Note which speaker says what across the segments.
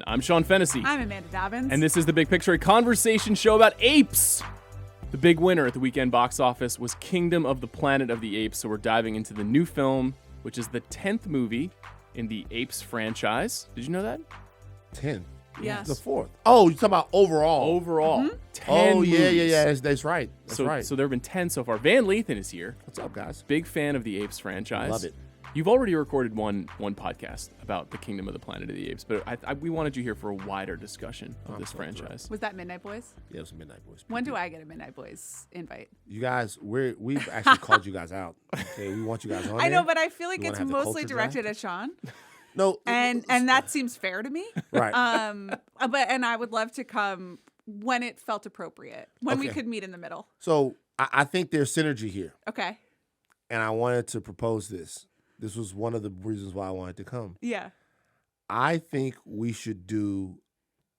Speaker 1: I'm Sean Fennessey.
Speaker 2: I'm Amanda Dobbins.
Speaker 1: And this is the Big Picture, a conversation show about apes. The big winner at the weekend box office was Kingdom of the Planet of the Apes, so we're diving into the new film, which is the 10th movie in the Apes franchise. Did you know that?
Speaker 3: 10.
Speaker 2: Yes.
Speaker 3: The 4th. Oh, you're talking about overall.
Speaker 1: Overall, 10
Speaker 3: Oh, yeah.
Speaker 1: movies.
Speaker 3: That's right. That's right.
Speaker 1: So there have been 10 so far. Van Lathan is here.
Speaker 3: What's up, guys?
Speaker 1: Big fan of the Apes franchise.
Speaker 3: Love it.
Speaker 1: You've already recorded one podcast about the Kingdom of the Planet of the Apes, but we wanted you here for a wider discussion of this franchise.
Speaker 2: Was that Midnight Boys?
Speaker 3: Yeah, it was Midnight Boys.
Speaker 2: When do I get a Midnight Boys invite?
Speaker 3: You guys, we've actually called you guys out. Okay, we want you guys on
Speaker 2: I know,
Speaker 3: there.
Speaker 2: but I feel like
Speaker 3: You
Speaker 2: it's
Speaker 3: wanna have the
Speaker 2: mostly
Speaker 3: culture
Speaker 2: directed
Speaker 3: drive?
Speaker 2: at Sean,
Speaker 3: No.
Speaker 2: and that seems fair to me.
Speaker 3: Right.
Speaker 2: But I would love to come when it felt appropriate, when we
Speaker 3: Okay.
Speaker 2: could meet in the middle.
Speaker 3: So I think there's synergy here,
Speaker 2: Okay.
Speaker 3: and I wanted to propose this. This was one of the reasons why I wanted to come.
Speaker 2: Yeah.
Speaker 3: I think we should do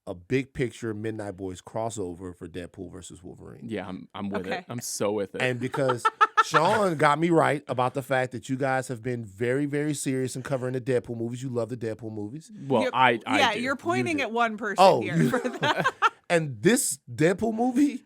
Speaker 3: a Big Picture Midnight Boys crossover for Deadpool versus Wolverine.
Speaker 1: Yeah, I'm with
Speaker 2: Okay.
Speaker 1: it. I'm so with it.
Speaker 3: And because Sean got me right about the fact that you guys have been very, very serious in covering the Deadpool movies. You love the Deadpool movies.
Speaker 1: well,
Speaker 2: You're-
Speaker 1: I do.
Speaker 2: You're pointing
Speaker 3: do.
Speaker 2: at one person
Speaker 3: Oh,
Speaker 2: here
Speaker 3: you-
Speaker 2: for that.
Speaker 3: And this Deadpool movie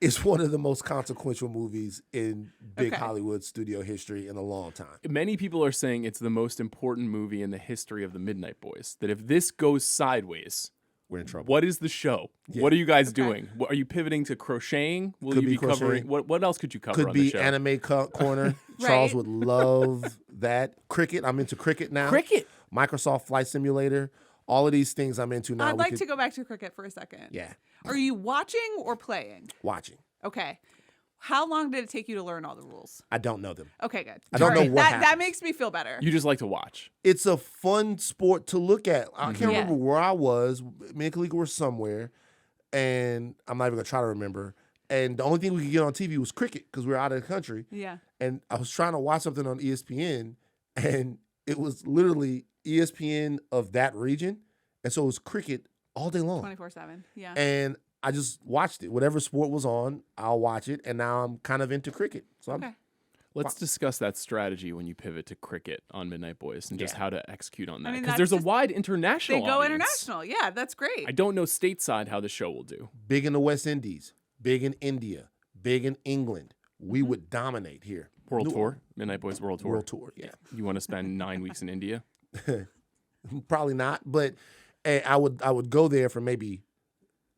Speaker 3: is one of the most consequential movies in big
Speaker 2: Okay.
Speaker 3: Hollywood studio history in a long time.
Speaker 1: Many people are saying it's the most important movie in the history of the Midnight Boys. That if this goes sideways,
Speaker 3: We're in trouble.
Speaker 1: what is the show?
Speaker 3: Yeah.
Speaker 1: What are you guys doing? What, are you pivoting to crocheting? Will
Speaker 3: Could
Speaker 1: you
Speaker 3: be
Speaker 1: be covering?
Speaker 3: crocheting.
Speaker 1: What else could you cover
Speaker 3: Could
Speaker 1: on
Speaker 3: be
Speaker 1: the show?
Speaker 3: anime corner.
Speaker 2: Right.
Speaker 3: Charles would love that. Cricket. I'm into cricket now.
Speaker 1: Cricket.
Speaker 3: Microsoft Flight Simulator. All of these things I'm into now.
Speaker 2: I'd
Speaker 3: We
Speaker 2: like
Speaker 3: could-
Speaker 2: to go back to cricket for a second.
Speaker 3: Yeah.
Speaker 2: Are you watching or playing?
Speaker 3: Watching.
Speaker 2: Okay. How long did it take you to learn all the rules?
Speaker 3: I don't know them.
Speaker 2: Okay, good.
Speaker 3: I don't
Speaker 2: All
Speaker 3: know
Speaker 2: right,
Speaker 3: what
Speaker 2: that
Speaker 3: happens.
Speaker 2: makes me feel better.
Speaker 1: You just like to watch.
Speaker 3: It's a fun sport to look at. I can't
Speaker 2: Yeah.
Speaker 3: remember where I was. Me and Kalika were somewhere, and I'm not even gonna try to remember. And the only thing we could get on TV was cricket because we were out of the country.
Speaker 2: Yeah.
Speaker 3: And I was trying to watch something on ESPN, and it was literally ESPN of that region, and so it was cricket all day long.
Speaker 2: 24/7. Yeah.
Speaker 3: And I just watched it. Whatever sport was on, I'll watch it, and now I'm kind of into cricket. So I'm,
Speaker 2: Okay.
Speaker 1: Let's discuss that strategy when you pivot to cricket on Midnight Boys and just
Speaker 3: Yeah.
Speaker 1: how to execute on that.
Speaker 2: mean,
Speaker 1: Because
Speaker 2: that's
Speaker 1: there's a
Speaker 2: just-
Speaker 1: wide
Speaker 2: They
Speaker 1: international
Speaker 2: go
Speaker 1: audience.
Speaker 2: international. Yeah, that's great.
Speaker 1: I don't know stateside how the show will do.
Speaker 3: big in the West Indies, big in India, big in England. We would dominate here.
Speaker 1: World
Speaker 3: New-
Speaker 1: Tour, Midnight Boys World Tour.
Speaker 3: World Tour, yeah.
Speaker 1: You want to spend 9 weeks in India?
Speaker 3: Probably not, but I would go there for maybe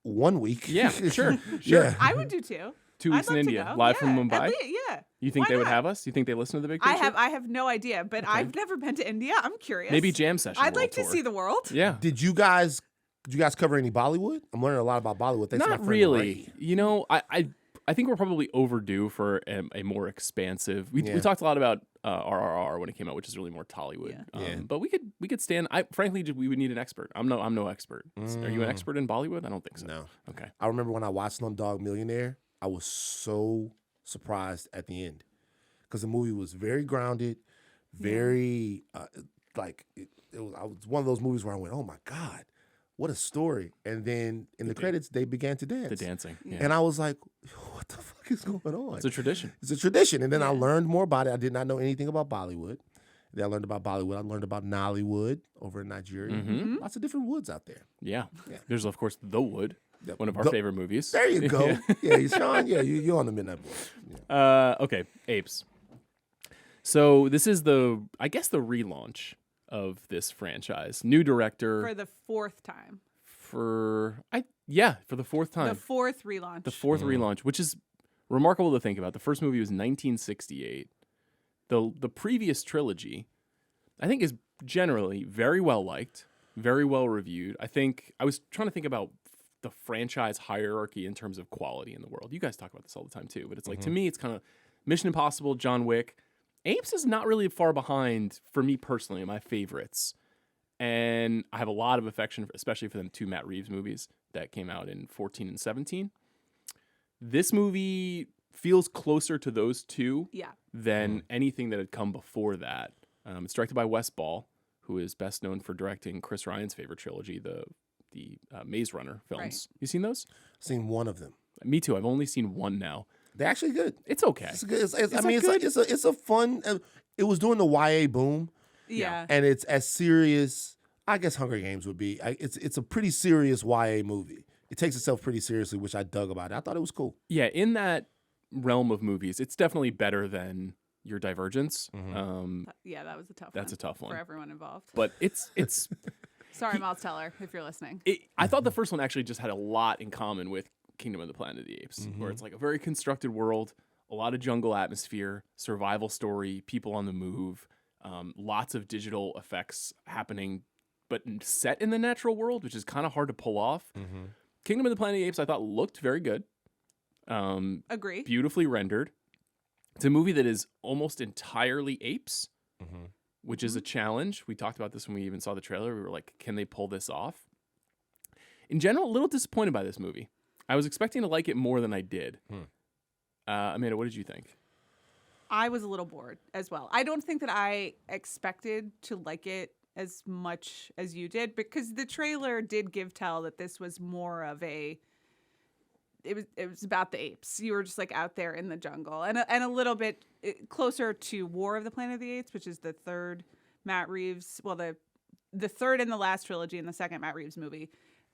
Speaker 3: 1 week.
Speaker 1: Yeah, sure.
Speaker 3: Yeah.
Speaker 2: I would do too.
Speaker 1: 2 weeks
Speaker 2: I'd
Speaker 1: in
Speaker 2: love to
Speaker 1: India,
Speaker 2: go.
Speaker 1: live from
Speaker 2: Yeah,
Speaker 1: Mumbai.
Speaker 2: at least- yeah.
Speaker 1: You think
Speaker 2: Why
Speaker 1: they would
Speaker 2: not?
Speaker 1: have us? You think they listen to the Big Picture?
Speaker 2: I have no idea, but I've never been to India. I'm curious.
Speaker 1: Maybe jam session.
Speaker 2: I'd like
Speaker 1: World
Speaker 2: to
Speaker 1: Tour.
Speaker 2: see the world.
Speaker 1: Yeah.
Speaker 3: Did you guys cover any Bollywood? I'm learning a lot about Bollywood. Thanks to my
Speaker 1: Not
Speaker 3: friend
Speaker 1: really.
Speaker 3: Ray.
Speaker 1: You know, I think we're probably overdue for a more expansive. We
Speaker 3: Yeah.
Speaker 1: talked a lot about RRR when it came out, which is really more Tollywood.
Speaker 3: Yeah.
Speaker 1: But we could stand. Frankly, we would need an expert. I'm no expert. Are you an expert in Bollywood? I don't think so.
Speaker 3: No.
Speaker 1: Okay.
Speaker 3: I remember when I watched Slumdog Millionaire, I was so surprised at the end because the movie was very grounded, very it was one of those movies where I went, "Oh my God, what a story!" And then in the credits, they began to dance.
Speaker 1: The dancing. Yeah.
Speaker 3: And I was like, what the fuck is going on?
Speaker 1: It's a tradition.
Speaker 3: It's a tradition. And then I learned more about it. I did not know anything about Bollywood. Then I learned about Bollywood. I learned about Nollywood over in Nigeria.
Speaker 1: Mm-hmm.
Speaker 3: Lots of different woods out there.
Speaker 1: Yeah. There's of course The Wood,
Speaker 3: Yep.
Speaker 1: one of our
Speaker 3: The-
Speaker 1: favorite movies.
Speaker 3: There you go.
Speaker 1: Yeah.
Speaker 3: Yeah, Sean. Yeah, you're on the Midnight Boys. Yeah.
Speaker 1: Okay, Apes. So this is the relaunch of this franchise. New director
Speaker 2: For the fourth time.
Speaker 1: for the fourth time.
Speaker 2: The fourth relaunch.
Speaker 1: The fourth relaunch, which is remarkable to think about. The first movie was 1968. The previous trilogy, I think, is generally very well liked, very well reviewed. I think I was trying to think about the franchise hierarchy in terms of quality in the world. You guys talk about this all the time too, but it's like to me, it's kind of Mission Impossible, John Wick. Apes is not really far behind for me personally in my favorites. And I have a lot of affection, especially for them two Matt Reeves movies that came out in 14 and 17. This movie feels closer to those two
Speaker 2: Yeah.
Speaker 1: than anything that had come before that. It's directed by Wes Ball, who is best known for directing Chris Ryan's favorite trilogy, the Maze Runner films.
Speaker 2: Right.
Speaker 1: You seen those?
Speaker 3: Seen one of them.
Speaker 1: Me too. I've only seen one now.
Speaker 3: They're actually good.
Speaker 1: It's okay.
Speaker 3: It's good.
Speaker 1: Is that
Speaker 3: It's a fun. It was during the YA boom,
Speaker 2: Yeah.
Speaker 3: and it's as serious I guess Hunger Games would be. It's a pretty serious YA movie. It takes itself pretty seriously, which I dug about it. I thought it was cool.
Speaker 1: Yeah, in that realm of movies, it's definitely better than your Divergence.
Speaker 2: Yeah, that was a tough one.
Speaker 1: That's a tough one
Speaker 2: for everyone involved.
Speaker 1: But it's
Speaker 2: Sorry, Miles Teller, if you're listening.
Speaker 1: I thought the first one actually just had a lot in common with Kingdom of the Planet of the Apes, where it's like a very constructed world, a lot of jungle atmosphere, survival story, people on the move, lots of digital effects happening, but set in the natural world, which is kind of hard to pull off. Kingdom of the Planet of the Apes, I thought looked very good.
Speaker 2: Agree.
Speaker 1: Beautifully rendered. It's a movie that is almost entirely apes, which is a challenge. We talked about this when we even saw the trailer. We were like, can they pull this off? In general, a little disappointed by this movie. I was expecting to like it more than I did. Amanda, what did you think?
Speaker 2: I was a little bored as well. I don't think that I expected to like it as much as you did, because the trailer did tell that this was more of a it was about the apes. You were just like out there in the jungle, and a little bit closer to War of the Planet of the Apes, which is the third Matt Reeves, the third and the last trilogy and the second Matt Reeves movie,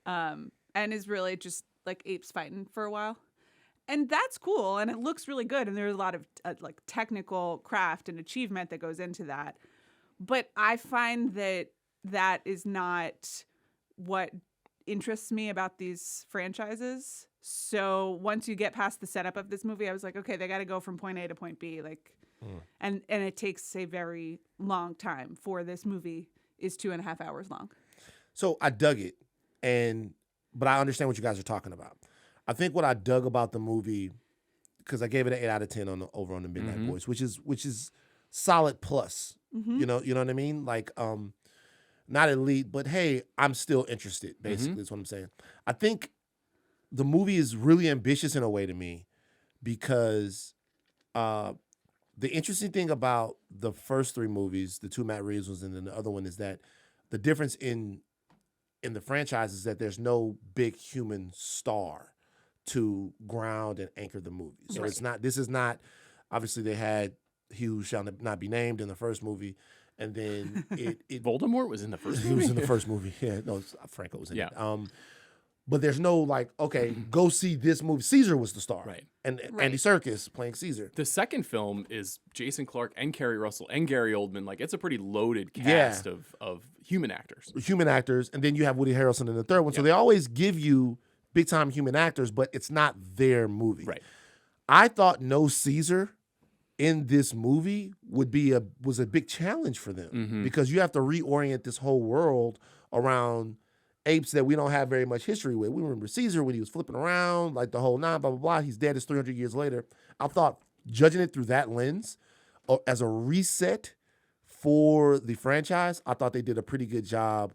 Speaker 2: and is really just like apes fighting for a while. And that's cool, and it looks really good, and there's a lot of like technical craft and achievement that goes into that. But I find that is not what interests me about these franchises. So once you get past the setup of this movie, I was like, okay, they got to go from point A to point B, like, and it takes a very long time. For this movie is 2.5 hours long.
Speaker 3: So I dug it, but I understand what you guys are talking about. I think what I dug about the movie, because I gave it an 8 out of 10 over on the Midnight Boys, which is solid plus. You know what I mean? Like, not elite, but hey, I'm still interested. Basically, is what I'm saying. I think the movie is really ambitious in a way to me, because the interesting thing about the first 3 movies, the 2 Matt Reeves ones and then the other one, is that the difference in the franchise is that there's no big human star to ground and anchor the movie. So this is not, obviously they had He Who Shall Not Be Named in the first movie, and then it
Speaker 1: Voldemort was in the first movie?
Speaker 3: He was in the first movie. Yeah, no, Franco was in it.
Speaker 1: Yeah.
Speaker 3: But there's no like, okay, go see this movie. Caesar was the star.
Speaker 1: Right.
Speaker 3: And Andy Serkis playing Caesar.
Speaker 1: The second film is Jason Clarke and Kerry Russell and Gary Oldman. Like, it's a pretty loaded cast of human actors.
Speaker 3: Human actors. And then you have Woody Harrelson in the third one. So they always give you big-time human actors, but it's not their movie.
Speaker 1: Right.
Speaker 3: I thought no Caesar in this movie was a big challenge for them, because you have to reorient this whole world around apes that we don't have very much history with. We remember Caesar when he was flipping around, like the whole blah, blah, blah. He's dead. It's 300 years later. I thought judging it through that lens as a reset for the franchise, I thought they did a pretty good job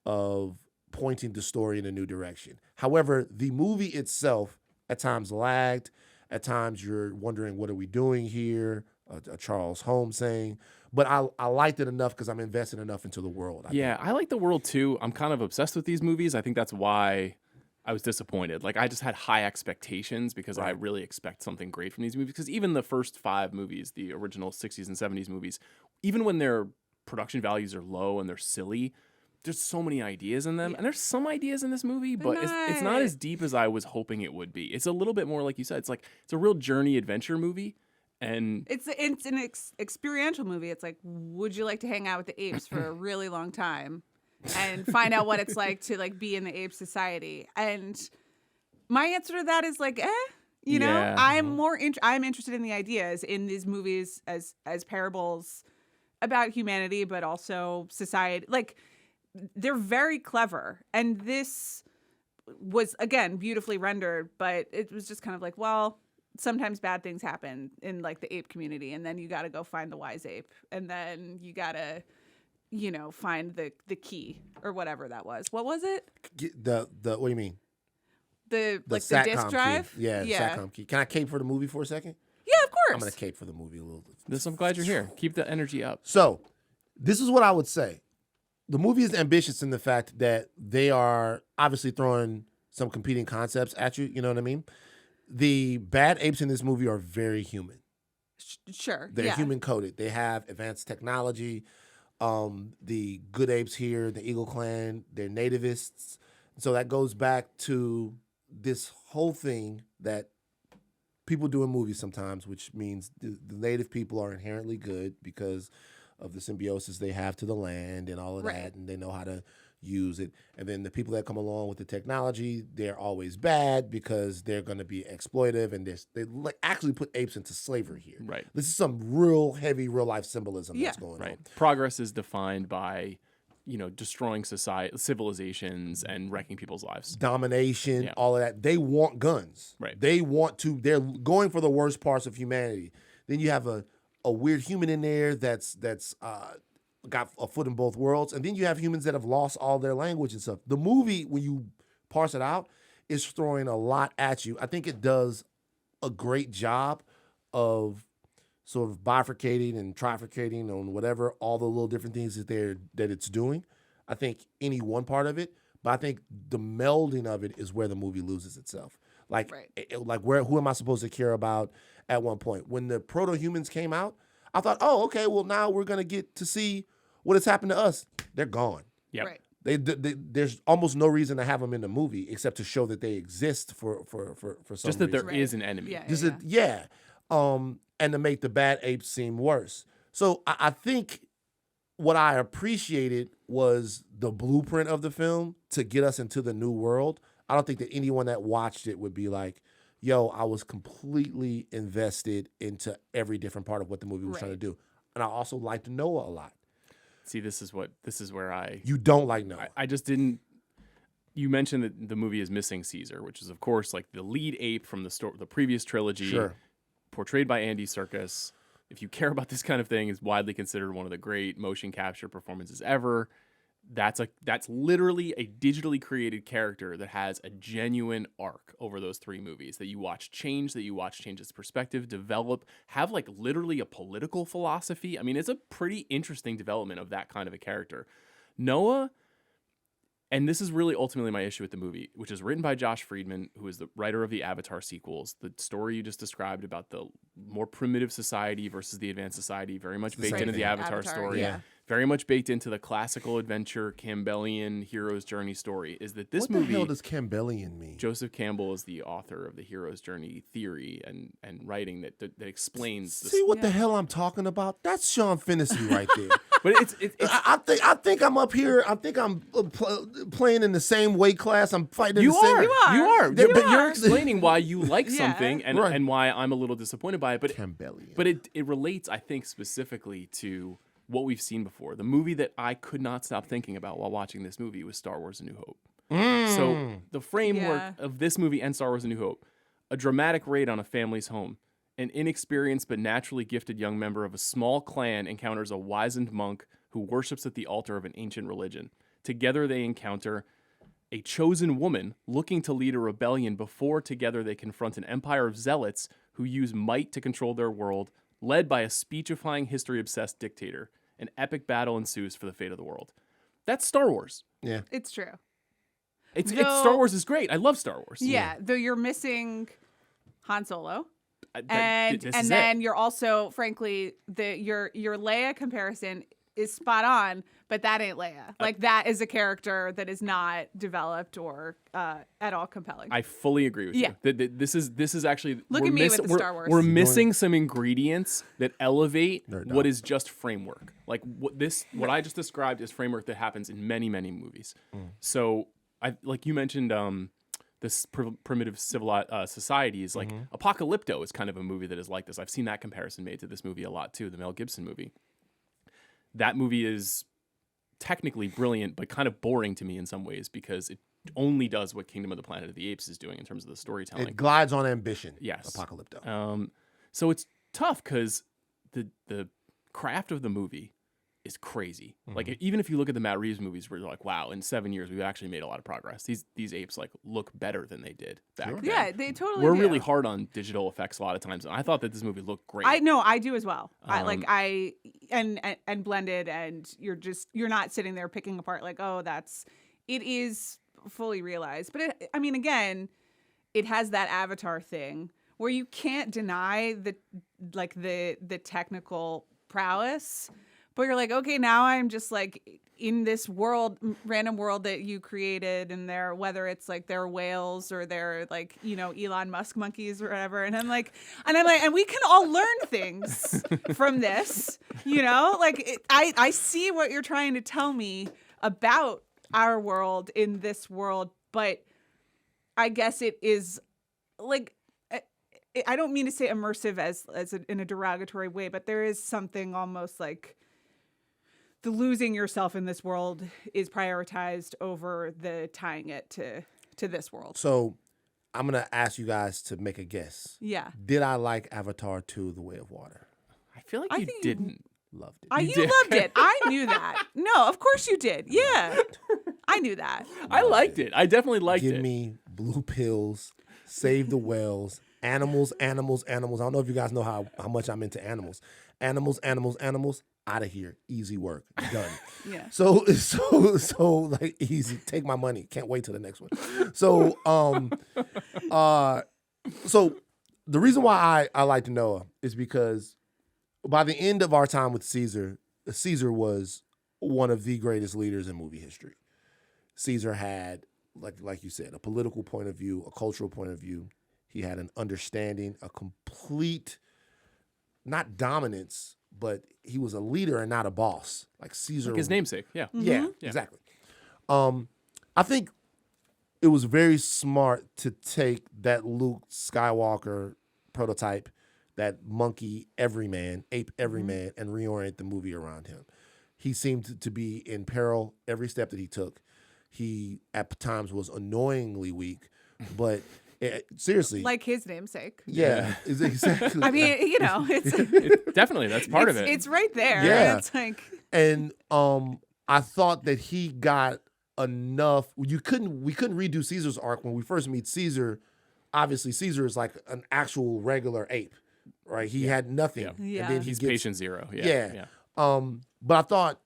Speaker 3: of pointing the story in a new direction. However, the movie itself at times lagged. At times you're wondering, what are we doing here? A Charles Holmes saying. But I liked it enough because I'm invested enough into the world.
Speaker 1: I like the world too. I'm kind of obsessed with these movies. I think that's why I was disappointed. Like, I just had high expectations because I really expect something great from these movies. Because even the first 5 movies, the original 60s and 70s movies, even when their production values are low and they're silly, there's so many ideas in them. Yeah. And there's some ideas in this movie, but it's not as deep as I was hoping it would be. It's a little bit more, like you said, it's a real journey adventure movie. And
Speaker 2: it's an experiential movie. It's like, would you like to hang out with the apes for a really long time and find out what it's like to like be in the ape society? And my answer to that is like, you know, I'm interested in the ideas in these movies as parables about humanity, but also society. Like, they're very clever. And this was, again, beautifully rendered, but it was just kind of like, well, sometimes bad things happen in like the ape community, and then you got to go find the wise ape, and then you got to, you know, find the key or whatever that was. What was it?
Speaker 3: The what do you mean?
Speaker 2: The disc drive?
Speaker 3: Key. Yeah, SATCOM key. Can I cape for the movie for a second?
Speaker 2: Yeah, of course.
Speaker 3: I'm gonna cape for the movie a little.
Speaker 1: I'm glad you're here. Keep the energy up.
Speaker 3: So, this is what I would say. The movie is ambitious in the fact that they are obviously throwing some competing concepts at you. You know what I mean? The bad apes in this movie are very human.
Speaker 2: Sure.
Speaker 3: They're human coded. They have advanced technology. The good apes here, the Eagle Clan, they're nativists. So that goes back to this whole thing that people do in movies sometimes, which means the native people are inherently good because of the symbiosis they have to the land and all of that, and they know how to use it. And then the people that come along with the technology, they're always bad because they're going to be exploitive, and they actually put apes into slavery here.
Speaker 1: Right.
Speaker 3: This is some real heavy real life symbolism that's going
Speaker 1: Right.
Speaker 3: on.
Speaker 1: Progress is defined by, destroying civilizations and wrecking people's lives.
Speaker 3: Domination, all of that. They want guns.
Speaker 1: Right.
Speaker 3: They're going for the worst parts of humanity. Then you have a weird human in there that's got a foot in both worlds. And then you have humans that have lost all their language and stuff. The movie, when you parse it out, is throwing a lot at you. I think it does a great job of sort of bifurcating and trifurcating on whatever, all the little different things that it's doing. I think any one part of it, but I think the melding of it is where the movie loses itself. Like who am I supposed to care about at one point? When the proto-humans came out, I thought, oh, okay, well, now we're going to get to see what has happened to us. They're gone.
Speaker 1: Yep.
Speaker 2: Right.
Speaker 3: There's almost no reason to have them in the movie except to show that they exist for some
Speaker 1: Just that there
Speaker 3: reason.
Speaker 1: is an enemy.
Speaker 2: Yeah.
Speaker 3: And to make the bad apes seem worse. So I think what I appreciated was the blueprint of the film to get us into the new world. I don't think that anyone that watched it would be like, yo, I was completely invested into every different part of what the movie was trying to do. And I also liked Noah a lot.
Speaker 1: See, this is where
Speaker 3: You don't like Noah.
Speaker 1: I just didn't. You mentioned that the movie is missing Caesar, which is of course like the lead ape from the previous trilogy.
Speaker 3: Sure.
Speaker 1: Portrayed by Andy Serkis. If you care about this kind of thing, is widely considered one of the great motion capture performances ever. That's literally a digitally created character that has a genuine arc over those three movies that you watch change its perspective, develop, have like literally a political philosophy. I mean, it's a pretty interesting development of that kind of a character. Noah, and this is really ultimately my issue with the movie, which is written by Josh Friedman, who is the writer of the Avatar sequels. The story you just described about the more primitive society versus the advanced society, very much baked into the Avatar story.
Speaker 2: Yeah.
Speaker 1: Very much baked into the classical adventure Campbellian hero's journey story. Is that this movie?
Speaker 3: What the hell does Campbellian mean?
Speaker 1: Joseph Campbell is the author of the hero's journey theory and writing that explains.
Speaker 3: See what the hell I'm talking about? That's Sean Fennessey right there.
Speaker 1: But it's
Speaker 3: I think I'm up here. I think I'm playing in the same weight class. I'm fighting in the same.
Speaker 1: You are.
Speaker 2: You
Speaker 1: But
Speaker 2: are.
Speaker 1: you're explaining why you like
Speaker 2: Yeah.
Speaker 1: something and,
Speaker 3: Right.
Speaker 1: and why I'm a little disappointed by it. But
Speaker 3: Campbellian.
Speaker 1: But it relates, I think, specifically to what we've seen before. The movie that I could not stop thinking about while watching this movie was Star Wars: A New Hope. So the framework of this movie and Star Wars: A New Hope, a dramatic raid on a family's home. An inexperienced but naturally gifted young member of a small clan encounters a wizened monk who worships at the altar of an ancient religion. Together they encounter a chosen woman looking to lead a rebellion before together they confront an empire of zealots who use might to control their world, led by a speechifying, history-obsessed dictator. An epic battle ensues for the fate of the world. That's Star Wars.
Speaker 3: Yeah.
Speaker 2: It's true.
Speaker 1: Star Wars is great. I love Star Wars.
Speaker 2: Yeah, though you're missing Han Solo.
Speaker 1: This
Speaker 2: And
Speaker 1: is
Speaker 2: then
Speaker 1: it.
Speaker 2: you're also, frankly, your Leia comparison is spot on, but that ain't Leia. Like that is a character that is not developed or at all compelling.
Speaker 1: I fully agree with
Speaker 2: Yeah.
Speaker 1: you. This is actually
Speaker 2: Look at me with the Star Wars.
Speaker 1: We're missing some ingredients that elevate
Speaker 3: Nerd
Speaker 1: what
Speaker 3: dog.
Speaker 1: is just framework. Like what I just described is framework that happens in many movies. So like you mentioned this primitive societies like Apocalypto is kind of a movie that is like this. I've seen that comparison made to this movie a lot too, the Mel Gibson movie. That movie is technically brilliant, but kind of boring to me in some ways because it only does what Kingdom of the Planet of the Apes is doing in terms of the storytelling.
Speaker 3: It glides on ambition.
Speaker 1: Yes.
Speaker 3: Apocalypto.
Speaker 1: So it's tough because the craft of the movie is crazy. Like even if you look at the Matt Reeves movies, where you're like, wow, in 7 years we've actually made a lot of progress. These apes like look better than they did back then.
Speaker 2: yeah, they totally
Speaker 1: We're
Speaker 2: do.
Speaker 1: really hard on digital effects a lot of times, and I thought that this movie looked great.
Speaker 2: I know, I do as well. And blended, and you're not sitting there picking apart like, oh, it is fully realized. But again, it has that Avatar thing where you can't deny the technical prowess, But you're like, okay, now I'm just like in this world, random world that you created, and they're, whether it's like they're whales or they're like, you know, Elon Musk monkeys or whatever. And I'm like, and we can all learn things from this, you know, like I see what you're trying to tell me about our world in this world, but I guess it is like, I don't mean to say immersive in a derogatory way, but there is something almost like the losing yourself in this world is prioritized over the tying it to this world.
Speaker 3: So I'm going to ask you guys to make a guess.
Speaker 2: Yeah.
Speaker 3: Did I like Avatar 2, The Way of Water?
Speaker 1: I feel like
Speaker 2: I
Speaker 1: you
Speaker 2: think
Speaker 1: didn't.
Speaker 3: Loved it.
Speaker 2: You
Speaker 1: did.
Speaker 2: loved it. I knew that. No, of course you did. Yeah. I knew that.
Speaker 1: I liked it. I definitely liked
Speaker 3: Give
Speaker 1: it.
Speaker 3: me blue pills, save the whales, animals. I don't know if you guys know how much I'm into animals. Animals. Out of here. Easy work. Done.
Speaker 2: Yeah.
Speaker 3: So like easy. Take my money. Can't wait till the next one. So so the reason why I liked Noah is because by the end of our time with Caesar was one of the greatest leaders in movie history. Caesar had, like you said, a political point of view, a cultural point of view. He had an understanding, a complete, not dominance, but he was a leader and not a boss. Like Caesar.
Speaker 1: Like his namesake, yeah.
Speaker 3: Yeah, exactly. I think it was very smart to take that Luke Skywalker prototype, that monkey everyman, ape everyman, and reorient the movie around him. He seemed to be in peril every step that he took. He, at times, was annoyingly weak, but seriously.
Speaker 2: Like his namesake.
Speaker 3: Yeah, exactly.
Speaker 2: I mean, you know,
Speaker 1: Definitely, that's part of it.
Speaker 2: It's right there.
Speaker 3: Yeah.
Speaker 2: It's like,
Speaker 3: And I thought that he got enough. We couldn't redo Caesar's arc when we first meet Caesar. Obviously, Caesar is like an actual regular ape, right? He had nothing.
Speaker 2: Yeah.
Speaker 3: And then
Speaker 1: He's
Speaker 3: gets,
Speaker 1: patient zero.
Speaker 3: Yeah. But I thought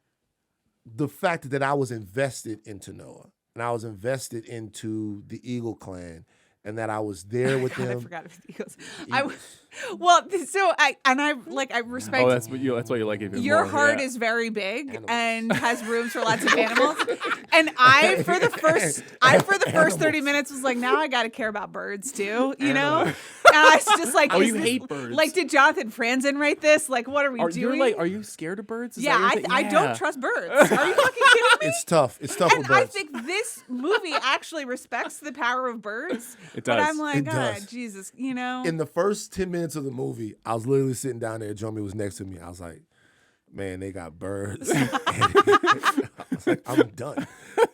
Speaker 3: the fact that I was invested into Noah and I was invested into the Eagle clan and that I was there with
Speaker 2: God,
Speaker 3: them.
Speaker 2: I forgot about the Eagles. I respect.
Speaker 1: Oh, that's why you like it even
Speaker 2: Your
Speaker 1: more.
Speaker 2: heart
Speaker 1: yeah.
Speaker 2: is very big
Speaker 3: Animals.
Speaker 2: and has rooms for lots of animals. And I for the first 30 minutes was like, now I got to care about birds too, you know? And I was just like,
Speaker 1: Oh,
Speaker 2: is
Speaker 1: you
Speaker 2: this-
Speaker 1: hate birds.
Speaker 2: Like, did Jonathan Franzen write this? Like, what are we doing?
Speaker 1: Are you scared of birds? Is
Speaker 2: yeah,
Speaker 1: that your thing?
Speaker 2: I don't trust birds. Are you fucking kidding me?
Speaker 3: It's tough. It's tough
Speaker 2: And
Speaker 3: with
Speaker 2: I
Speaker 3: birds.
Speaker 2: think this movie actually respects the power of birds.
Speaker 1: It
Speaker 2: But
Speaker 1: does.
Speaker 2: I'm like,
Speaker 3: It
Speaker 2: God,
Speaker 3: does.
Speaker 2: Jesus, you know?
Speaker 3: In the first 10 minutes of the movie, I was literally sitting down there. Jomi was next to me. I was like, man, they got birds. I was like, I'm done.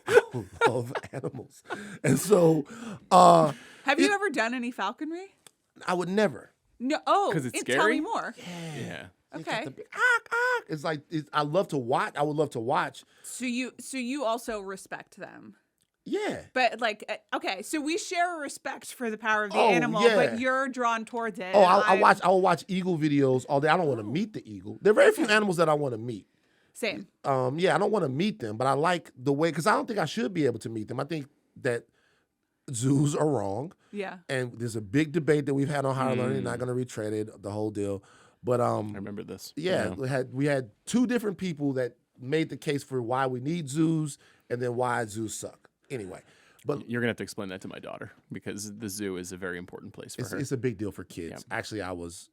Speaker 3: I love animals. And so
Speaker 2: Have you ever done any falconry?
Speaker 3: I would never.
Speaker 2: No. Oh,
Speaker 1: 'Cause it's
Speaker 2: Tell me
Speaker 1: scary?
Speaker 2: more.
Speaker 1: Yeah.
Speaker 3: They got
Speaker 2: Okay.
Speaker 3: the big, It's like, I love to watch. I would love to watch.
Speaker 2: So you also respect them.
Speaker 3: Yeah.
Speaker 2: But like, okay, so we share a respect for the power of the
Speaker 3: Oh,
Speaker 2: animal,
Speaker 3: yeah.
Speaker 2: but you're drawn towards it.
Speaker 3: Oh,
Speaker 2: and
Speaker 3: I will watch eagle videos all day. I don't want to meet the eagle. There are very few animals that I want to meet.
Speaker 2: Same.
Speaker 3: Yeah, I don't want to meet them, but I like the way, because I don't think I should be able to meet them. I think that zoos are wrong.
Speaker 2: Yeah.
Speaker 3: And there's a big debate that we've had on Higher Learning. Not going to retread it, the whole deal. But
Speaker 1: I remember this.
Speaker 3: yeah, we had two different people that made the case for why we need zoos and then why zoos suck. Anyway, but
Speaker 1: You're gonna have to explain that to my daughter because the zoo is a very important place for her.
Speaker 3: it's a big deal for kids.
Speaker 1: Yeah.
Speaker 3: Actually, I was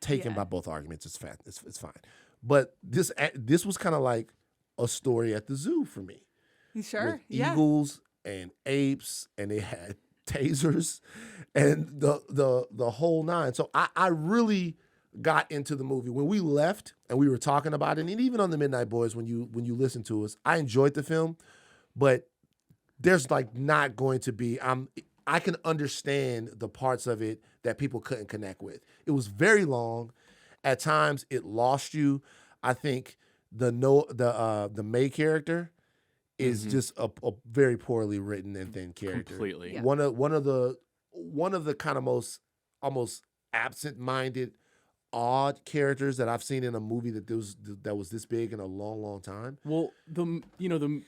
Speaker 3: taken
Speaker 2: Yeah.
Speaker 3: by both arguments. It's fine. But this was kind of like a story at the zoo for me.
Speaker 2: You sure?
Speaker 3: With
Speaker 2: Yeah.
Speaker 3: eagles and apes, and they had tasers and the whole nine. So I really got into the movie. When we left and we were talking about it, and even on the Midnight Boys, when you listen to us, I enjoyed the film, but there's like not going to be, I can understand the parts of it that people couldn't connect with. It was very long. At times it lost you. I think the May character is just a very poorly written and thin character.
Speaker 1: Completely.
Speaker 2: Yeah.
Speaker 3: One of the kind of most almost absent-minded, odd characters that I've seen in a movie that was this big in a long, long time.
Speaker 1: Well, the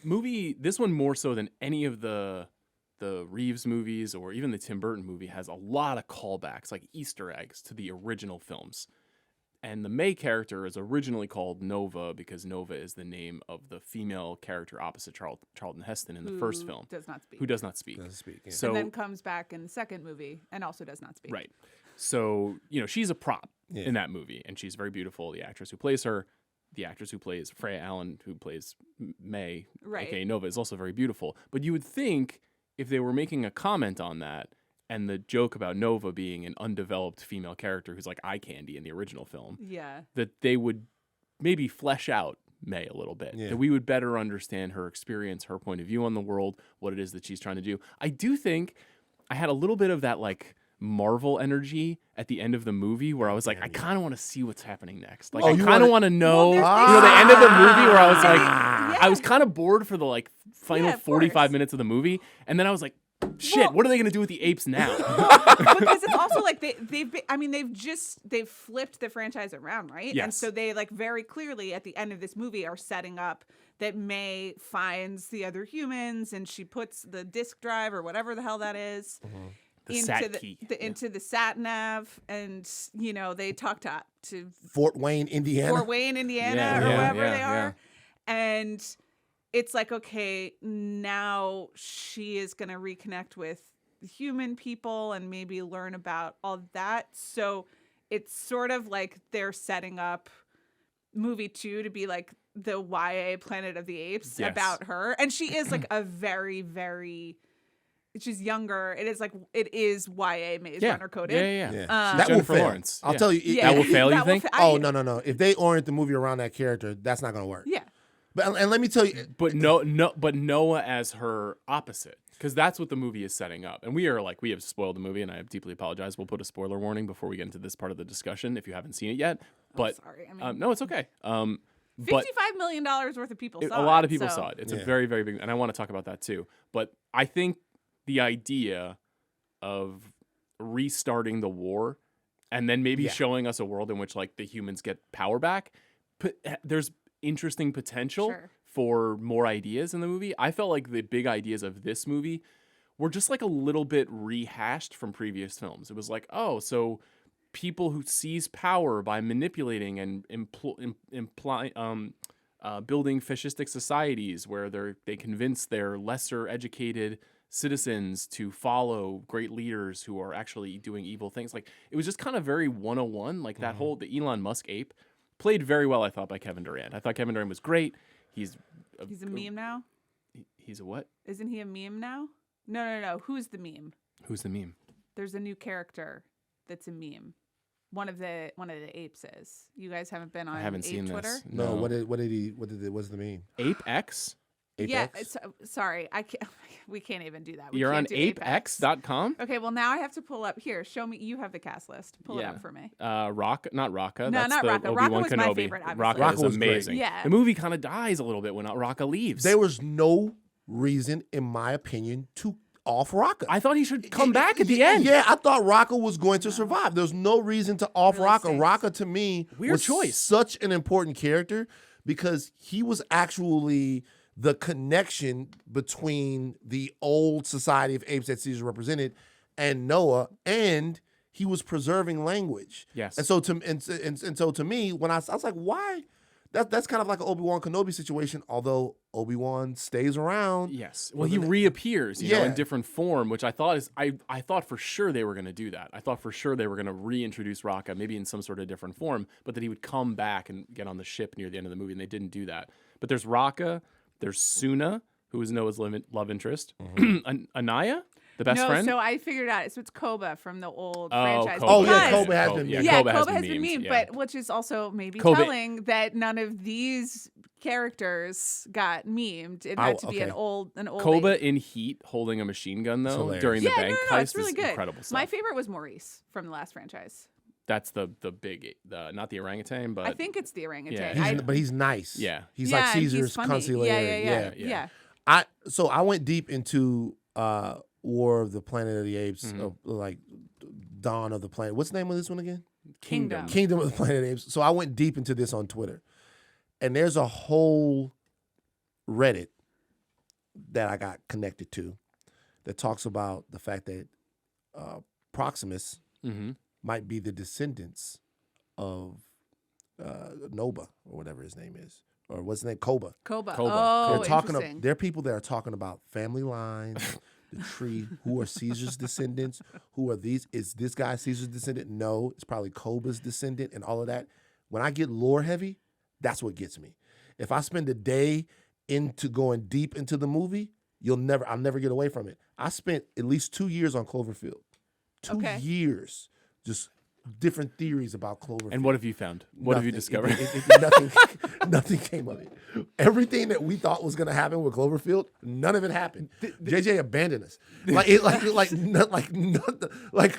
Speaker 1: movie, this one more so than any of the Reeves movies or even the Tim Burton movie has a lot of callbacks, like Easter eggs to the original films. And the May character is originally called Nova because Nova is the name of the female character opposite Charlton Heston in the first film,
Speaker 2: does not speak.
Speaker 1: who does not speak.
Speaker 3: Doesn't speak. Yeah.
Speaker 1: So
Speaker 2: and then comes back in the second movie and also does not speak.
Speaker 1: right. So she's a prop
Speaker 3: Yeah.
Speaker 1: in that movie, and she's very beautiful. The actress who plays her, the actress who plays Freya Allen, who plays May,
Speaker 2: Right.
Speaker 1: aka Nova, is also very beautiful. But you would think if they were making a comment on that, and the joke about Nova being an undeveloped female character who's like eye candy in the original film,
Speaker 2: Yeah.
Speaker 1: that they would maybe flesh out May a little bit.
Speaker 3: Yeah.
Speaker 1: That we would better understand her experience, her point of view on the world, what it is that she's trying to do. I do think I had a little bit of that like Marvel energy at the end of the movie where I was like, I kind of want to see what's happening next. Like,
Speaker 3: Oh,
Speaker 1: I
Speaker 3: you
Speaker 1: kind of want
Speaker 3: wanna-
Speaker 1: to know,
Speaker 2: Well,
Speaker 1: the end of the movie where I was like,
Speaker 2: Yeah.
Speaker 1: I was kind of bored for the like final
Speaker 2: Yeah, of
Speaker 1: 45
Speaker 2: course.
Speaker 1: minutes of the movie. And then I was like, shit,
Speaker 2: Well-
Speaker 1: what are they going to do with the apes now?
Speaker 2: Because it's also like they've flipped the franchise around, right? And
Speaker 1: Yes.
Speaker 2: so they like very clearly at the end of this movie are setting up that May finds the other humans and she puts the disk drive or whatever the hell that is
Speaker 1: The sat key.
Speaker 2: into the sat nav, and they talk to
Speaker 3: Fort Wayne, Indiana.
Speaker 2: Fort Wayne, Indiana,
Speaker 1: Yeah,
Speaker 2: or
Speaker 1: yeah,
Speaker 2: wherever
Speaker 1: yeah,
Speaker 2: they
Speaker 1: yeah.
Speaker 2: are, and it's like, okay, now she is going to reconnect with human people and maybe learn about all that. So it's sort of like they're setting up movie 2 to be like the YA Planet of the Apes
Speaker 1: Yes.
Speaker 2: about her. And she is like a very, very, she's younger. It is YA Maze
Speaker 1: Yeah.
Speaker 2: Runner coded.
Speaker 1: Yeah.
Speaker 3: Yeah.
Speaker 2: Um,
Speaker 3: That will
Speaker 1: Jennifer
Speaker 3: fail.
Speaker 1: Lawrence.
Speaker 3: I'll
Speaker 1: Yeah.
Speaker 3: tell you.
Speaker 1: That will fail, you
Speaker 2: That will
Speaker 1: think?
Speaker 2: fa-
Speaker 3: Oh, no. If they orient the movie around that character, that's not going to work.
Speaker 2: Yeah.
Speaker 3: But and let me tell you,
Speaker 1: But but Noah as her opposite, because that's what the movie is setting up. And we have spoiled the movie, and I deeply apologize. We'll put a spoiler warning before we get into this part of the discussion if you haven't seen it yet. But
Speaker 2: sorry. I mean,
Speaker 1: no, it's okay. But
Speaker 2: $55 million worth of people saw it.
Speaker 1: a lot of people
Speaker 2: so-
Speaker 1: saw it. It's a
Speaker 3: Yeah.
Speaker 1: very, very big, and I want to talk about that too. But I think the idea of restarting the war and then maybe
Speaker 3: Yeah.
Speaker 1: showing us a world in which like the humans get power back, there's interesting potential
Speaker 2: Sure.
Speaker 1: for more ideas in the movie. I felt like the big ideas of this movie were just like a little bit rehashed from previous films. It was like, oh, so people who seize power by manipulating and building fascistic societies where they convince their lesser educated citizens to follow great leaders who are actually doing evil things. Like it was just kind of very 101. Like that whole the Elon Musk ape played very well, I thought, by Kevin Durant. I thought Kevin Durant was great. He's
Speaker 2: He's a meme now?
Speaker 1: He's a what?
Speaker 2: Isn't he a meme now? No. Who's the meme?
Speaker 1: Who's the meme?
Speaker 2: There's a new character that's a meme. One of the apes is. You guys haven't been on
Speaker 1: I haven't
Speaker 2: ape
Speaker 1: seen
Speaker 2: Twitter?
Speaker 1: this.
Speaker 3: no. What's the mean?
Speaker 1: Ape X?
Speaker 2: Yeah,
Speaker 3: Apex?
Speaker 2: sorry. I can't, we can't even do that. We
Speaker 1: You're on
Speaker 2: can't do Apex.
Speaker 1: apex.com?
Speaker 2: Okay, well now I have to pull up here. Show me. You have the cast list. Pull it
Speaker 1: Yeah.
Speaker 2: up for me.
Speaker 1: Not Rocka.
Speaker 2: No,
Speaker 1: That's
Speaker 2: not
Speaker 1: the
Speaker 2: Rocka.
Speaker 1: Obi-Wan
Speaker 2: Rocka was my
Speaker 1: Kenobi.
Speaker 2: favorite, obviously.
Speaker 1: Rocka
Speaker 3: Rocka
Speaker 1: is
Speaker 3: was great.
Speaker 1: amazing.
Speaker 2: Yeah.
Speaker 1: The movie kind of dies a little bit when Rocka leaves.
Speaker 3: There was no reason, in my opinion, to off Rocka.
Speaker 1: I thought he should come back at the end.
Speaker 3: Yeah, I thought Rocka was going to survive. There's no reason to off
Speaker 2: Really
Speaker 3: Rocka.
Speaker 2: stinks.
Speaker 3: Rocka to me
Speaker 1: Weird
Speaker 3: was
Speaker 1: choice.
Speaker 3: such an important character because he was actually the connection between the old society of apes that Caesar represented and Noah, and he was preserving language.
Speaker 1: Yes.
Speaker 3: And so to me, when I was like, why? That's kind of like an Obi-Wan Kenobi situation, although Obi-Wan stays around.
Speaker 1: Yes. Well, he reappears, in
Speaker 3: Yeah.
Speaker 1: different form, which I thought I thought for sure they were going to do that. I thought for sure they were going to reintroduce Rocka, maybe in some sort of different form, but that he would come back and get on the ship near the end of the movie, and they didn't do that. But there's Rocka, there's Suna, who is Noah's love interest, Anaya, the best friend.
Speaker 2: So I figured out. So it's Koba from the old
Speaker 1: Oh,
Speaker 2: franchise.
Speaker 1: Koba.
Speaker 3: Oh, yeah,
Speaker 2: because-
Speaker 3: Koba has been memed.
Speaker 2: Yeah,
Speaker 1: Koba has
Speaker 2: Koba
Speaker 1: been
Speaker 2: has been
Speaker 1: memed,
Speaker 2: memed,
Speaker 1: yeah.
Speaker 2: but which is also maybe
Speaker 1: Koba-
Speaker 2: telling that none of these characters got memed. It had to be an
Speaker 3: okay.
Speaker 2: old
Speaker 1: Koba
Speaker 2: ape.
Speaker 1: in heat holding a machine gun, though,
Speaker 3: hilarious.
Speaker 1: during the
Speaker 2: Yeah,
Speaker 1: bank
Speaker 2: no,
Speaker 1: heist
Speaker 2: it's really
Speaker 1: is
Speaker 2: good.
Speaker 1: incredible stuff.
Speaker 2: My favorite was Maurice from the last franchise.
Speaker 1: That's the big, not the orangutan, but
Speaker 2: I think it's the orangutan.
Speaker 1: Yeah.
Speaker 3: But he's nice.
Speaker 1: Yeah.
Speaker 3: He's
Speaker 2: Yeah,
Speaker 3: like
Speaker 2: and he's
Speaker 3: Caesar's
Speaker 2: funny.
Speaker 3: consigliere.
Speaker 2: Yeah.
Speaker 3: I went deep into War of the Planet of the Apes, like Dawn of the Planet. What's the name of this one again?
Speaker 2: Kingdom.
Speaker 3: Kingdom of the Planet of the Apes. So I went deep into this on Twitter, and there's a whole Reddit that I got connected to that talks about the fact that Proximus
Speaker 1: Mhm.
Speaker 3: might be the descendants of Noba or whatever his name is, or what's his name, Koba.
Speaker 2: Koba.
Speaker 1: Koba.
Speaker 2: Oh,
Speaker 3: They're
Speaker 2: interesting.
Speaker 3: There are people that are talking about family lines, the tree. Who are Caesar's descendants? Who are these? Is this guy Caesar's descendant? No, it's probably Koba's descendant, and all of that. When I get lore heavy, that's what gets me. If I spend a day into going deep into the movie, I'll never get away from it. I spent at least 2 years on Cloverfield. 2 years, just different theories about Cloverfield.
Speaker 1: And what have you found? What have you discovered?
Speaker 3: Nothing came of it. Everything that we thought was going to happen with Cloverfield, none of it happened. JJ abandoned us.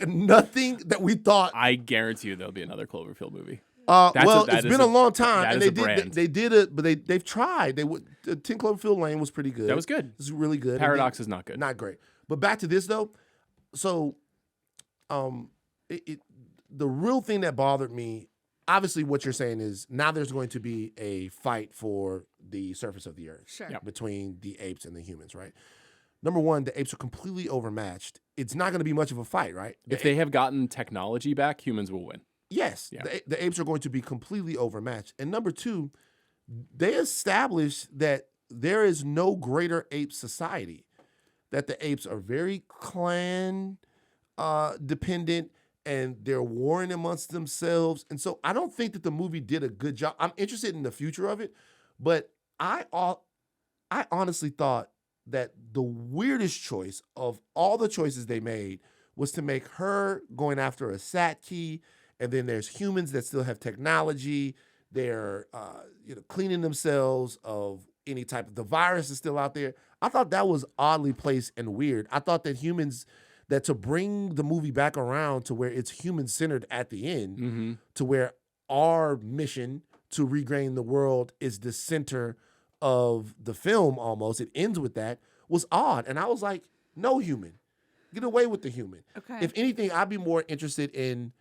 Speaker 3: Nothing that we thought.
Speaker 1: I guarantee you there'll be another Cloverfield movie.
Speaker 3: It's been a long time,
Speaker 1: that
Speaker 3: and
Speaker 1: is a brand.
Speaker 3: they did it, but they've tried. 10 Cloverfield Lane was pretty good.
Speaker 1: That was good.
Speaker 3: It was really good.
Speaker 1: Paradox is not good.
Speaker 3: Not great. But back to this though. So, the real thing that bothered me, obviously, what you're saying is now there's going to be a fight for the surface of the earth between the apes and the humans, right? Number one, the apes are completely overmatched. It's not going to be much of a fight, right?
Speaker 1: If they have gotten technology back, humans will win.
Speaker 3: Yes, the apes are going to be completely overmatched. And number two, they established that there is no greater ape society, that the apes are very clan dependent, and they're warring amongst themselves. And so I don't think that the movie did a good job. I'm interested in the future of it, but I honestly thought that the weirdest choice of all the choices they made was to make her going after a sat key. And then there's humans that still have technology. They're cleaning themselves of any type of, the virus is still out there. I thought that was oddly placed and weird. I thought that that to bring the movie back around to where it's human-centered at the end, to where our mission to regain the world is the center of the film almost, it ends with that, was odd. And I was like, no human. Get away with the human.
Speaker 2: Okay.
Speaker 3: If anything, I'd be more interested in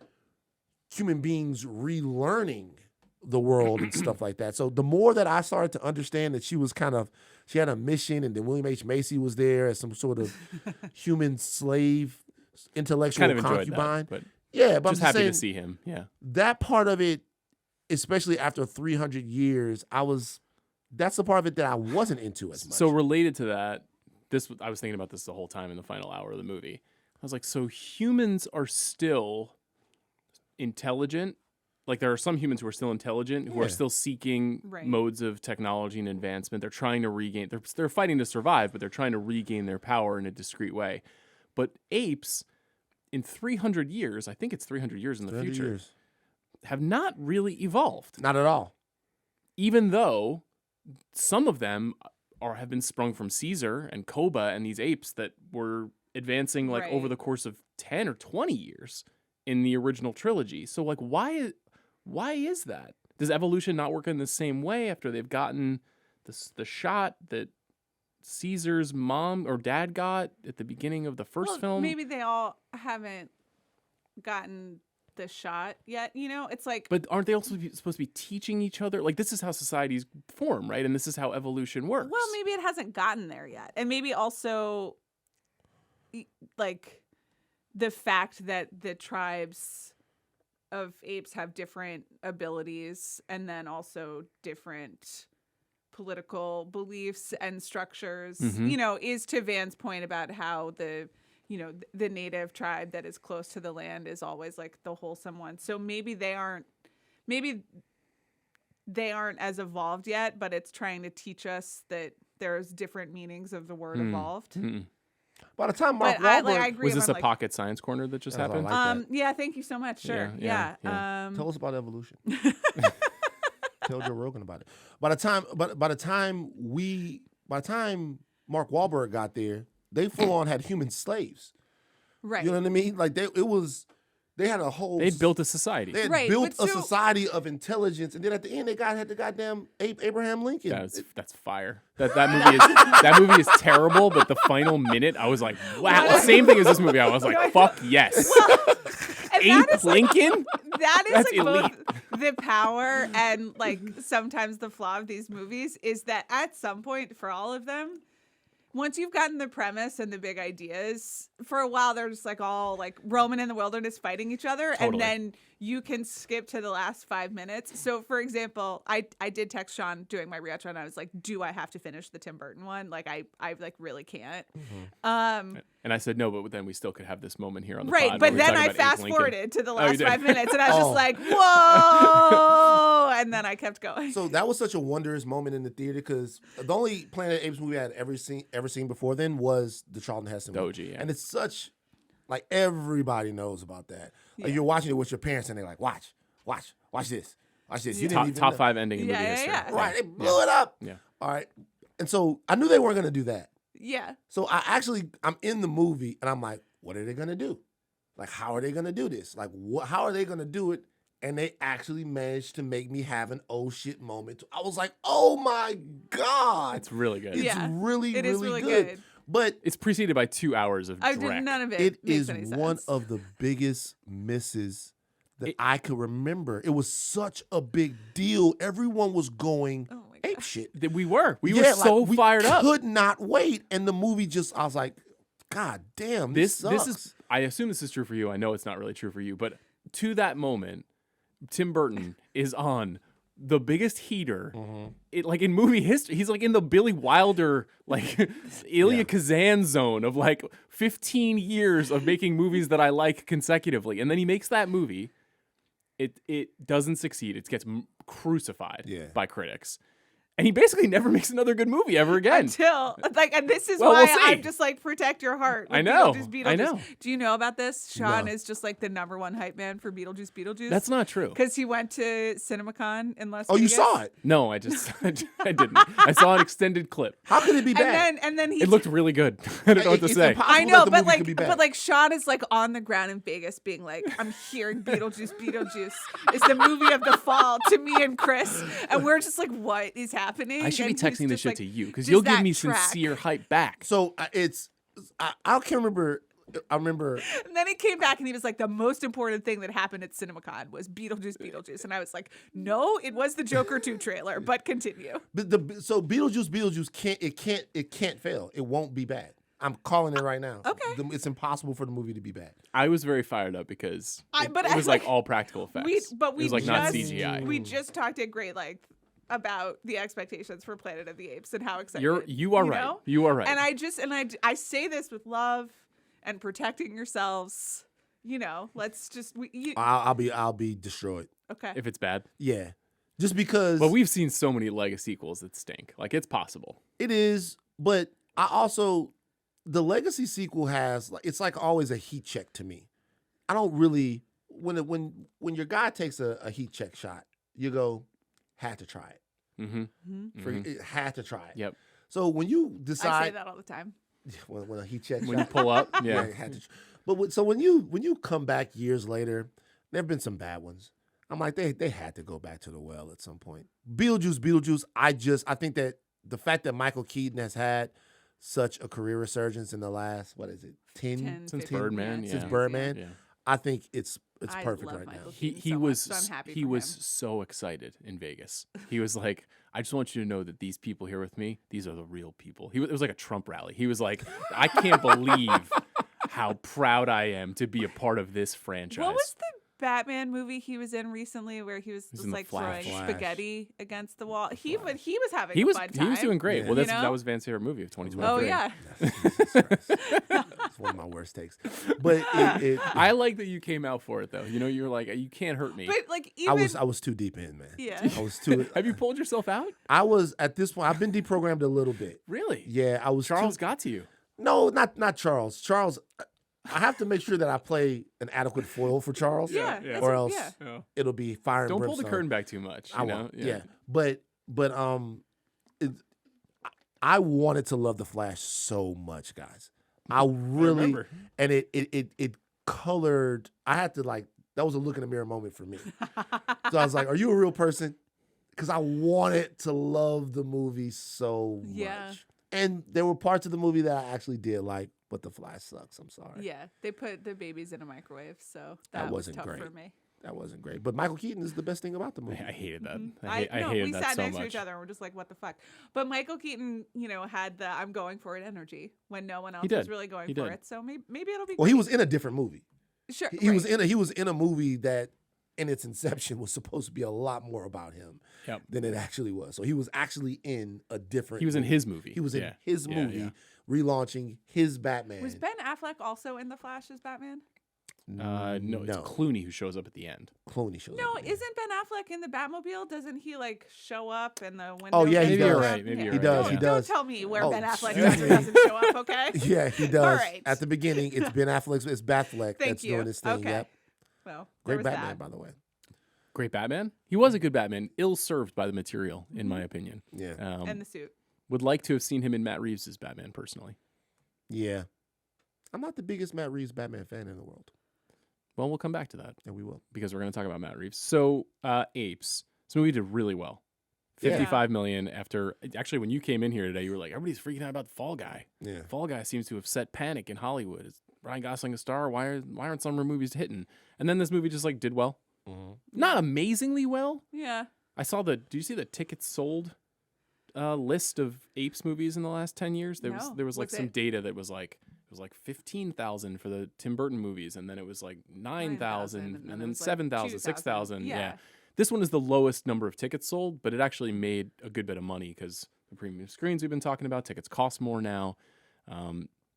Speaker 3: human beings relearning the world and stuff like that. So the more that I started to understand that she had a mission, and then William H. Macy was there as some sort of human slave, intellectual
Speaker 1: Kind of enjoyed
Speaker 3: concubine.
Speaker 1: that, but
Speaker 3: But
Speaker 1: just
Speaker 3: I'm
Speaker 1: happy
Speaker 3: saying,
Speaker 1: to see him. Yeah.
Speaker 3: that part of it, especially after 300 years, that's the part of it that I wasn't into as much.
Speaker 1: So related to that, I was thinking about this the whole time in the final hour of the movie. I was like, so humans are still intelligent. Like there are some humans who are still intelligent, who are still seeking modes of technology and advancement. They're trying to regain. They're fighting to survive, but they're trying to regain their power in a discreet way. But apes, in 300 years, I think it's 300 years in the future, have not really evolved.
Speaker 3: Not at all.
Speaker 1: Even though some of them have been sprung from Caesar and Koba and these apes that were advancing over the course of 10 or 20 years in the original trilogy. So why is that? Does evolution not work in the same way after they've gotten the shot that Caesar's mom or dad got at the beginning of the first film?
Speaker 2: Maybe they all haven't gotten the shot yet. It's like,
Speaker 1: but aren't they also supposed to be teaching each other? Like, this is how societies form, right? And this is how evolution works.
Speaker 2: Well, maybe it hasn't gotten there yet. And maybe also like the fact that the tribes of apes have different abilities and then also different political beliefs and structures, is to Van's point about how the native tribe that is close to the land is always like the wholesome one. So maybe they aren't as evolved yet, but it's trying to teach us that there's different meanings of the word evolved.
Speaker 3: By the time Mark
Speaker 2: I
Speaker 3: Wahlberg
Speaker 2: agree.
Speaker 1: Was this a pocket science corner that just happened?
Speaker 2: Yeah, thank you so much. Sure. Yeah.
Speaker 3: Tell us about evolution. Tell Joe Rogan about it. By the time Mark Wahlberg got there, they full on had human slaves.
Speaker 2: Right.
Speaker 3: You know what I mean? Like they had a whole.
Speaker 1: They built a society.
Speaker 3: They had built a society of intelligence, and then at the end, they had the goddamn Abraham Lincoln.
Speaker 1: That's fire. That movie is terrible. But the final minute, I was like, wow. Same thing as this movie. I was like, fuck yes. Abe Lincoln.
Speaker 2: That's elite. Both the power and sometimes the flaw of these movies is that at some point for all of them, once you've gotten the premise and the big ideas, for a while they're just like all like roaming in the wilderness fighting each other,
Speaker 1: Totally.
Speaker 2: and then you can skip to the last 5 minutes. So, for example, I did text Sean doing my rewatch, and I was like, "Do I have to finish the Tim Burton one? Like, I like really can't."
Speaker 1: And I said no, but then we still could have this moment here on the
Speaker 2: Right,
Speaker 1: pod
Speaker 2: but
Speaker 1: where we're
Speaker 2: then
Speaker 1: talking
Speaker 2: I
Speaker 1: about Abe
Speaker 2: fast
Speaker 1: Lincoln.
Speaker 2: forwarded to the
Speaker 1: you
Speaker 2: last
Speaker 1: did.
Speaker 2: 5 minutes, and I was
Speaker 3: Oh.
Speaker 2: just like, "Whoa!" And then I kept going.
Speaker 3: So that was such a wondrous moment in the theater because the only Planet of the Apes movie I had ever seen before then was the Charlton Heston movie.
Speaker 1: Doji, yeah.
Speaker 3: And it's such, like, everybody knows about that. Like,
Speaker 2: Yeah.
Speaker 3: you're watching it with your parents and they're like, watch this. Watch this. You didn't even
Speaker 1: Top
Speaker 3: know.
Speaker 1: 5 ending in movie
Speaker 2: Yeah,
Speaker 1: history.
Speaker 2: yeah.
Speaker 3: Right, they blew it up.
Speaker 1: Yeah.
Speaker 3: All right. And so I knew they weren't going to do that.
Speaker 2: Yeah.
Speaker 3: So I'm in the movie and I'm like, what are they going to do? Like, how are they going to do this? Like, how are they going to do it? And they actually managed to make me have an oh shit moment. I was like, oh my God.
Speaker 1: It's really good.
Speaker 3: It's
Speaker 2: Yeah,
Speaker 3: really,
Speaker 2: it
Speaker 3: really,
Speaker 2: is really
Speaker 3: good.
Speaker 2: good.
Speaker 3: But
Speaker 1: It's preceded by 2 hours of
Speaker 2: I
Speaker 1: dreck.
Speaker 2: did none of it.
Speaker 3: it
Speaker 2: makes
Speaker 3: is
Speaker 2: any
Speaker 3: one
Speaker 2: sense.
Speaker 3: of the biggest misses that I could remember. It was such a big deal. Everyone was going
Speaker 2: Oh my
Speaker 3: ape
Speaker 2: God.
Speaker 3: shit.
Speaker 1: We were
Speaker 3: Yeah,
Speaker 1: so
Speaker 3: like, we
Speaker 1: fired up.
Speaker 3: could not wait. And the movie just, I was like, God damn, this
Speaker 1: This
Speaker 3: sucks.
Speaker 1: is. I assume this is true for you. I know it's not really true for you, but to that moment, Tim Burton is on the biggest heater. It, like in movie history, he's like in the Billy Wilder, like Ilya Kazan zone of like 15 years of making movies that I like consecutively, and then he makes that movie. It doesn't succeed. It gets crucified by critics. And he basically never makes another good movie ever again.
Speaker 2: Until like, and this is
Speaker 1: Well,
Speaker 2: why
Speaker 1: we'll see.
Speaker 2: I'm just like, protect your heart. with
Speaker 1: I know.
Speaker 2: Beetlejuice,
Speaker 1: I
Speaker 2: Beetlejuice.
Speaker 1: know.
Speaker 2: Do you know about this? Sean
Speaker 3: No.
Speaker 2: is just like the #1 hype man for Beetlejuice.
Speaker 1: That's not true.
Speaker 2: Because he went to CinemaCon in Las
Speaker 3: Oh,
Speaker 2: Vegas.
Speaker 3: you saw it?
Speaker 1: No, I didn't. I saw an extended clip.
Speaker 3: How could it be bad?
Speaker 2: And then he
Speaker 1: It looked really good. I don't know what to
Speaker 3: It's
Speaker 1: say.
Speaker 3: impossible
Speaker 2: I
Speaker 3: that
Speaker 2: know,
Speaker 3: the
Speaker 2: but
Speaker 3: movie could be bad.
Speaker 2: like Sean is like on the ground in Vegas, being like, "I'm hearing Beetlejuice. It's the movie of the fall" to me and Chris, and we're just like, "What is happening?"
Speaker 1: I should be
Speaker 2: And he's
Speaker 1: texting this
Speaker 2: just
Speaker 1: shit
Speaker 2: like,
Speaker 1: to you because
Speaker 2: just
Speaker 1: you'll give
Speaker 2: that
Speaker 1: me
Speaker 2: track.
Speaker 1: sincere hype back.
Speaker 3: So I can't remember. I remember.
Speaker 2: And then he came back and he was like, "The most important thing that happened at CinemaCon was Beetlejuice," and I was like, "No, it was the Joker 2 trailer." But continue.
Speaker 3: But so Beetlejuice can't fail. It won't be bad. I'm calling it right now.
Speaker 2: Okay.
Speaker 3: It's impossible for the movie to be bad.
Speaker 1: I was very fired up because it was like all practical effects.
Speaker 2: We
Speaker 1: it was like not CGI.
Speaker 2: We just talked at great length about the expectations for Planet of the Apes and how excited
Speaker 1: You are right.
Speaker 2: know?
Speaker 1: You are right.
Speaker 2: And I say this with love and protecting yourselves. You know, let's just
Speaker 3: I'll be destroyed.
Speaker 2: okay.
Speaker 1: if it's bad,
Speaker 3: Yeah, just because.
Speaker 1: but we've seen so many Lego sequels that stink. Like it's possible.
Speaker 3: It is, but I also the Legacy sequel has it's like always a heat check to me. I don't really when your guy takes a heat check shot, you go had to try it.
Speaker 1: Mm-hmm.
Speaker 3: Had to try it.
Speaker 1: Yep.
Speaker 3: So when you
Speaker 2: I
Speaker 3: decide
Speaker 2: say that all the time.
Speaker 3: when a heat check
Speaker 1: When
Speaker 3: shot,
Speaker 1: you pull up,
Speaker 3: yeah,
Speaker 1: yeah.
Speaker 3: had to. But when you come back years later, there've been some bad ones. I'm like they had to go back to the well at some point. Beetlejuice. I think that the fact that Michael Keaton has had such a career resurgence in the last 10
Speaker 1: Since
Speaker 2: 15
Speaker 1: Birdman,
Speaker 2: years,
Speaker 3: since
Speaker 1: yeah.
Speaker 3: Birdman,
Speaker 1: Yeah.
Speaker 3: I think it's
Speaker 2: I
Speaker 3: perfect
Speaker 2: love
Speaker 3: right now.
Speaker 2: Michael
Speaker 1: He
Speaker 2: Keaton so
Speaker 1: was
Speaker 2: much, so I'm happy
Speaker 1: he
Speaker 2: for
Speaker 1: was
Speaker 2: him.
Speaker 1: so excited in Vegas. He was like, I just want you to know that these people here with me, these are the real people. It was like a Trump rally. He was like, I can't believe how proud I am to be a part of this franchise.
Speaker 2: What was the Batman movie he was in recently where he was
Speaker 1: He's
Speaker 2: just
Speaker 1: in The
Speaker 2: like
Speaker 1: Flash.
Speaker 2: throwing
Speaker 3: Flash.
Speaker 2: spaghetti against the wall? He was having
Speaker 1: He
Speaker 2: a
Speaker 1: was
Speaker 2: fun time.
Speaker 1: he was doing great.
Speaker 3: Yeah.
Speaker 1: Well,
Speaker 2: You
Speaker 1: that
Speaker 2: know?
Speaker 1: was Van's favorite movie of 2023.
Speaker 2: Oh yeah.
Speaker 3: Jesus Christ. It's one of my worst takes. But
Speaker 1: I like that you came out for it though. You know, you were like, you can't hurt me.
Speaker 2: But like even
Speaker 3: I was too deep in, man.
Speaker 2: Yeah.
Speaker 3: I was too.
Speaker 1: Have you pulled yourself out?
Speaker 3: I was at this point. I've been deprogrammed a little bit.
Speaker 1: Really?
Speaker 3: Yeah, I was.
Speaker 1: Charles got to you.
Speaker 3: No, not Charles. Charles. I have to make sure that I play an adequate foil for Charles.
Speaker 2: Yeah,
Speaker 1: yeah.
Speaker 2: that's
Speaker 3: Or
Speaker 2: what-
Speaker 3: else
Speaker 2: yeah.
Speaker 3: it'll be fire and
Speaker 1: Don't pull
Speaker 3: brimstone.
Speaker 1: the curtain back too much.
Speaker 3: I
Speaker 1: You know?
Speaker 3: won't. Yeah. But I wanted to love the Flash so much, guys. I really
Speaker 1: remember.
Speaker 3: and it colored. I had to that was a look in the mirror moment for me. So I was like, "Are you a real person?" Because I wanted to love the movie so
Speaker 2: Yeah.
Speaker 3: much, and there were parts of the movie that I actually did like. But the Flash sucks. I'm sorry.
Speaker 2: Yeah, they put the babies in a microwave, so
Speaker 3: That
Speaker 2: that was
Speaker 3: wasn't
Speaker 2: tough
Speaker 3: great.
Speaker 2: for me.
Speaker 3: That wasn't great. But Michael Keaton is the best thing about the movie.
Speaker 1: I hated that.
Speaker 2: Mm-hmm.
Speaker 1: I hated
Speaker 2: we
Speaker 1: that
Speaker 2: sat
Speaker 1: so
Speaker 2: next
Speaker 1: much.
Speaker 2: to each other and we're just like, what the fuck? But Michael Keaton, had the "I'm going for it" energy when no one else
Speaker 1: did.
Speaker 2: was really going
Speaker 1: He
Speaker 2: for
Speaker 1: did.
Speaker 2: it. So maybe it'll be.
Speaker 3: Well, he
Speaker 2: great.
Speaker 3: was in a different movie.
Speaker 2: Sure.
Speaker 3: He was in a movie that, in its inception, was supposed to be a lot more about him
Speaker 1: Yep.
Speaker 3: than it actually was. So he was actually in a different.
Speaker 1: He was in
Speaker 3: movie.
Speaker 1: his movie.
Speaker 3: He was in
Speaker 1: Yeah.
Speaker 3: his
Speaker 1: Yeah,
Speaker 3: movie,
Speaker 1: yeah.
Speaker 3: relaunching his Batman.
Speaker 2: Was Ben Affleck also in The Flash as Batman?
Speaker 1: No, it's Clooney who shows up at the end.
Speaker 3: Clooney shows
Speaker 2: No,
Speaker 3: up.
Speaker 2: isn't Ben Affleck in the Batmobile? Doesn't he show up in the window?
Speaker 3: Oh, yeah, he
Speaker 1: Maybe
Speaker 3: does.
Speaker 1: you're right. Maybe
Speaker 2: Yeah.
Speaker 1: you're
Speaker 3: He
Speaker 1: right.
Speaker 3: does,
Speaker 1: yeah.
Speaker 3: he does.
Speaker 2: Don't tell me where
Speaker 3: Oh,
Speaker 2: Ben Affleck
Speaker 3: excuse
Speaker 2: does or
Speaker 3: me.
Speaker 2: doesn't show up, okay?
Speaker 3: Yeah, he does.
Speaker 2: right.
Speaker 3: At the beginning, it's Ben Affleck's. It's Batfleck
Speaker 2: Thank
Speaker 3: that's
Speaker 2: you.
Speaker 3: doing his thing.
Speaker 2: Okay.
Speaker 3: Yep.
Speaker 2: Well,
Speaker 3: Great
Speaker 2: there was
Speaker 3: Batman,
Speaker 2: that.
Speaker 3: by the way.
Speaker 1: Great Batman. He was a good Batman. Ill served by the material, in my opinion.
Speaker 3: Yeah.
Speaker 2: And the suit.
Speaker 1: Would like to have seen him in Matt Reeves' Batman personally.
Speaker 3: Yeah. I'm not the biggest Matt Reeves Batman fan in the world,
Speaker 1: Well, we'll come back to that
Speaker 3: and we will.
Speaker 1: because we're going to talk about Matt Reeves. So, Apes. This movie did really well.
Speaker 3: Yeah.
Speaker 1: 55 million after. Actually, when you came in here today, you were like, everybody's freaking out about the Fall Guy.
Speaker 3: Yeah.
Speaker 1: Fall Guy seems to have set panic in Hollywood. Is Ryan Gosling a star? Why aren't some movies hitting? And then this movie just did well.
Speaker 3: Mm-hmm.
Speaker 1: Not amazingly well.
Speaker 2: Yeah.
Speaker 1: I saw do you see the tickets sold list of Apes movies in the last 10 years? There
Speaker 2: No.
Speaker 1: was
Speaker 2: Was
Speaker 1: some
Speaker 2: it-
Speaker 1: data that was like, it was like 15,000 for the Tim Burton movies, and then it was like 9,000, and
Speaker 2: it
Speaker 1: then
Speaker 2: was like
Speaker 1: 7,000,
Speaker 2: 2,000.
Speaker 1: 6,000. Yeah.
Speaker 2: Yeah.
Speaker 1: This one is the lowest number of tickets sold, but it actually made a good bit of money because the premium screens we've been talking about, tickets cost more now.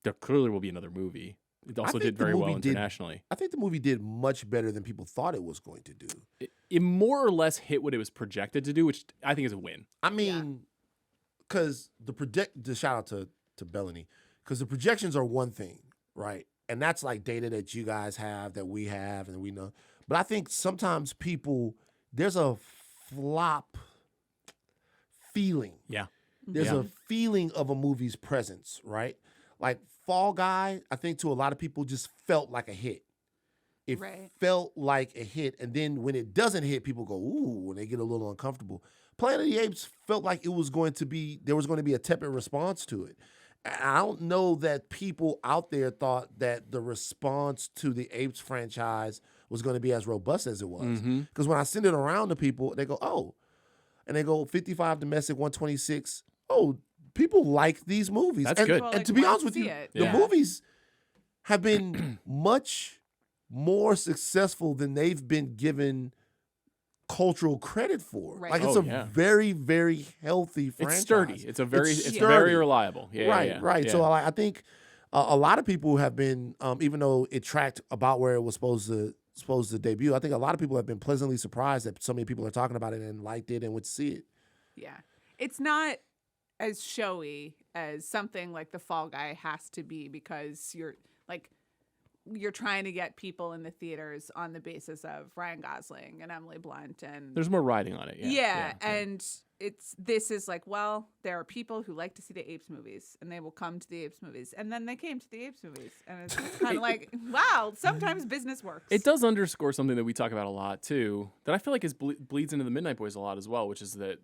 Speaker 1: There clearly will be another movie. It also
Speaker 3: think
Speaker 1: did
Speaker 3: the
Speaker 1: very well
Speaker 3: movie did-
Speaker 1: internationally.
Speaker 3: I think the movie did much better than people thought it was going to do.
Speaker 1: It more or less hit what it was projected to do, which I think is a win.
Speaker 3: I mean, because the shout out to Bellany, because the projections are one thing, right? And that's like data that you guys have, that we have, and we know. But I think sometimes there's a flop feeling.
Speaker 1: Yeah.
Speaker 3: There's
Speaker 1: Yeah.
Speaker 3: a feeling of a movie's presence, right? Like Fall Guy, I think to a lot of people just felt like a hit. It
Speaker 2: Right.
Speaker 3: felt like a hit. And then when it doesn't hit, people go, ooh, and they get a little uncomfortable. Planet of the Apes felt like there was going to be a tepid response to it. And I don't know that people out there thought that the response to the Apes franchise was going to be as robust as it was. Because when I send it around to people, they go, oh. And they go 55 domestic, 126. Oh, people like these movies.
Speaker 1: That's
Speaker 3: and,
Speaker 1: good.
Speaker 2: Well,
Speaker 3: And
Speaker 2: like,
Speaker 3: to be
Speaker 2: want
Speaker 3: honest
Speaker 2: to
Speaker 3: with you,
Speaker 2: see it.
Speaker 3: the
Speaker 1: Yeah.
Speaker 3: movies have been much more successful than they've been given cultural credit for.
Speaker 2: Right.
Speaker 3: Like it's
Speaker 1: Oh,
Speaker 3: a
Speaker 1: yeah.
Speaker 3: very, very healthy franchise.
Speaker 1: It's sturdy. It's very
Speaker 3: sturdy.
Speaker 1: reliable. Yeah,
Speaker 3: right,
Speaker 1: yeah,
Speaker 3: right.
Speaker 1: yeah.
Speaker 3: So I think a lot of people have been, even though it tracked about where it was supposed to debut, I think a lot of people have been pleasantly surprised that so many people are talking about it and liked it and would see it.
Speaker 2: Yeah. It's not as showy as something like The Fall Guy has to be, because you're trying to get people in the theaters on the basis of Ryan Gosling and Emily Blunt and
Speaker 1: There's more riding on it. Yeah,
Speaker 2: and this is like, well, there are people who like to see the Apes movies and they will come to the Apes movies, and then they came to the Apes movies, and it's kind of like, wow, sometimes business works.
Speaker 1: It does underscore something that we talk about a lot too, that I feel like bleeds into the Midnight Boys a lot as well, which is that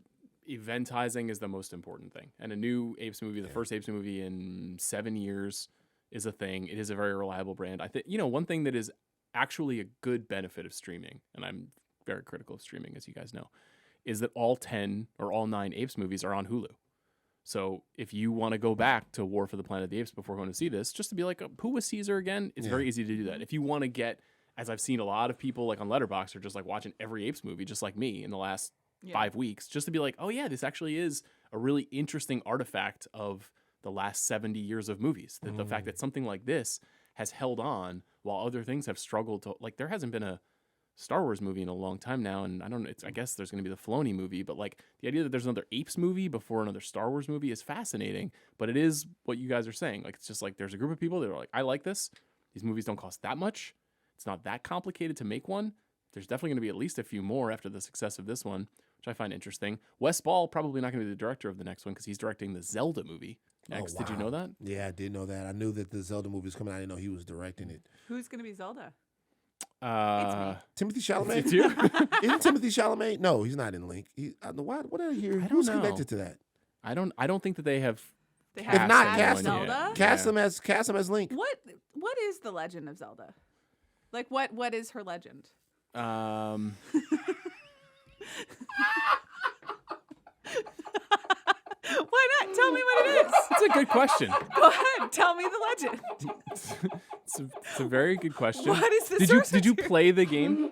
Speaker 1: eventizing is the most important thing. And a new Apes movie, the first Apes movie in 7 years, is a thing. It is a very reliable brand. I think, one thing that is actually a good benefit of streaming, and I'm very critical of streaming, as you guys know, is that all 10 or all 9 Apes movies are on Hulu. So if you want to go back to War for the Planet of the Apes before going to see this, just to be like, who was Caesar again? It's very easy to do that. If you want to get, as I've seen a lot of people like on Letterboxd are just like watching every Apes movie, just like me in the last 5 weeks, just to be like, oh yeah, this actually is a really interesting artifact of the last 70 years of movies. That the fact that something like this has held on while other things have struggled to, like, there hasn't been a Star Wars movie in a long time now, and I guess there's going to be the Filoni movie, but like the idea that there's another Apes movie before another Star Wars movie is fascinating. But it is what you guys are saying. Like, it's just like there's a group of people that are like, I like this. These movies don't cost that much. It's not that complicated to make one. There's definitely going to be at least a few more after the success of this one, which I find interesting. Wes Ball probably not going to be the director of the next one because he's directing the Zelda movie next.
Speaker 3: Oh, wow.
Speaker 1: Did you know that?
Speaker 3: Yeah, I did know that. I knew that the Zelda movie was coming out. I didn't know he was directing it.
Speaker 2: Who's going to be Zelda?
Speaker 3: Timothy Chalamet?
Speaker 1: It's you?
Speaker 3: Isn't Timothy Chalamet? No, he's not in Link. What did I hear?
Speaker 1: I don't
Speaker 3: Who's
Speaker 1: know.
Speaker 3: connected to that?
Speaker 1: I don't think that they have.
Speaker 2: They
Speaker 3: If not, cast
Speaker 2: anyone
Speaker 3: him.
Speaker 2: yet. Zelda?
Speaker 3: Cast him as Link.
Speaker 2: What is the legend of Zelda? Like what is her legend? Why not? Tell me what it is.
Speaker 1: It's a good question.
Speaker 2: Go ahead. Tell me the legend.
Speaker 1: It's a very good question.
Speaker 2: What is the
Speaker 1: Did
Speaker 2: source
Speaker 1: you
Speaker 2: material?
Speaker 1: play the game?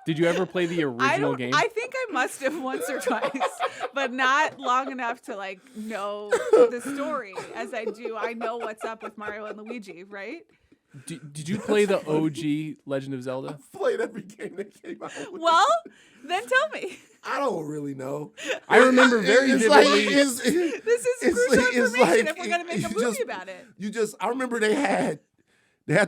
Speaker 1: Did you ever play the original game?
Speaker 2: I think I must have once or twice, but not long enough to like know the story as I do. I know what's up with Mario and Luigi, right?
Speaker 1: Did you play the OG Legend of Zelda?
Speaker 3: Played every game that came out.
Speaker 2: Well, then tell me.
Speaker 3: I don't really know.
Speaker 1: I remember very
Speaker 3: It's
Speaker 1: vividly.
Speaker 2: This is crucial information if we're gonna make a movie about it.
Speaker 3: I remember they had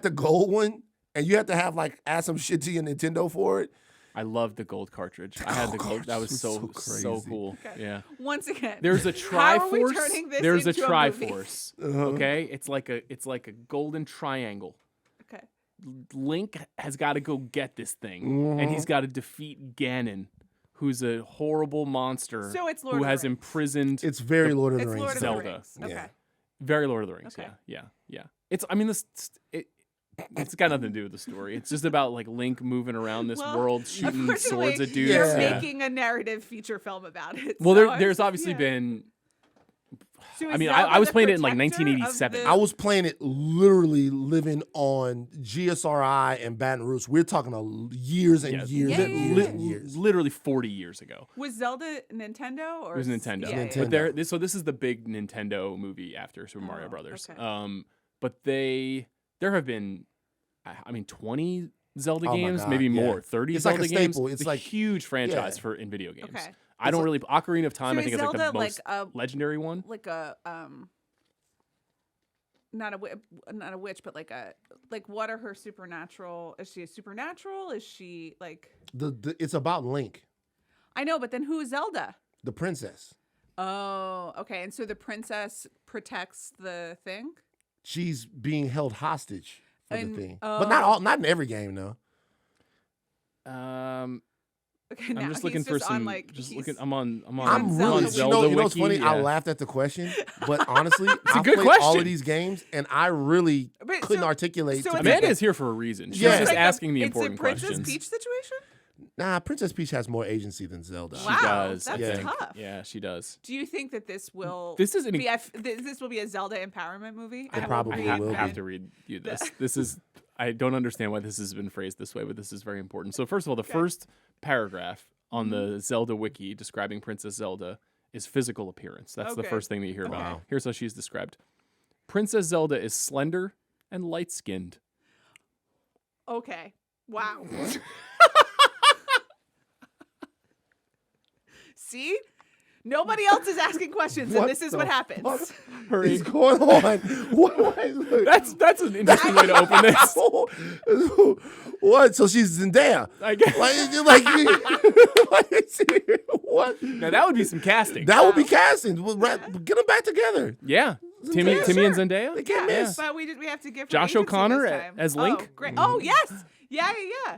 Speaker 3: the gold one, and you had to have like add some shit to your Nintendo for it.
Speaker 1: I loved the gold cartridge. I had the gold. That was so
Speaker 3: crazy.
Speaker 1: cool.
Speaker 2: Okay.
Speaker 1: Yeah.
Speaker 2: Once again,
Speaker 1: There's a
Speaker 2: how are we
Speaker 1: Triforce.
Speaker 2: turning this
Speaker 1: There's a
Speaker 2: into a movie?
Speaker 1: Triforce. Okay, it's like a golden triangle.
Speaker 2: Okay.
Speaker 1: Link has got to go get this thing, and he's got to defeat Ganon, who's a horrible monster
Speaker 2: So it's Lord
Speaker 1: who
Speaker 2: of the
Speaker 1: has
Speaker 2: Rings.
Speaker 1: imprisoned.
Speaker 3: It's very Lord of the
Speaker 2: It's
Speaker 3: Rings.
Speaker 2: Lord of
Speaker 1: Zelda.
Speaker 2: the Rings. Okay.
Speaker 3: Yeah.
Speaker 1: Very Lord of the Rings.
Speaker 2: Okay.
Speaker 1: Yeah. It's. I mean, it's got nothing to do with the story. It's just about like Link moving around this
Speaker 2: Well,
Speaker 1: world, shooting
Speaker 2: unfortunately,
Speaker 1: swords at dudes.
Speaker 2: You're
Speaker 3: Yeah.
Speaker 2: making a narrative feature film about it.
Speaker 1: Well,
Speaker 2: so
Speaker 1: there's obviously
Speaker 2: yeah.
Speaker 1: been.
Speaker 2: So
Speaker 1: I
Speaker 2: is
Speaker 1: mean,
Speaker 2: Zelda
Speaker 1: I was
Speaker 2: the
Speaker 1: playing it in like
Speaker 2: protector of
Speaker 1: 1987.
Speaker 2: the-
Speaker 3: I was playing it literally living on GSRI and Baton Rouge. We're talking years and
Speaker 1: Yeah,
Speaker 3: years
Speaker 2: Yeah,
Speaker 3: and
Speaker 2: yeah,
Speaker 3: years
Speaker 2: yeah.
Speaker 3: and years.
Speaker 1: Literally 40 years ago.
Speaker 2: Was Zelda Nintendo or
Speaker 1: It was Nintendo.
Speaker 2: Yeah,
Speaker 3: Nintendo.
Speaker 2: yeah.
Speaker 1: But so this is the big Nintendo movie after Super Mario Brothers.
Speaker 2: okay.
Speaker 1: But there have been, I mean, 20 Zelda
Speaker 3: Oh my
Speaker 1: games,
Speaker 3: God,
Speaker 1: maybe
Speaker 3: yeah.
Speaker 1: more. 30
Speaker 3: It's like
Speaker 1: Zelda
Speaker 3: a
Speaker 1: games.
Speaker 3: staple. It's
Speaker 1: a
Speaker 3: like-
Speaker 1: huge franchise
Speaker 3: yeah.
Speaker 1: in video games.
Speaker 2: Okay.
Speaker 1: I don't really. Ocarina of Time,
Speaker 2: So
Speaker 1: I think,
Speaker 2: is
Speaker 1: is like the
Speaker 2: Zelda
Speaker 1: most legendary one.
Speaker 2: like a not a witch, but like what are her supernatural? Is she a supernatural? Is she like?
Speaker 3: It's about Link,
Speaker 2: I know, but then who is Zelda?
Speaker 3: the princess.
Speaker 2: Oh, okay. And so the princess protects the thing.
Speaker 3: She's being held hostage for
Speaker 2: And-
Speaker 3: the thing,
Speaker 2: oh.
Speaker 3: but not in every game though.
Speaker 2: Okay, now
Speaker 1: I'm just
Speaker 2: he's
Speaker 1: looking for
Speaker 2: just on,
Speaker 1: some.
Speaker 2: like,
Speaker 1: Just
Speaker 2: he's-
Speaker 1: looking. I'm on
Speaker 3: I'm
Speaker 2: Zelda
Speaker 3: really,
Speaker 2: Wiki.
Speaker 1: Zelda
Speaker 3: you know what's
Speaker 1: Wiki,
Speaker 3: funny? I
Speaker 1: yeah.
Speaker 3: laughed at the question, but honestly, I
Speaker 1: good
Speaker 3: played all
Speaker 1: question.
Speaker 3: of these games and I really
Speaker 2: But
Speaker 3: couldn't
Speaker 2: so-
Speaker 3: articulate.
Speaker 2: so
Speaker 3: to
Speaker 2: it's
Speaker 3: people-
Speaker 1: Amanda is here for a reason. She's
Speaker 3: Yeah.
Speaker 1: just
Speaker 3: It's
Speaker 1: asking me important
Speaker 2: it's a Princess
Speaker 1: questions.
Speaker 2: Peach situation.
Speaker 3: Nah, Princess Peach has more agency than Zelda.
Speaker 1: She
Speaker 2: Wow,
Speaker 1: does. I
Speaker 2: that's
Speaker 1: think.
Speaker 2: tough.
Speaker 1: Yeah, she does.
Speaker 2: Do you think that this will?
Speaker 1: This is an
Speaker 2: this will be a Zelda empowerment movie?
Speaker 3: It probably
Speaker 1: I
Speaker 3: will
Speaker 1: have
Speaker 3: be.
Speaker 1: to read you this. This is. I don't understand why this has been phrased this way, but this is very important. So first of all, the first paragraph on the Zelda wiki describing Princess Zelda is physical appearance. That's the
Speaker 2: Okay.
Speaker 1: first thing that you hear about.
Speaker 3: Wow.
Speaker 1: Here's how she's described. Princess Zelda is slender and light-skinned.
Speaker 2: Okay. Wow. See? Nobody else is asking questions, and
Speaker 3: What
Speaker 2: this is
Speaker 3: the
Speaker 2: what happens.
Speaker 3: fuck
Speaker 1: Hurry.
Speaker 3: is going on? What?
Speaker 1: That's an interesting way to open this.
Speaker 3: What? So she's Zendaya.
Speaker 1: I guess.
Speaker 3: What?
Speaker 1: Now that would be some casting.
Speaker 3: That would be casting. Get them back together.
Speaker 1: Yeah. Timmy and Zendaya?
Speaker 3: They can't
Speaker 2: Yeah,
Speaker 3: miss.
Speaker 2: but we have to give her
Speaker 1: Josh
Speaker 2: agency
Speaker 1: O'Connor
Speaker 2: this time.
Speaker 1: as Link?
Speaker 2: Oh, great. Oh, yes. Yeah.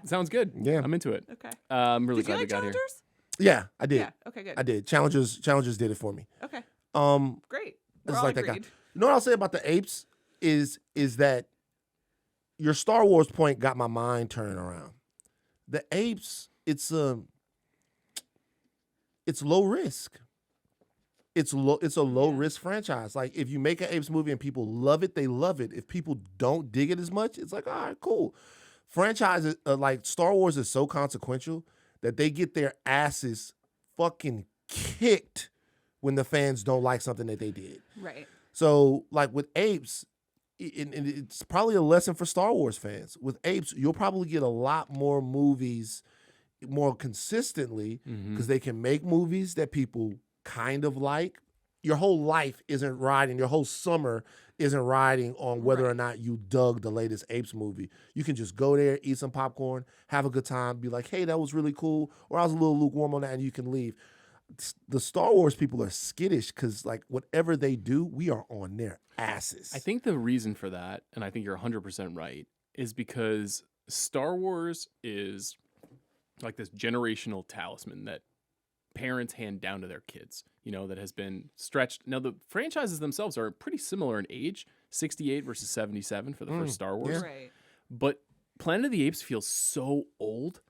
Speaker 1: Sounds good.
Speaker 3: Yeah.
Speaker 1: I'm into it.
Speaker 2: Okay.
Speaker 1: I'm really
Speaker 2: Did you
Speaker 1: glad we
Speaker 2: like
Speaker 1: got here.
Speaker 2: Challengers?
Speaker 3: Yeah, I did.
Speaker 2: Yeah. Okay. Good.
Speaker 3: I did. Challengers did it for me.
Speaker 2: Okay.
Speaker 3: It's
Speaker 2: Great. We're all
Speaker 3: like that guy.
Speaker 2: agreed.
Speaker 3: You know what I'll say about the Apes is that your Star Wars point got my mind turning around. The Apes, it's low risk. It's a low risk franchise. Like if you make an Apes movie and people love it, they love it. If people don't dig it as much, it's like, all right, cool. Franchises like Star Wars is so consequential that they get their asses fucking kicked when the fans don't like something that they did.
Speaker 2: Right.
Speaker 3: So, like with Apes, and it's probably a lesson for Star Wars fans. With Apes, you'll probably get a lot more movies more consistently because they can make movies that people kind of like. Your whole life isn't riding, your whole summer isn't riding on whether or not you dug the latest Apes movie. You can just go there, eat some popcorn, have a good time, be like, hey, that was really cool, or I was a little lukewarm on that, and you can leave. The Star Wars people are skittish because, like, whatever they do, we are on their asses.
Speaker 1: I think the reason for that, and I think you're 100% right, is because Star Wars is like this generational talisman that parents hand down to their kids, that has been stretched. Now, the franchises themselves are pretty similar in age, 68 versus 77 for the first Star Wars.
Speaker 3: Yeah.
Speaker 2: Right.
Speaker 1: But Planet of the Apes feels so old,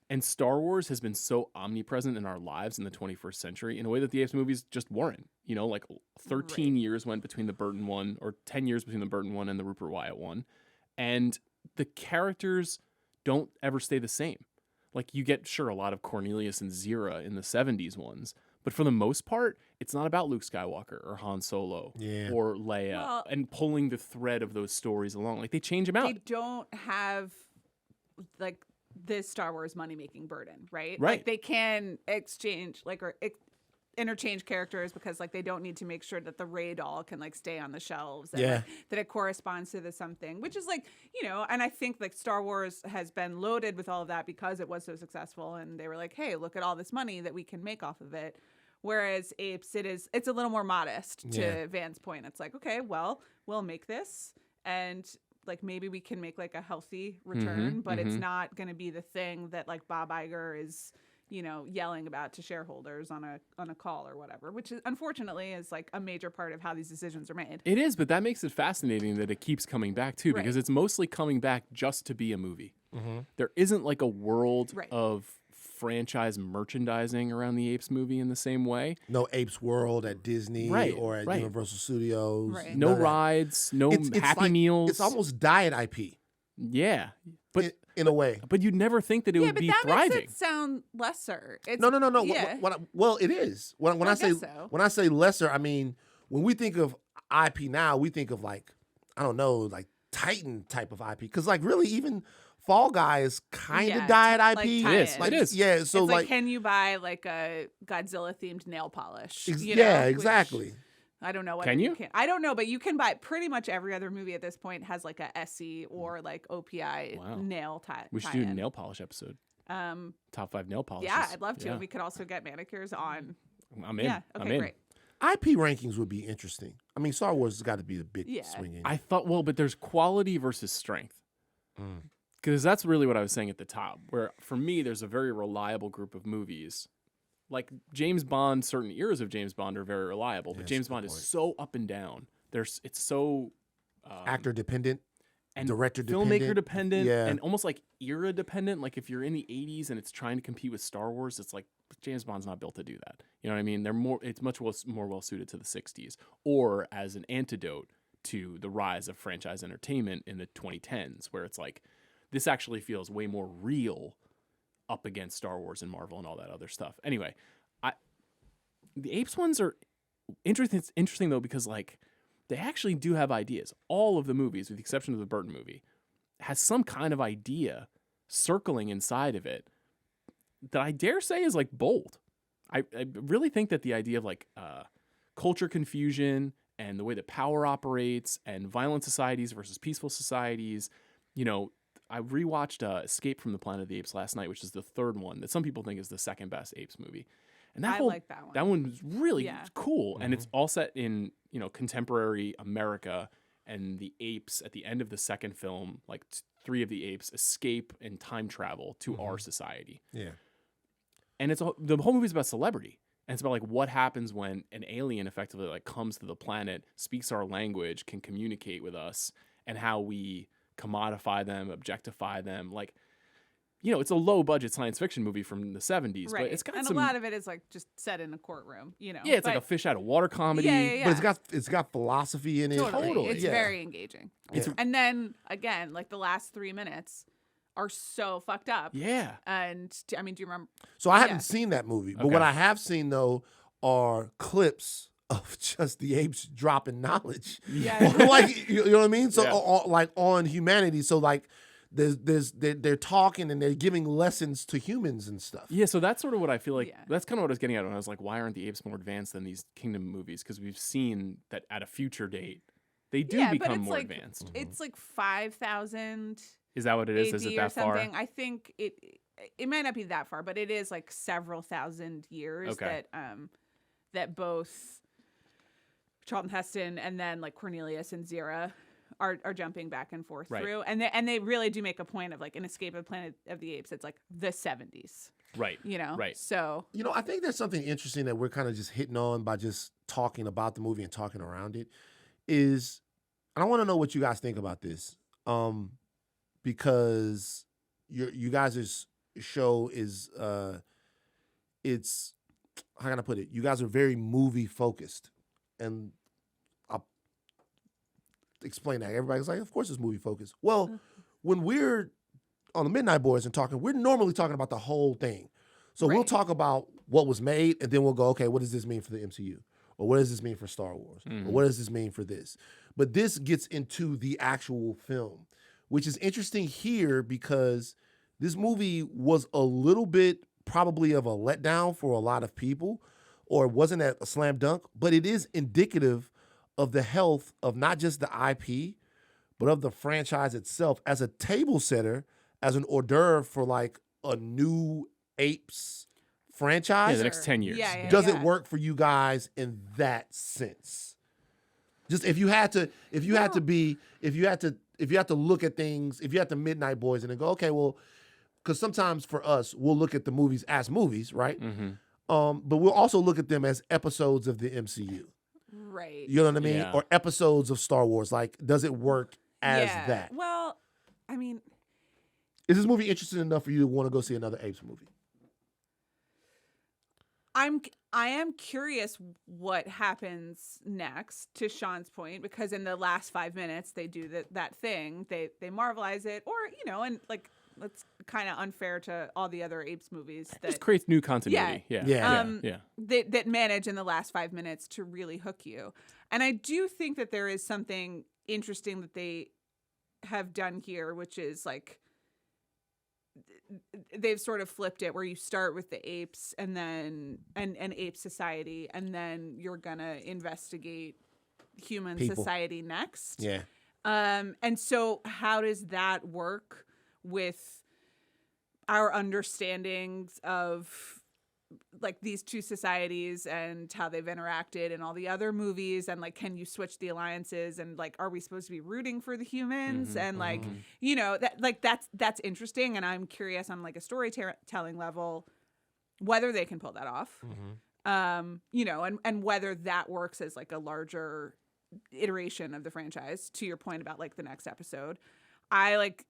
Speaker 1: and Star Wars has been so omnipresent in our lives in the 21st century in a way that the Apes movies just weren't. You know, like 13 years went between the Burton one, or 10 years between the Burton one and the Rupert Wyatt one. And the characters don't ever stay the same. Like, you get, sure, a lot of Cornelius and Zira in the 70s ones, but for the most part, it's not about Luke Skywalker or Han Solo or Leia and pulling the thread of those stories along. Like, they change them out.
Speaker 2: They don't have, like, this Star Wars money-making burden, right?
Speaker 1: Right.
Speaker 2: Like, they can exchange, like, or interchange characters because, like, they don't need to make sure that the Rey doll can, like, stay on the shelves and like, that it corresponds to the something, which is, like, you know, and I think, like, Star Wars has been loaded with all of that because it was so successful, and they were like, hey, look at all this money that we can make off of it. Whereas Apes, it's a little more modest to Van's point. It's like, okay, well, we'll make this, and like maybe we can make like a healthy return, but it's not going to be the thing that like Bob Iger is, you know, yelling about to shareholders on a call or whatever, which is, unfortunately is like a major part of how these decisions are made.
Speaker 1: It is, but that makes it fascinating that it keeps coming back too, because it's mostly coming back just to be a movie. There isn't like a world of franchise merchandising around the Apes movie in the same way.
Speaker 3: No Apes World at Disney or at Universal Studios.
Speaker 1: No rides, no Happy
Speaker 3: like,
Speaker 1: Meals.
Speaker 3: It's almost diet IP.
Speaker 1: Yeah. But
Speaker 3: in a way.
Speaker 1: But you'd never think that it would be
Speaker 2: that
Speaker 1: thriving.
Speaker 2: Makes it sound lesser. It's,
Speaker 3: No.
Speaker 2: Yeah.
Speaker 3: Well, it is. When I say lesser, I mean, when we think of IP now, we think of like, I don't know, like Titan type of IP. Because like really even Fall Guy is kind of diet IP.
Speaker 2: Like
Speaker 1: it is.
Speaker 3: Yeah. So
Speaker 2: it's like, can you buy like a Godzilla themed nail polish?
Speaker 3: Exactly.
Speaker 2: Which, I don't know what
Speaker 1: can you?
Speaker 2: I don't know, but you can buy pretty much every other movie at this point has like a SE or like OPI nail tie.
Speaker 1: We should do a nail polish episode. Top 5 nail polishes.
Speaker 2: Yeah, I'd love to. We could also get manicures on.
Speaker 1: I'm in.
Speaker 2: Yeah. Okay, great.
Speaker 3: IP rankings would be interesting. I mean, Star Wars has got to be the big swing in.
Speaker 1: I thought, but there's quality versus strength. Because that's really what I was saying at the top, where for me, there's a very reliable group of movies. Like James Bond, certain eras of James Bond are very reliable, but James Bond is so up and down. It's so
Speaker 3: actor dependent,
Speaker 1: and
Speaker 3: director dependent,
Speaker 1: filmmaker dependent, and almost like era dependent. Like if you're in the 80s and it's trying to compete with Star Wars, it's like James Bond's not built to do that. You know what I mean? It's much more well suited to the 60s, or as an antidote to the rise of franchise entertainment in the 2010s, where it's like this actually feels way more real up against Star Wars and Marvel and all that other stuff. Anyway, the Apes ones are interesting. It's interesting though because like they actually do have ideas. All of the movies, with the exception of the Burton movie, has some kind of idea circling inside of it that I dare say is like bold. I really think that the idea of like culture confusion and the way that power operates and violent societies versus peaceful societies, you know. I rewatched Escape from the Planet of the Apes last night, which is the third one that some people think is the second best Apes movie. And
Speaker 2: I like that one.
Speaker 1: That one was really cool. And it's all set in, you know, contemporary America, and the apes at the end of the second film, like 3 of the apes escape and time travel to our society.
Speaker 3: Yeah.
Speaker 1: And the whole movie is about celebrity. And it's about like what happens when an alien effectively like comes to the planet, speaks our language, can communicate with us, and how we commodify them, objectify them. Like, you know, it's a low budget science fiction movie from the 70s, but it's got
Speaker 2: a lot of it is like just set in a courtroom, you know.
Speaker 1: Yeah, it's like a fish out of water comedy.
Speaker 2: Yeah.
Speaker 3: But it's got philosophy in it.
Speaker 2: Totally. It's very engaging. And then again, like the last 3 minutes are so fucked up.
Speaker 1: Yeah.
Speaker 2: And I mean, do you remember?
Speaker 3: So I haven't seen that movie, but what I have seen though are clips of just the apes dropping knowledge.
Speaker 2: Yeah.
Speaker 3: Like, you know what I mean? So like on humanity. So like they're talking and they're giving lessons to humans and stuff.
Speaker 1: Yeah, so that's sort of what I feel like. That's kind of what I was getting at when I was like, why aren't the apes more advanced than these Kingdom movies? Because we've seen that at a future date, they do become more advanced.
Speaker 2: It's like 5,000.
Speaker 1: Is that what it is?
Speaker 2: AD
Speaker 1: is it that far?
Speaker 2: I think it might not be that far, but it is like several thousand years that both Charlton Heston and then like Cornelius and Zira are jumping back and forth through, and they really do make a point of like an Escape of Planet of the Apes. It's like the 70s,
Speaker 1: right?
Speaker 2: You know,
Speaker 1: right?
Speaker 2: So
Speaker 3: I think there's something interesting that we're kind of just hitting on by just talking about the movie and talking around it. And I want to know what you guys think about this. because you guys' show is it's, how can I put it? You guys are very movie focused, and I'll explain that. Everybody's like, of course it's movie focused. Well, when we're on the Midnight Boys and talking, we're normally talking about the whole thing. So we'll talk about what was made, and then we'll go, okay, what does this mean for the MCU? Or what does this mean for Star Wars? Or what does this mean for this? But this gets into the actual film, which is interesting here because this movie was a little bit probably of a letdown for a lot of people, or it wasn't a slam dunk, but it is indicative of the health of not just the IP, but of the franchise itself as a table setter, as an hors d'oeuvre for like a new Apes franchise.
Speaker 1: Yeah, the next 10 years.
Speaker 3: Does it work for you guys in that sense? Just if you had to look at things, if you had the Midnight Boys and then go, okay, well, because sometimes for us, we'll look at the movies as movies, right? But we'll also look at them as episodes of the MCU.
Speaker 2: Right.
Speaker 3: You know what I mean?
Speaker 1: Yeah.
Speaker 3: Or episodes of Star Wars. Like, does it work as that?
Speaker 2: Well, I mean,
Speaker 3: is this movie interesting enough for you to want to go see another Apes movie?
Speaker 2: I am curious what happens next, to Sean's point, because in the last 5 minutes they do that thing, they Marvelize it, or and like, that's kind of unfair to all the other Apes movies. That
Speaker 1: just creates new continuity.
Speaker 2: That manage in the last 5 minutes to really hook you. And I do think that there is something interesting that they have done here, which is like, they've sort of flipped it where you start with the apes and then an ape society, and then you're gonna investigate human society next.
Speaker 3: Yeah.
Speaker 2: And so how does that work with our understandings of like these two societies and how they've interacted in all the other movies, and like, can you switch the alliances, and like, are we supposed to be rooting for the humans? And like, that, like, that's interesting. And I'm curious on like a storytelling level, whether they can pull that off, and whether that works as like a larger iteration of the franchise, to your point about like the next episode. I like,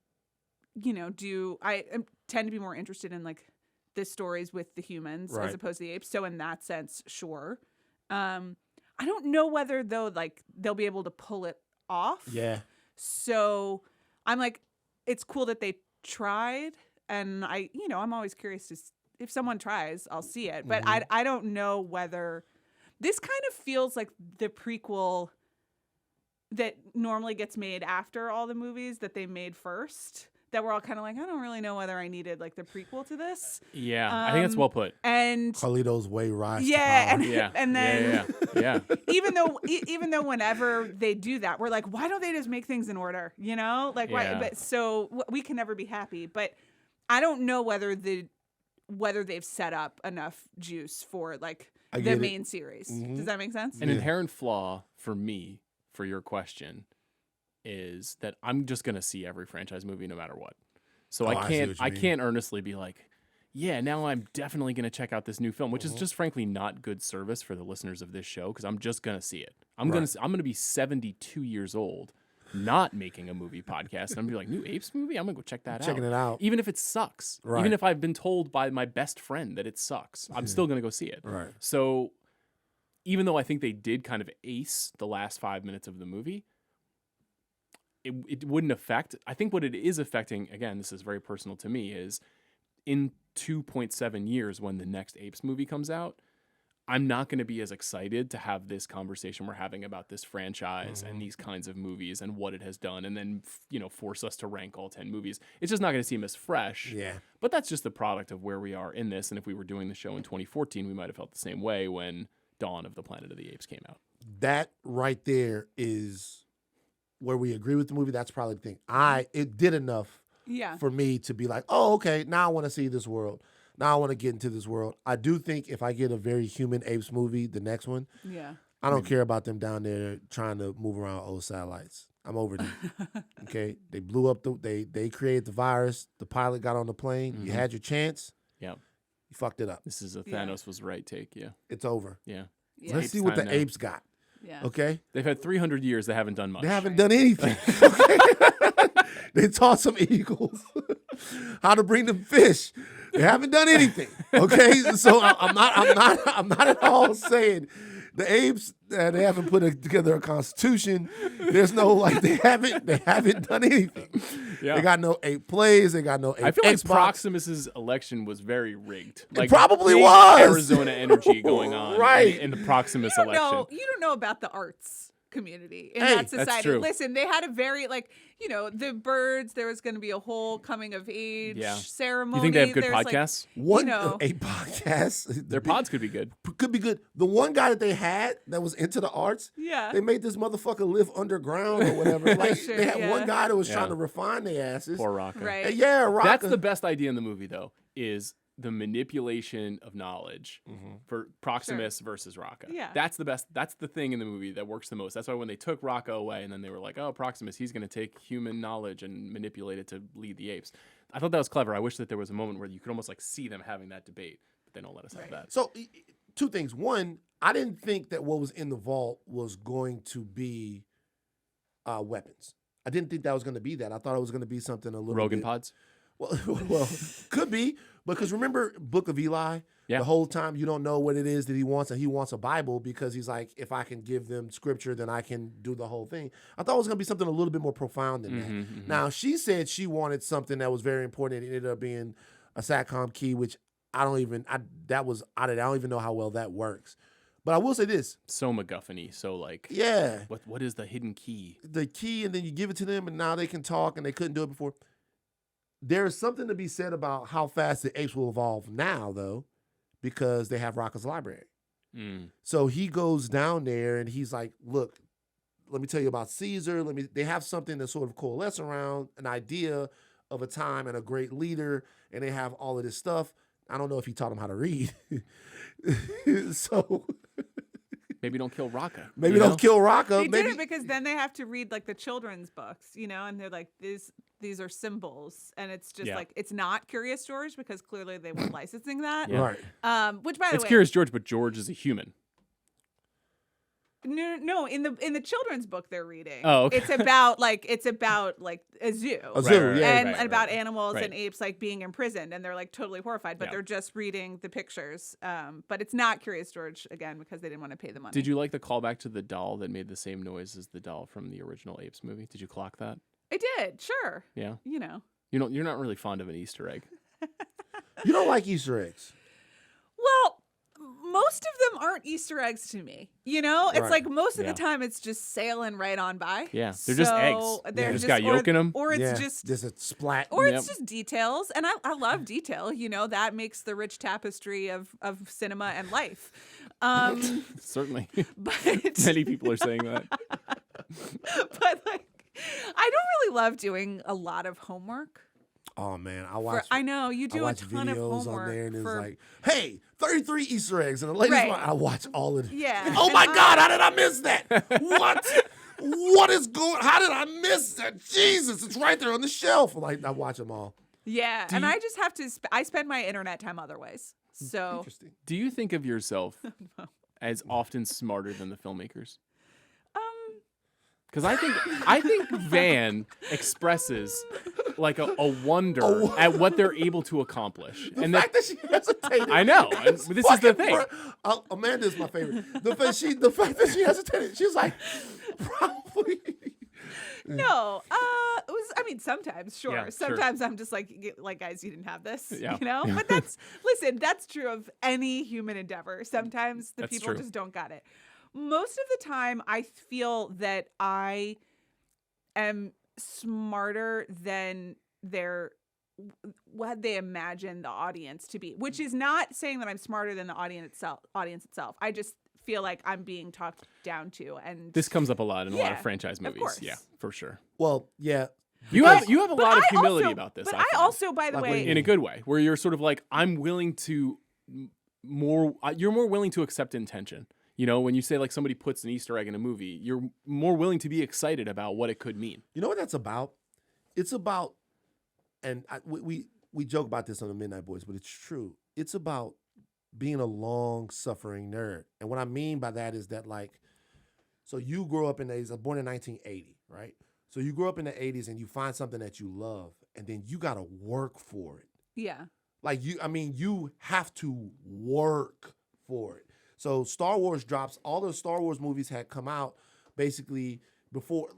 Speaker 2: I tend to be more interested in like the stories with the humans as opposed to the apes. So in that sense, sure. I don't know whether though, like, they'll be able to pull it off.
Speaker 3: Yeah.
Speaker 2: So I'm like, it's cool that they tried. And I'm always curious to, if someone tries, I'll see it. But I don't know whether this kind of feels like the prequel that normally gets made after all the movies that they made first. That we're all kind of like, I don't really know whether I needed like the prequel to this.
Speaker 1: Yeah, I think that's well put.
Speaker 2: And
Speaker 3: Carlito's Way rise to power.
Speaker 2: And then
Speaker 1: yeah.
Speaker 2: even though whenever they do that, we're like, why don't they just make things in order? Like why? But so we can never be happy. But I don't know whether they've set up enough juice for like the main series. Does that make sense?
Speaker 1: An inherent flaw for me, for your question, is that I'm just gonna see every franchise movie no matter what. So I can't earnestly be like, yeah, now I'm definitely gonna check out this new film, which is just frankly not good service for the listeners of this show, because I'm just gonna see it. I'm gonna be 72 years old, not making a movie podcast, and I'm gonna be like, new Apes movie? I'm gonna go check that out.
Speaker 3: Checking it out.
Speaker 1: Even if it sucks.
Speaker 3: Right.
Speaker 1: Even if I've been told by my best friend that it sucks, I'm still gonna go see it.
Speaker 3: Right.
Speaker 1: So even though I think they did kind of ace the last 5 minutes of the movie, it wouldn't affect. I think what it is affecting, again, this is very personal to me, is in 2.7 years when the next Apes movie comes out, I'm not going to be as excited to have this conversation we're having about this franchise and these kinds of movies and what it has done, and then force us to rank all 10 movies. It's just not going to seem as fresh.
Speaker 3: Yeah.
Speaker 1: But that's just the product of where we are in this. And if we were doing the show in 2014, we might have felt the same way when Dawn of the Planet of the Apes came out.
Speaker 3: That right there is where we agree with the movie. That's probably the thing. It did enough for me to be like, oh, okay, now I want to see this world. Now I want to get into this world. I do think if I get a very human Apes movie, the next one, I don't care about them down there trying to move around old satellites. I'm over them. Okay? They blew up they created the virus. The pilot got on the plane. You had your chance.
Speaker 1: Yeah.
Speaker 3: You fucked it up.
Speaker 1: This is a Thanos was right take,
Speaker 3: It's over.
Speaker 1: Yeah.
Speaker 3: Let's see what the apes got.
Speaker 2: Yeah.
Speaker 3: Okay?
Speaker 1: They've had 300 years. They haven't done much.
Speaker 3: They haven't done anything. Okay? They taught some eagles how to bring them fish. They haven't done anything. Okay, so I'm not at all saying the apes they haven't put together a constitution. There's no like they haven't done anything.
Speaker 1: Yeah.
Speaker 3: They got no ape plays. They got no ape
Speaker 1: I feel like
Speaker 3: Xbox.
Speaker 1: Proximus's election was very rigged. Like
Speaker 3: probably
Speaker 1: big
Speaker 3: was.
Speaker 1: Arizona energy going on
Speaker 3: Right.
Speaker 1: in the Proximus
Speaker 2: You don't
Speaker 1: election.
Speaker 2: know about the arts community in
Speaker 3: Hey,
Speaker 2: that
Speaker 3: that's
Speaker 2: society.
Speaker 1: true.
Speaker 2: Listen, they had a very the birds. There was going to be a whole coming of age
Speaker 1: Yeah.
Speaker 2: ceremony.
Speaker 1: You think they have good
Speaker 2: There's, like,
Speaker 1: podcasts?
Speaker 3: One
Speaker 2: know.
Speaker 3: ape podcast.
Speaker 1: Their pods could be good.
Speaker 3: could be good. The one guy that they had that was into the arts,
Speaker 2: Yeah.
Speaker 3: they made this motherfucker live underground or whatever. Like
Speaker 2: Sure,
Speaker 3: they had
Speaker 2: yeah.
Speaker 3: one guy that was
Speaker 1: Yeah.
Speaker 3: trying to refine their asses.
Speaker 1: Poor Rocca.
Speaker 2: Right.
Speaker 3: And yeah, Rocca.
Speaker 1: That's the best idea in the movie, though, is the manipulation of knowledge for Proximus versus Rocca.
Speaker 2: Yeah.
Speaker 1: That's the best. That's the thing in the movie that works the most. That's why when they took Rocca away and then they were like, oh, Proximus, he's going to take human knowledge and manipulate it to lead the apes. I thought that was clever. I wish that there was a moment where you could almost like see them having that debate, but they don't let us have that.
Speaker 3: So, two things. One, I didn't think that what was in the vault was going to be weapons. I didn't think that was going to be that. I thought it was going to be something a little
Speaker 1: Rogan
Speaker 3: bit.
Speaker 1: pods?
Speaker 3: Well, could be, because remember Book of Eli?
Speaker 1: Yeah.
Speaker 3: The whole time you don't know what it is that he wants, and he wants a Bible because he's like, if I can give them scripture, then I can do the whole thing. I thought it was going to be something a little bit more profound than that. Now, she said she wanted something that was very important. It ended up being a SATCOM key, which I don't even know how well that works. But I will say this.
Speaker 1: So MacGuffin-y. So like,
Speaker 3: Yeah.
Speaker 1: what is the hidden key?
Speaker 3: The key, and then you give it to them, and now they can talk, and they couldn't do it before. There is something to be said about how fast the apes will evolve now, though, because they have Rocca's library. So he goes down there, and he's like, look, let me tell you about Caesar. They have something to sort of coalesce around, an idea of a time and a great leader, and they have all of this stuff. I don't know if he taught them how to read. So
Speaker 1: Maybe don't kill Rocca.
Speaker 3: maybe
Speaker 1: you know?
Speaker 3: don't kill Rocca.
Speaker 2: They
Speaker 3: Maybe
Speaker 2: did it because then they have to read like the children's books, and they're like, these are symbols, and it's just
Speaker 1: Yeah.
Speaker 2: like, it's not Curious George because clearly they weren't licensing that.
Speaker 1: Yeah.
Speaker 3: Right.
Speaker 2: Which, by the
Speaker 1: It's
Speaker 2: way,
Speaker 1: Curious George, but George is a human.
Speaker 2: no, in the children's book they're reading.
Speaker 1: Oh, okay.
Speaker 2: It's about like a zoo.
Speaker 3: A zoo, yeah.
Speaker 2: And about animals
Speaker 1: right.
Speaker 2: and apes like being imprisoned, and they're like totally horrified, but
Speaker 1: Yeah.
Speaker 2: they're just reading the pictures. But it's not Curious George again because they didn't want to pay the money.
Speaker 1: Did you like the callback to the doll that made the same noise as the doll from the original Apes movie? Did you clock that?
Speaker 2: I did, sure.
Speaker 1: Yeah. You're not really fond of an Easter egg.
Speaker 3: You don't like Easter eggs.
Speaker 2: Well, most of them aren't Easter eggs to me. It's
Speaker 3: Right.
Speaker 2: like most of
Speaker 1: Yeah.
Speaker 2: the time it's just sailing right on by.
Speaker 1: Yeah, they're just eggs.
Speaker 2: They're
Speaker 1: They just got yolk in 'em.
Speaker 2: or it's
Speaker 3: Yeah,
Speaker 2: just
Speaker 3: there's a splat.
Speaker 2: or
Speaker 1: Yep.
Speaker 2: it's just details, and I love detail. That makes the rich tapestry of cinema and life.
Speaker 1: Certainly.
Speaker 2: But
Speaker 1: Many people are saying that.
Speaker 2: but like, I don't really love doing a lot of homework.
Speaker 3: Oh man,
Speaker 2: I know you
Speaker 3: I
Speaker 2: do a
Speaker 3: watch
Speaker 2: ton of
Speaker 3: videos
Speaker 2: homework
Speaker 3: on there, and it's
Speaker 2: for
Speaker 3: like, hey, 33 Easter eggs, and the latest
Speaker 2: Right.
Speaker 3: one, I watch all of it.
Speaker 2: Yeah,
Speaker 3: Oh
Speaker 2: and
Speaker 3: my God, how did I miss that? What? What is going? How did I miss that? Jesus, it's right there on the shelf. Like I watch them all.
Speaker 2: yeah, and I just have to. I spend my internet time other ways. So
Speaker 3: Interesting.
Speaker 1: Do you think of yourself as often smarter than the filmmakers? Because I think Van expresses like a wonder at what they're able to accomplish.
Speaker 3: The fact that she hesitated.
Speaker 1: I know. And
Speaker 3: is
Speaker 1: this is the
Speaker 3: fucking
Speaker 1: thing.
Speaker 3: Amanda's my favorite. The fact that she hesitated. She was like, probably.
Speaker 2: no, it was. I mean, sometimes sure.
Speaker 1: Yeah, sure.
Speaker 2: Sometimes I'm just like guys, you didn't have this.
Speaker 1: Yeah.
Speaker 2: But that's true of any human endeavor. Sometimes the
Speaker 1: That's
Speaker 2: people
Speaker 1: true.
Speaker 2: just don't got it. Most of the time, I feel that I am smarter than what they imagine the audience to be, which is not saying that I'm smarter than the audience itself. I just feel like I'm being talked down to, and
Speaker 1: This comes up a lot in a lot
Speaker 2: Yeah,
Speaker 1: of franchise
Speaker 2: of
Speaker 1: movies.
Speaker 2: course.
Speaker 1: Yeah, for sure.
Speaker 3: Well, yeah.
Speaker 1: You have a
Speaker 2: But
Speaker 1: lot of
Speaker 2: I
Speaker 1: humility
Speaker 2: also-
Speaker 1: about this.
Speaker 2: But
Speaker 1: I
Speaker 2: I
Speaker 1: find.
Speaker 2: also, by the
Speaker 3: Like when
Speaker 2: way,
Speaker 1: in a good way, where you're sort of like, I'm willing to you're more willing to accept intention. When you say like somebody puts an Easter egg in a movie, you're more willing to be excited about what it could mean.
Speaker 3: You know what that's about? It's about, and we joke about this on the Midnight Boys, but it's true. It's about being a long-suffering nerd. And what I mean by that is that, like, so you grew up in the 80s, born in 1980, right? So you grew up in the 80s and you find something that you love, and then you got to work for it.
Speaker 2: Yeah.
Speaker 3: Like you have to work for it. So Star Wars drops, all the Star Wars movies had come out basically before,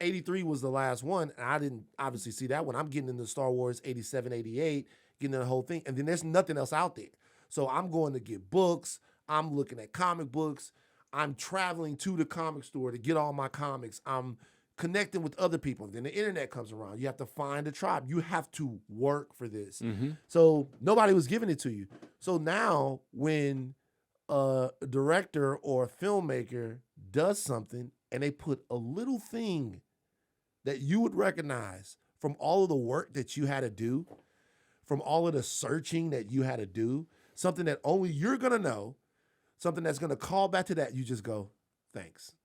Speaker 3: 83 was the last one, and I didn't obviously see that one. I'm getting into Star Wars 87, 88, getting into the whole thing, and then there's nothing else out there. So I'm going to get books, I'm looking at comic books, I'm traveling to the comic store to get all my comics, I'm connecting with other people. Then the internet comes around. You have to find a tribe. You have to work for this.
Speaker 1: Mm-hmm.
Speaker 3: So nobody was giving it to you. So now when a director or a filmmaker does something and they put a little thing that you would recognize from all of the work that you had to do, from all of the searching that you had to do, something that only you're going to know, something that's going to call back to that, you just go, thanks.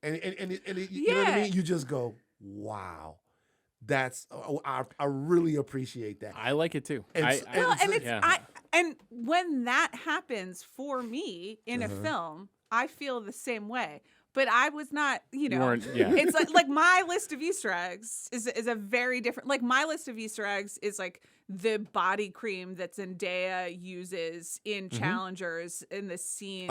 Speaker 3: And you know what I mean? You just go, wow. That's I really appreciate that.
Speaker 1: I like it too.
Speaker 2: And when that happens for me in a film, I feel the same way. But I was not, it's like my list of Easter eggs is a very different. Like my list of Easter eggs is like the body cream that Zendaya uses in Challengers in this scene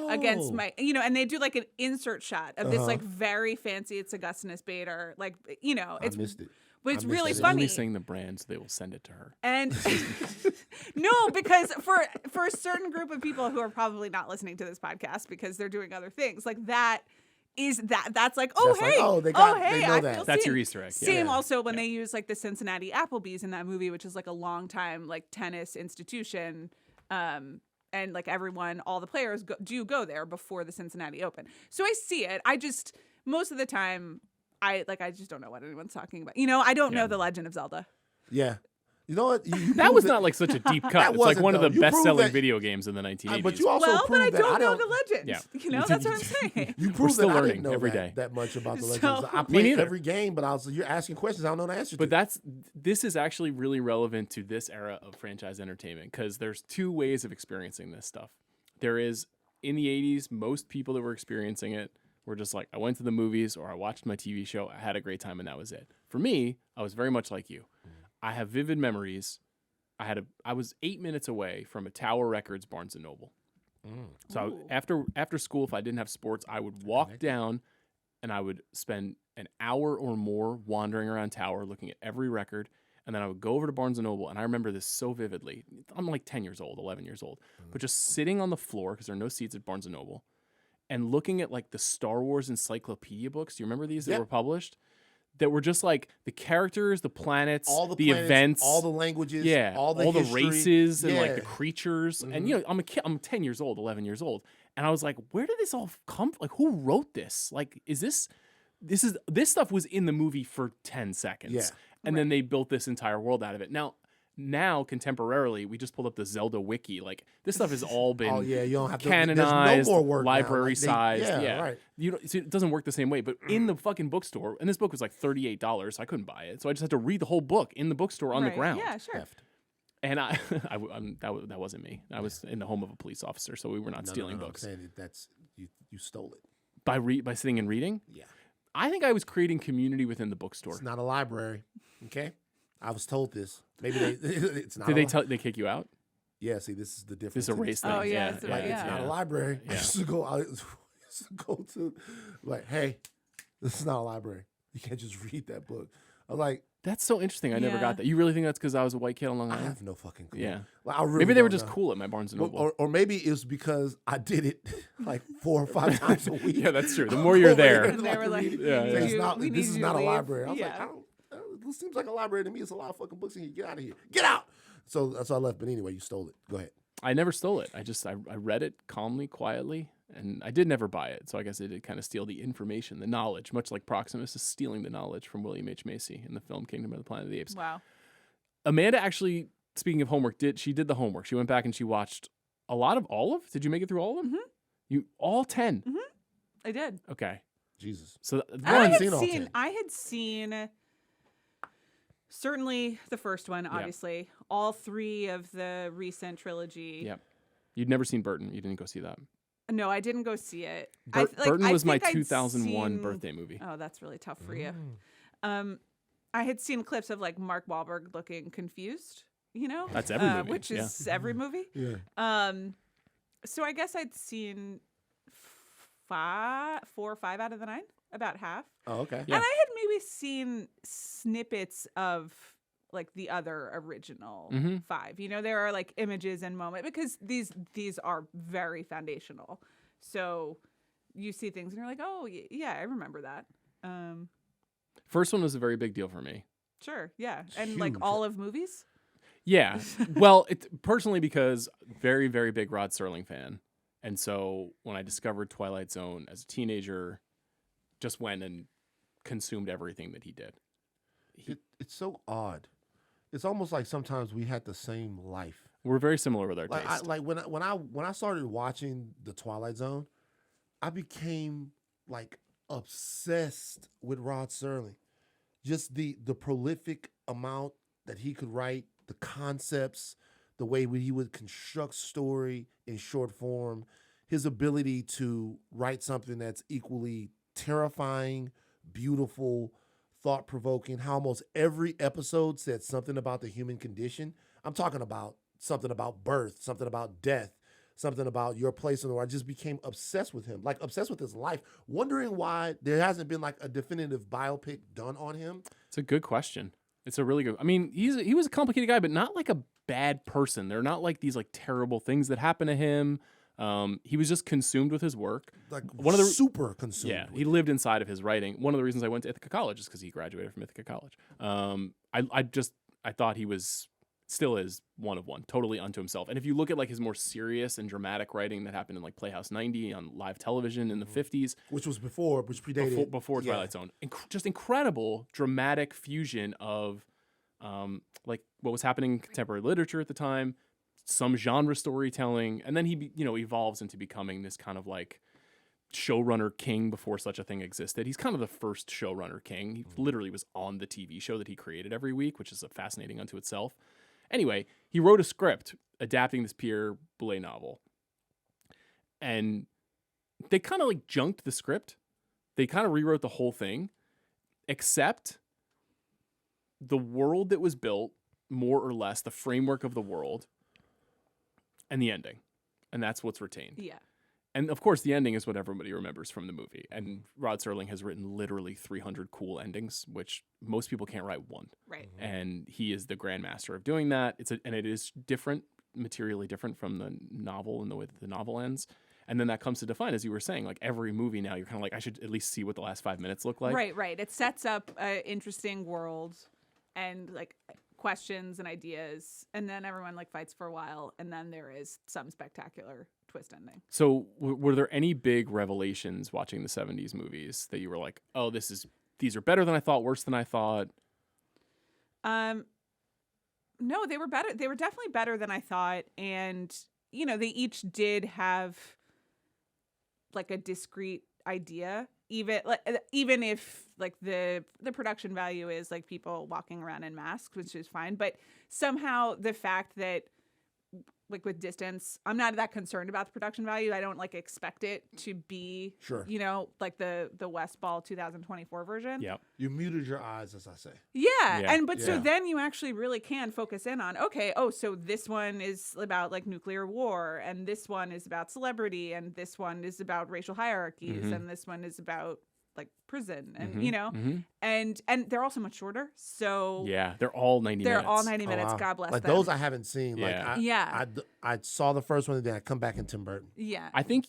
Speaker 2: against and they do like an insert shot of this like very fancy. It's Augustinus Bader, like it's
Speaker 3: I missed it.
Speaker 2: But it's really
Speaker 1: She's
Speaker 2: funny.
Speaker 1: only saying the brand, so they will send it to her.
Speaker 2: And no, because for a certain group of people who are probably not listening to this podcast because they're doing other things, like that's like, they know that.
Speaker 1: That's your Easter egg.
Speaker 2: Same also when they use like the Cincinnati Applebee's in that movie, which is like a long time like tennis institution. And like all the players do go there before the Cincinnati Open. So I see it. Most of the time, I just don't know what anyone's talking about. I don't know The Legend of Zelda.
Speaker 3: Yeah. You know what?
Speaker 1: That was not like such a deep cut. It's like one of the best-selling video games in the 1980s.
Speaker 3: But you also
Speaker 2: but I
Speaker 3: that
Speaker 2: don't know The Legend.
Speaker 1: Yeah.
Speaker 2: That's what I'm saying.
Speaker 3: You proved
Speaker 1: We're still
Speaker 3: that
Speaker 1: learning
Speaker 3: I didn't know
Speaker 1: every day.
Speaker 3: that much about The Legend.
Speaker 2: So,
Speaker 3: I played every game, but you're asking questions I don't know the answer to.
Speaker 1: But this is actually really relevant to this era of franchise entertainment because there's two ways of experiencing this stuff. There is, in the 80s, most people that were experiencing it were just like, I went to the movies or I watched my TV show, I had a great time, and that was it. For me, I was very much like you. I have vivid memories. I was 8 minutes away from a Tower Records Barnes & Noble. So after school, if I didn't have sports, I would walk down and I would spend an hour or more wandering around Tower looking at every record. And then I would go over to Barnes & Noble, and I remember this so vividly. I'm like 10 years old, 11 years old. But just sitting on the floor, because there are no seats at Barnes & Noble, and looking at like the Star Wars encyclopedia books. Do you remember these that were published? That were just like the characters, the planets, the events,
Speaker 3: all the languages, all the
Speaker 1: races, and like the creatures. And I'm a kid. I'm 10 years old, 11 years old, and I was like, where did this all come from? Like, who wrote this? Like, this stuff was in the movie for 10 seconds, and then they built this entire world out of it. Now, contemporarily, we just pulled up the Zelda wiki. Like, this stuff has all been
Speaker 3: you don't have
Speaker 1: canonized,
Speaker 3: there's no more work
Speaker 1: library
Speaker 3: now. Like
Speaker 1: sized.
Speaker 3: Right.
Speaker 1: See, it doesn't work the same way. But in the fucking bookstore, and this book was like $38, so I couldn't buy it. So I just had to read the whole book in the bookstore on the ground.
Speaker 2: Yeah, sure.
Speaker 1: And that wasn't me. I was in the home of a police officer, so we were not stealing books.
Speaker 3: I'm saying you stole it
Speaker 1: By sitting and reading.
Speaker 3: Yeah.
Speaker 1: I think I was creating community within the bookstore.
Speaker 3: It's not a library, okay? I was told this. Maybe it's not.
Speaker 1: Did they kick you out?
Speaker 3: Yeah. See, this is the difference.
Speaker 1: This is a race thing.
Speaker 2: Oh yeah,
Speaker 3: It's not a library.
Speaker 1: Yeah.
Speaker 3: I used to go to like, hey, this is not a library. You can't just read that book. I'm like,
Speaker 1: that's so interesting. I never got that. You really think that's because I was a white kid on Long
Speaker 3: I
Speaker 1: Island?
Speaker 3: have no fucking clue.
Speaker 1: Yeah.
Speaker 3: Like, I really
Speaker 1: maybe they were
Speaker 3: don't
Speaker 1: just
Speaker 3: know.
Speaker 1: cool at my Barnes & Noble.
Speaker 3: Or maybe it was because I did it like 4 or 5 times a week.
Speaker 1: Yeah, that's true. The more you're there.
Speaker 2: And they were like,
Speaker 3: this is not a library. I was like, this seems like a library to me. It's a lot of fucking books in here. Get out of here. Get out. So that's why I left. But anyway, you stole it. Go ahead.
Speaker 1: I never stole it. I read it calmly, quietly, and I did never buy it. So I guess I did kind of steal the information, the knowledge, much like Proximus is stealing the knowledge from William H. Macy in the film Kingdom of the Planet of the Apes.
Speaker 2: Wow.
Speaker 1: Amanda actually, speaking of homework, did the homework. She went back and she watched a lot of all of. Did you make it through all of them? You all 10.
Speaker 2: I did.
Speaker 1: Okay.
Speaker 3: Jesus.
Speaker 1: So
Speaker 2: I had seen certainly the first one, obviously. All 3 of the recent trilogy.
Speaker 1: Yep. You'd never seen Burton. You didn't go see that.
Speaker 2: No, I didn't go see it.
Speaker 1: Burton was my
Speaker 2: think I'd
Speaker 1: 2001
Speaker 2: seen-
Speaker 1: birthday movie.
Speaker 2: Oh, that's really tough for you. I had seen clips of like Mark Wahlberg looking confused, you know?
Speaker 1: That's every movie,
Speaker 2: which is every movie.
Speaker 3: Yeah.
Speaker 2: So I guess I'd seen 4 or 5 out of the 9, about half.
Speaker 3: Oh, okay.
Speaker 1: Yeah.
Speaker 2: And I had maybe seen snippets of like the other original 5. You know, there are like images and moments because these are very foundational. So you see things and you're like, oh yeah, I remember that.
Speaker 1: First one was a very big deal for me.
Speaker 2: Sure, yeah, and like
Speaker 3: Huge.
Speaker 2: all of movies.
Speaker 1: Yeah. Well, personally because very, very big Rod Serling fan. And so when I discovered Twilight Zone as a teenager, just went and consumed everything that he did.
Speaker 3: It's so odd. It's almost like sometimes we had the same life.
Speaker 1: We're very similar with our
Speaker 3: Like
Speaker 1: taste.
Speaker 3: when I started watching the Twilight Zone, I became like obsessed with Rod Serling. Just the prolific amount that he could write, the concepts, the way he would construct story in short form, his ability to write something that's equally terrifying, beautiful, thought-provoking, how almost every episode said something about the human condition. I'm talking about something about birth, something about death, something about your place in the world. I just became obsessed with him, like obsessed with his life, wondering why there hasn't been like a definitive biopic done on him.
Speaker 1: It's a good question. It's a really good. I mean, he was a complicated guy, but not like a bad person. They're not like these like terrible things that happen to him. He was just consumed with his work.
Speaker 3: Like
Speaker 1: One of the
Speaker 3: super consumed.
Speaker 1: Yeah,
Speaker 3: with
Speaker 1: he lived inside of his writing. One of the reasons I went to Ithaca College is because he graduated from Ithaca College. I thought he was still is one of one, totally unto himself. And if you look at like his more serious and dramatic writing that happened in like Playhouse 90 on live television in the 50s,
Speaker 3: which predated
Speaker 1: before
Speaker 3: yeah.
Speaker 1: Twilight Zone, just incredible dramatic fusion of like what was happening in contemporary literature at the time, some genre storytelling, and then he evolves into becoming this kind of like showrunner king before such a thing existed. He's kind of the first showrunner king. He literally was on the TV show that he created every week, which is fascinating unto itself. Anyway, he wrote a script adapting this Pierre Boulet novel. And they kind of like junked the script. They kind of rewrote the whole thing, except the world that was built, more or less, the framework of the world, and the ending. And that's what's retained.
Speaker 2: Yeah.
Speaker 1: And of course, the ending is what everybody remembers from the movie. And Rod Serling has written literally 300 cool endings, which most people can't write one.
Speaker 2: Right.
Speaker 1: And he is the grandmaster of doing that. And it is different, materially different from the novel and the way that the novel ends. And then that comes to define, as you were saying, like every movie now, you're kind of like, I should at least see what the last 5 minutes look like.
Speaker 2: Right. It sets up an interesting world and like questions and ideas, and then everyone like fights for a while, and then there is some spectacular twist ending.
Speaker 1: So were there any big revelations watching the 70s movies that you were like, oh, these are better than I thought, worse than I thought?
Speaker 2: No, they were better. They were definitely better than I thought. And, they each did have like a discrete idea, even if like the production value is like people walking around in masks, which is fine. But somehow the fact that like with Distance, I'm not that concerned about the production value. I don't like expect it to be,
Speaker 3: Sure.
Speaker 2: Like the Westball 2024 version.
Speaker 1: Yeah.
Speaker 3: You muted your eyes, as I say.
Speaker 2: Yeah.
Speaker 1: Yeah.
Speaker 2: So
Speaker 3: Yeah.
Speaker 2: then you actually really can focus in on, okay, so this one is about like nuclear war, and this one is about celebrity, and this one is about racial hierarchies, and this one is about like prison, and and they're also much shorter. So
Speaker 1: Yeah, they're all 90
Speaker 2: they're
Speaker 1: minutes.
Speaker 2: all 90 minutes.
Speaker 3: wow.
Speaker 2: God bless
Speaker 3: Like
Speaker 2: them.
Speaker 3: those I haven't seen.
Speaker 1: Yeah.
Speaker 3: I saw the first one and then I come back in Tim Burton.
Speaker 2: Yeah.
Speaker 1: I think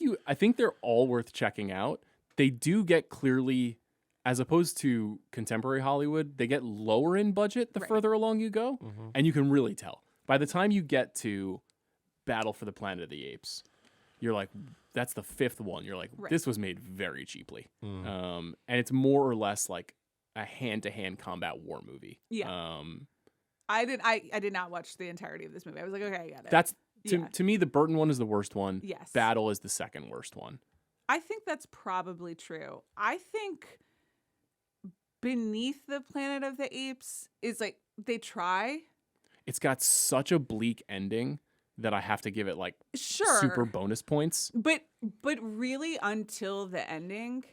Speaker 1: they're all worth checking out. They do get clearly, as opposed to contemporary Hollywood, they get lower in budget the
Speaker 2: Right.
Speaker 1: further along you go, and you can really tell. By the time you get to Battle for the Planet of the Apes, you're like, that's the 5th one. You're like,
Speaker 2: Right.
Speaker 1: this was made very cheaply, and it's more or less like a hand-to-hand combat war movie.
Speaker 2: Yeah. I did not watch the entirety of this movie. I was like, okay, I got it.
Speaker 1: That's
Speaker 2: Yeah.
Speaker 1: to me, the Burton one is the worst one.
Speaker 2: Yes.
Speaker 1: Battle is the second worst one.
Speaker 2: I think that's probably true. I think Beneath the Planet of the Apes is like they try.
Speaker 1: It's got such a bleak ending that I have to give it like
Speaker 2: Sure.
Speaker 1: super bonus points.
Speaker 2: But really until the ending,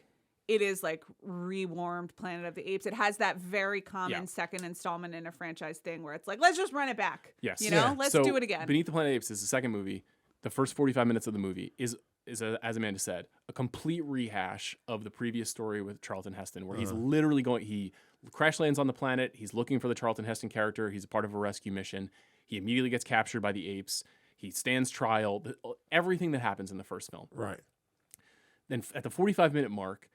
Speaker 2: it is like rewarmed Planet of the Apes. It has that very common second installment in a franchise thing where it's like, let's just run it back.
Speaker 1: Yes.
Speaker 2: You know, let's
Speaker 1: So
Speaker 2: do it again.
Speaker 1: Beneath the Planet of the Apes is the second movie. The first 45 minutes of the movie is as Amanda said, a complete rehash of the previous story with Charlton Heston, where he's literally he crash lands on the planet. He's looking for the Charlton Heston character. He's a part of a rescue mission. He immediately gets captured by the apes. He stands trial. Everything that happens in the first film.
Speaker 3: Right.
Speaker 1: Then at the 45-minute mark,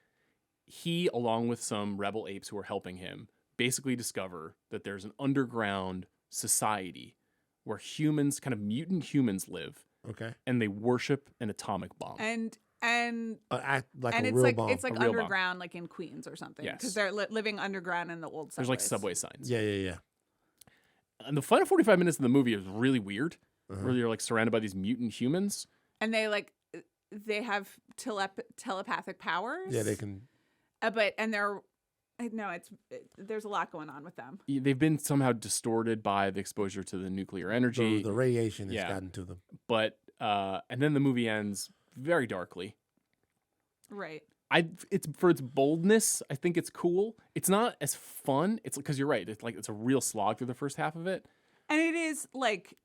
Speaker 1: he, along with some rebel apes who are helping him, basically discover that there's an underground society where humans, kind of mutant humans, live.
Speaker 3: Okay.
Speaker 1: And they worship an atomic bomb.
Speaker 2: And
Speaker 3: Like
Speaker 2: and
Speaker 3: a
Speaker 2: it's
Speaker 3: real
Speaker 2: like
Speaker 3: bomb.
Speaker 2: it's like
Speaker 1: A real bomb.
Speaker 2: underground, like in Queens or something,
Speaker 1: Yes.
Speaker 2: because they're living underground in the old subways.
Speaker 1: There's like subway signs.
Speaker 3: Yeah.
Speaker 1: And the final 45 minutes of the movie is really weird, where you're like surrounded by these mutant humans.
Speaker 2: And they have telepathic powers.
Speaker 3: Yeah, they can.
Speaker 2: There's a lot going on with them.
Speaker 1: They've been somehow distorted by the exposure to the nuclear energy.
Speaker 3: The radiation has gotten to them.
Speaker 1: But and then the movie ends very darkly.
Speaker 2: Right.
Speaker 3: Mm-hmm.
Speaker 1: For its boldness, I think it's cool. It's not as fun. It's because you're right. It's a real slog through the first half of it.
Speaker 2: And it is like,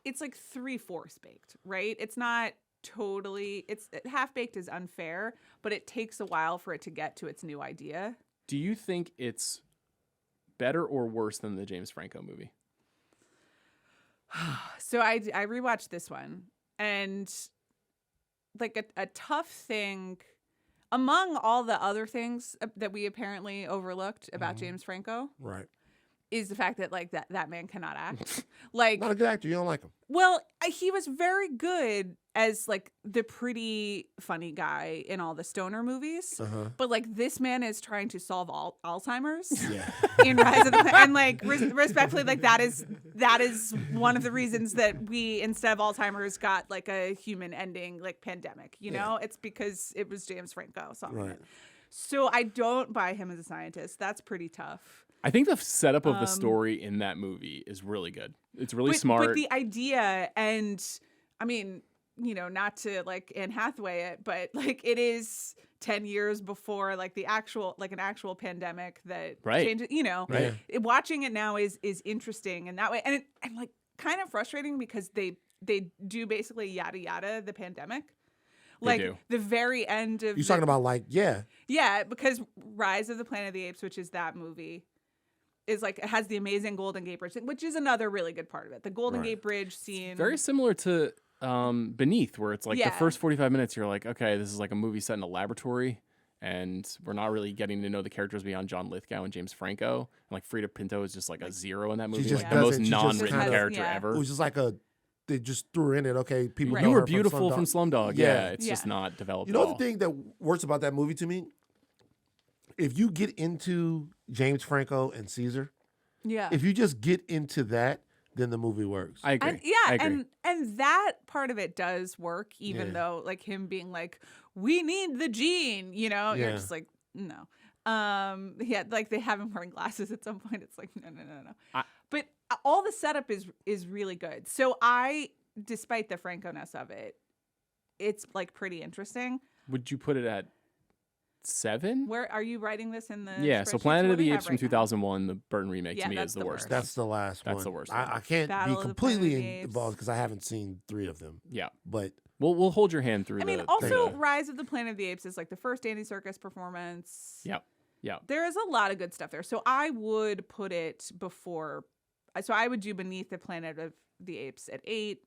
Speaker 2: it's like 3/4 baked, right? It's not totally. Half baked is unfair, but it takes a while for it to get to its new idea.
Speaker 1: Do you think it's better or worse than the James Franco movie?
Speaker 2: So I rewatched this one, and like a tough thing among all the other things that we apparently overlooked about James Franco
Speaker 3: Right.
Speaker 2: is the fact that like that man cannot act. Like,
Speaker 3: Not a good actor. You don't like him.
Speaker 2: well, he was very good as like the pretty funny guy in all the stoner movies. But like this man is trying to solve Alzheimer's
Speaker 3: Yeah.
Speaker 2: in Rise of the and like respectfully, like that is one of the reasons that we instead of Alzheimer's got like a human ending like pandemic. You know, it's because it was James Franco solving
Speaker 3: Right.
Speaker 2: it. So I don't buy him as a scientist. That's pretty tough.
Speaker 1: I think the setup of the story in that movie is really good. It's really smart.
Speaker 2: But the idea, and I mean, you know, not to like Anne Hathaway it, but like it is 10 years before like an actual pandemic that
Speaker 1: Right.
Speaker 2: changes, you know.
Speaker 1: Right.
Speaker 2: Watching it now is interesting in that way. And like kind of frustrating because they do basically yada yada the pandemic. Like
Speaker 1: do.
Speaker 2: the very end of
Speaker 3: You're talking about like, yeah.
Speaker 2: Yeah, because Rise of the Planet of the Apes, which is that movie, is like it has the amazing Golden Gate Bridge, which is another really good part of it. The Golden Gate Bridge scene.
Speaker 1: Very similar to Beneath, where it's like the first 45 minutes, you're like, okay, this is like a movie set in a laboratory, and we're not really getting to know the charters beyond John Lithgow and James Franco. And like Frida Pinto is just like a zero in that movie,
Speaker 3: just
Speaker 1: like the most
Speaker 3: doesn't- she just
Speaker 1: non-written
Speaker 3: kinda-
Speaker 1: character
Speaker 2: yeah.
Speaker 1: ever.
Speaker 3: It was just like they just threw her in it. Okay, people
Speaker 2: Right.
Speaker 3: know
Speaker 1: You
Speaker 3: her
Speaker 1: were beautiful from
Speaker 3: Slumdog.
Speaker 1: Slumdog.
Speaker 3: Yeah.
Speaker 1: Yeah, it's just not developed
Speaker 3: You know
Speaker 1: at
Speaker 3: the
Speaker 1: all.
Speaker 3: thing that works about that movie to me? If you get into James Franco and Caesar,
Speaker 2: Yeah.
Speaker 3: if you just get into that, then the movie works.
Speaker 1: I agree.
Speaker 2: And,
Speaker 1: I agree.
Speaker 2: and that part of it does work, even
Speaker 3: Yeah.
Speaker 2: though like him being like, we need the gene, you know, you're
Speaker 3: Yeah.
Speaker 2: just like, no. Yeah, like they have him wearing glasses at some point. It's like, no. But all the setup is really good. So despite the Franco-ness of it, it's like pretty interesting.
Speaker 1: Would you put it at 7?
Speaker 2: Where are you writing this in the?
Speaker 1: Yeah, so
Speaker 2: spreadsheets?
Speaker 1: Planet
Speaker 2: What
Speaker 1: of
Speaker 2: do we
Speaker 1: the
Speaker 2: have
Speaker 1: Apes from
Speaker 2: right now?
Speaker 1: 2001, the Burton remake,
Speaker 2: Yeah,
Speaker 1: to me
Speaker 2: that's
Speaker 1: is the
Speaker 2: the
Speaker 1: worst.
Speaker 2: worst.
Speaker 3: That's the last one.
Speaker 1: That's the worst
Speaker 3: I
Speaker 1: one.
Speaker 3: can't
Speaker 2: Battle
Speaker 3: be
Speaker 2: of the
Speaker 3: completely
Speaker 2: Planet of the Apes.
Speaker 3: involved because I haven't seen 3 of them.
Speaker 1: Yeah.
Speaker 3: But
Speaker 1: We'll hold your hand through
Speaker 2: I mean,
Speaker 1: the
Speaker 2: also
Speaker 1: thing.
Speaker 2: Rise of the Planet of the Apes is like the first Andy Serkis performance.
Speaker 1: Yeah. Yeah.
Speaker 2: There is a lot of good stuff there. So I would put it before. So I would do Beneath the Planet of the Apes at 8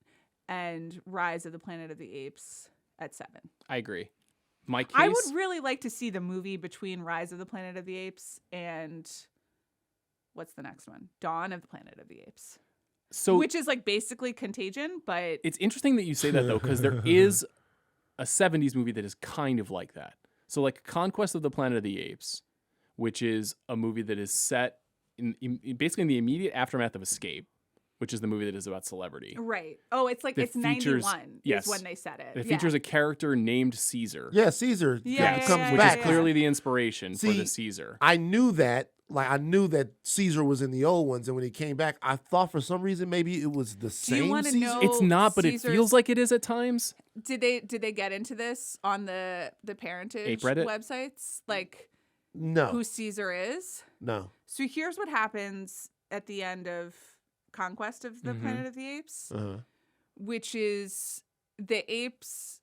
Speaker 2: and Rise of the Planet of the Apes at 7.
Speaker 1: I agree. My case,
Speaker 2: I would really like to see the movie between Rise of the Planet of the Apes and what's the next one? Dawn of the Planet of the Apes.
Speaker 1: so
Speaker 2: Which is like basically Contagion, but
Speaker 1: it's interesting that you say that though, because there is a 70s movie that is kind of like that. So like Conquest of the Planet of the Apes, which is a movie that is set in basically in the immediate aftermath of Escape, which is the movie that is about celebrity.
Speaker 2: right. Oh, it's like
Speaker 1: That
Speaker 2: it's
Speaker 1: features-
Speaker 2: 91
Speaker 1: yes.
Speaker 2: is when they said it.
Speaker 1: It
Speaker 2: Yeah.
Speaker 1: features a character named Caesar.
Speaker 3: yeah, Caesar
Speaker 2: Yeah,
Speaker 3: comes
Speaker 1: which
Speaker 3: back.
Speaker 1: is clearly the inspiration for
Speaker 3: See,
Speaker 1: the Caesar.
Speaker 3: I knew that like I knew that Caesar was in the old ones, and when he came back, I thought for some reason maybe it was the same
Speaker 2: wanna
Speaker 3: Caesar.
Speaker 2: know-
Speaker 1: It's not, but it
Speaker 2: Caesar's-
Speaker 1: feels like it is at times.
Speaker 2: Did they get into this on the parentage
Speaker 1: Ape Reddit?
Speaker 2: websites? Like
Speaker 3: No,
Speaker 2: who Caesar is?
Speaker 3: no.
Speaker 2: So here's what happens at the end of Conquest of the
Speaker 1: Mhm.
Speaker 2: Planet of the Apes,
Speaker 3: Uh-huh.
Speaker 2: which is the apes,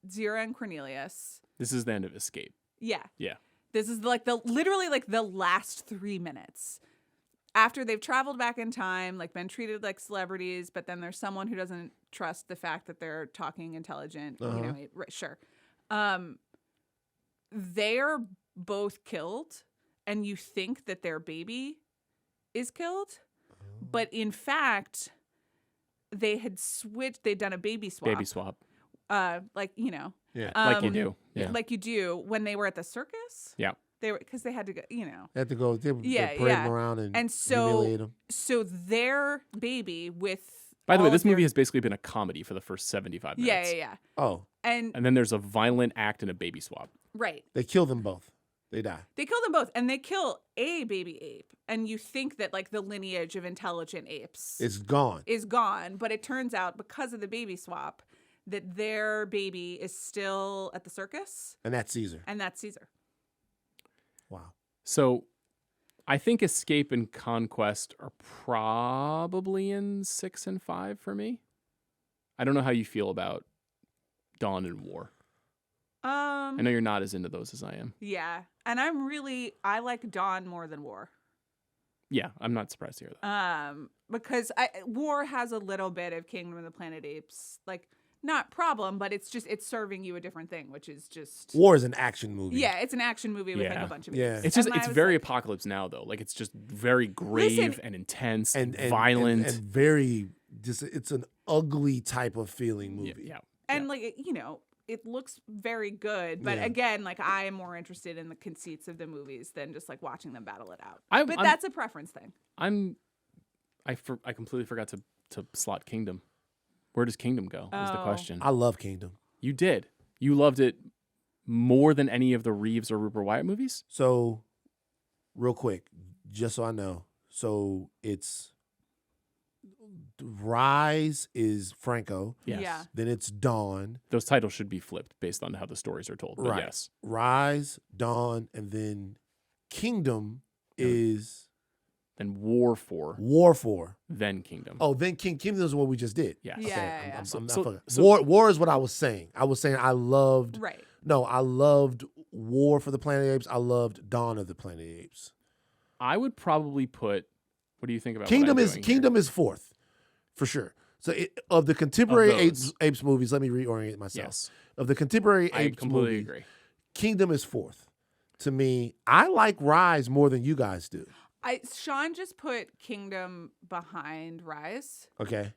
Speaker 2: Zira and Cornelius.
Speaker 1: This is the end of Escape.
Speaker 2: Yeah.
Speaker 1: Yeah.
Speaker 2: This is like literally like the last 3 minutes. After they've traveled back in time, like been treated like celebrities, but then there's someone who doesn't trust the fact that they're talking intelligent, you know, sure. They're both killed, and you think that their baby is killed, but in fact, they had switched. They'd done a baby swap.
Speaker 1: Baby swap.
Speaker 2: Like you know,
Speaker 3: Yeah.
Speaker 1: Like you do. Yeah.
Speaker 2: like you do when they were at the circus.
Speaker 1: Yeah.
Speaker 2: They were because they had to go. You know,
Speaker 3: They had to go. They
Speaker 2: Yeah,
Speaker 3: parade
Speaker 2: yeah.
Speaker 3: him around and
Speaker 2: And so-
Speaker 3: humiliate him.
Speaker 2: so their baby with.
Speaker 1: By the way,
Speaker 2: all
Speaker 1: this
Speaker 2: of their-
Speaker 1: movie has basically been a comedy for the first 75 minutes.
Speaker 2: Yeah.
Speaker 3: Oh,
Speaker 2: And
Speaker 1: And then there's a violent act and a baby swap.
Speaker 2: right.
Speaker 3: they kill them both. They die.
Speaker 2: They kill them both, and they kill a baby ape. And you think that like the lineage of intelligent apes
Speaker 3: It's gone.
Speaker 2: is gone, but it turns out because of the baby swap that their baby is still at the circus,
Speaker 3: And that's Caesar.
Speaker 2: and that's Caesar.
Speaker 3: Wow.
Speaker 1: So I think Escape and Conquest are probably in 6 and 5 for me. I don't know how you feel about Dawn and War. I know you're not as into those as I am.
Speaker 2: Yeah, and I like Dawn more than War.
Speaker 1: Yeah, I'm not surprised to hear that.
Speaker 2: Because War has a little bit of Kingdom of the Planet Apes, like not problem, but it's serving you a different thing, which is just
Speaker 3: War is an action movie.
Speaker 2: yeah, it's an action movie with like
Speaker 1: Yeah.
Speaker 2: a bunch of
Speaker 3: Yeah.
Speaker 2: apes.
Speaker 1: It's just
Speaker 2: And I
Speaker 1: it's
Speaker 2: was
Speaker 1: very
Speaker 2: like,
Speaker 1: Apocalypse Now though. Like it's just very grave
Speaker 2: Listen-
Speaker 1: and intense
Speaker 3: and
Speaker 1: violent.
Speaker 3: and very just it's an ugly type of feeling movie.
Speaker 1: yeah.
Speaker 2: and like you know, it looks very good, but
Speaker 3: Yeah.
Speaker 2: again, like I am more interested in the conceits of the movies than just like watching them battle it out.
Speaker 1: I'm-
Speaker 2: But
Speaker 1: I'm-
Speaker 2: that's a preference thing.
Speaker 1: I completely forgot to slot Kingdom. Where does Kingdom go? Is the
Speaker 2: Oh.
Speaker 1: question.
Speaker 3: I love Kingdom.
Speaker 1: You did. You loved it more than any of the Reeves or Rupert Wyatt movies?
Speaker 3: So, real quick, just so I know, so it's Rise is Franco,
Speaker 1: Yes.
Speaker 2: Yeah.
Speaker 3: then it's Dawn,
Speaker 1: Those titles should be flipped based on how the stories are told. But
Speaker 3: Right.
Speaker 1: yes.
Speaker 3: Rise, Dawn, and then Kingdom is
Speaker 1: Then War 4,
Speaker 3: War 4.
Speaker 1: then Kingdom.
Speaker 3: Oh, then Kingdom is what we just did.
Speaker 1: yes.
Speaker 2: Yeah.
Speaker 3: Okay,
Speaker 2: yeah.
Speaker 3: I'm
Speaker 1: So-
Speaker 3: not
Speaker 1: so-
Speaker 3: fucking-
Speaker 1: so-
Speaker 3: War is what I was saying. I was saying I loved
Speaker 2: Right.
Speaker 3: I loved War for the Planet of the Apes. I loved Dawn of the Planet of the Apes.
Speaker 1: I would probably put. What do you think about
Speaker 3: Kingdom
Speaker 1: what I'm
Speaker 3: is
Speaker 1: doing here?
Speaker 3: Kingdom is fourth, for sure. So of the contemporary
Speaker 1: Of those.
Speaker 3: Apes movies, let me reorient myself.
Speaker 1: Yes,
Speaker 3: Of the contemporary
Speaker 1: I
Speaker 3: Apes
Speaker 1: completely
Speaker 3: movies,
Speaker 1: agree.
Speaker 3: Kingdom is fourth. To me, I like Rise more than you guys do.
Speaker 2: Sean just put Kingdom behind Rise.
Speaker 3: Okay.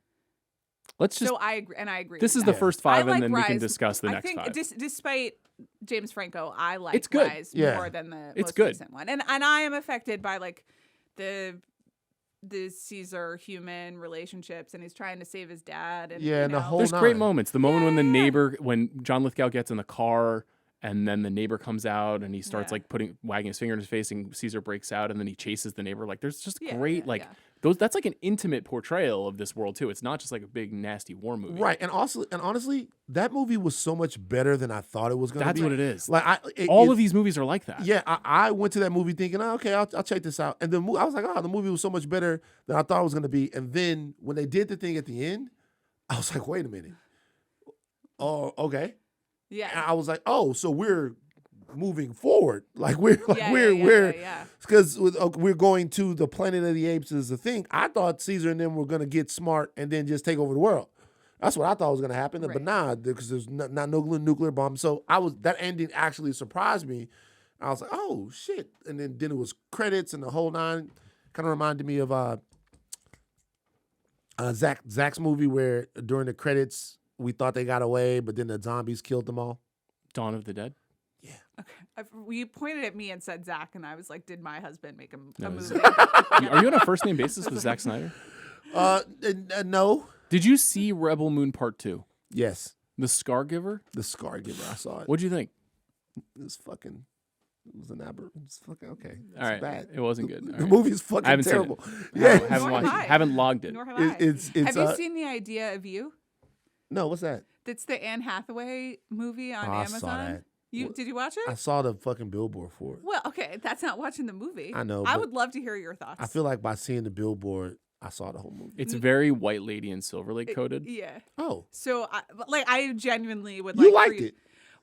Speaker 1: Let's just.
Speaker 2: So I agree, and I agree.
Speaker 1: This
Speaker 2: with
Speaker 1: is the
Speaker 2: that.
Speaker 1: first
Speaker 2: I
Speaker 1: 5,
Speaker 2: like
Speaker 1: and then we can
Speaker 2: Rise.
Speaker 1: discuss the
Speaker 2: I
Speaker 1: next
Speaker 2: think
Speaker 1: 5.
Speaker 2: despite James Franco, I like
Speaker 1: It's good.
Speaker 2: Rise
Speaker 3: Yeah.
Speaker 2: more than the
Speaker 1: It's
Speaker 2: most
Speaker 1: good.
Speaker 2: recent one. And I am affected by like the Caesar human relationships, and he's trying to save his dad. And,
Speaker 3: Yeah,
Speaker 2: you
Speaker 3: and the
Speaker 2: know.
Speaker 3: whole
Speaker 1: There's great
Speaker 3: nine.
Speaker 1: moments. The moment when the
Speaker 2: Yeah.
Speaker 1: neighbor, when John Lithgow gets in the car, and then the neighbor comes out, and he starts
Speaker 2: Yeah.
Speaker 1: like wagging his finger in his face, and Caesar breaks out, and then he chases the neighbor. Like there's just
Speaker 2: Yeah,
Speaker 1: great
Speaker 2: yeah,
Speaker 1: like
Speaker 2: yeah.
Speaker 1: those. That's like an intimate portrayal of this world too. It's not just like a big nasty war movie.
Speaker 3: Right. And honestly, that movie was so much better than I thought it was going to be.
Speaker 1: That's what it is.
Speaker 3: Like
Speaker 1: All of these movies are like that.
Speaker 3: Yeah, I went to that movie thinking, oh, okay, I'll check this out. And I was like, oh, the movie was so much better than I thought it was going to be. And then when they did the thing at the end, I was like, wait a minute. Oh, okay. And
Speaker 2: Yeah.
Speaker 3: I was like, oh, so we're moving forward. Like we're
Speaker 2: Yeah.
Speaker 3: because we're going to the Planet of the Apes is the thing. I thought Caesar and them were going to get smart and then just take over the world. That's what I thought was going to happen. But
Speaker 2: Right.
Speaker 3: nah, because there's not no nuclear bomb. So that ending actually surprised me. I was like, oh shit. And then it was credits and the whole nine. Kind of reminded me of Zach's movie where during the credits we thought they got away, but then the zombies killed them all.
Speaker 1: Dawn of the Dead.
Speaker 2: You pointed at me and said Zach, and I was like, did my husband make a
Speaker 1: No,
Speaker 2: movie?
Speaker 1: Are you on a first name basis with Zack Snyder?
Speaker 3: No.
Speaker 1: Did you see Rebel Moon Part 2?
Speaker 3: Yes.
Speaker 1: The Scar Giver?
Speaker 3: The Scar Giver. I saw it.
Speaker 1: What'd you think?
Speaker 3: It It was an aberration. It's fucking okay. It's
Speaker 1: All right,
Speaker 3: bad.
Speaker 1: it wasn't good. All
Speaker 3: The
Speaker 1: right.
Speaker 3: movie's
Speaker 1: I
Speaker 3: fucking
Speaker 1: haven't seen
Speaker 3: terrible.
Speaker 1: it.
Speaker 3: Yeah,
Speaker 1: Haven't
Speaker 2: Nor have
Speaker 1: watched
Speaker 2: I.
Speaker 1: it. Haven't logged it.
Speaker 2: Nor have I.
Speaker 3: it's
Speaker 2: Have you seen The Idea of You?
Speaker 3: no. What's that?
Speaker 2: That's the Anne Hathaway movie on
Speaker 3: Oh, I
Speaker 2: Amazon.
Speaker 3: saw that.
Speaker 2: Did you watch it?
Speaker 3: I saw the fucking billboard for it.
Speaker 2: Well, okay, that's not watching the movie.
Speaker 3: I know,
Speaker 2: I
Speaker 3: but
Speaker 2: would love to hear your thoughts.
Speaker 3: I feel like by seeing the billboard, I saw the whole movie.
Speaker 1: It's very White Lady and Silver Lake coded.
Speaker 2: Yeah.
Speaker 3: Oh,
Speaker 2: So, I genuinely would
Speaker 3: you
Speaker 2: like.
Speaker 3: liked it.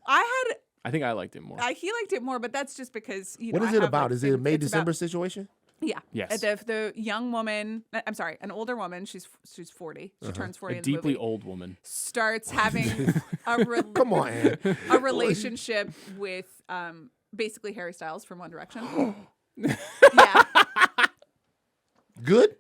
Speaker 1: I think I liked it more.
Speaker 2: He liked it more, but that's just because
Speaker 3: What is it about? Is it a May
Speaker 2: It's
Speaker 3: December
Speaker 2: about-
Speaker 3: situation?
Speaker 2: Yeah.
Speaker 1: Yes.
Speaker 2: The young woman. I'm sorry, an older woman. She's 40. She turns 40
Speaker 1: A
Speaker 2: in the
Speaker 1: deeply
Speaker 2: movie.
Speaker 1: old woman.
Speaker 2: Starts having a
Speaker 3: Come on, Ann.
Speaker 2: a relationship with basically Harry Styles from One Direction. Yeah.
Speaker 3: Good.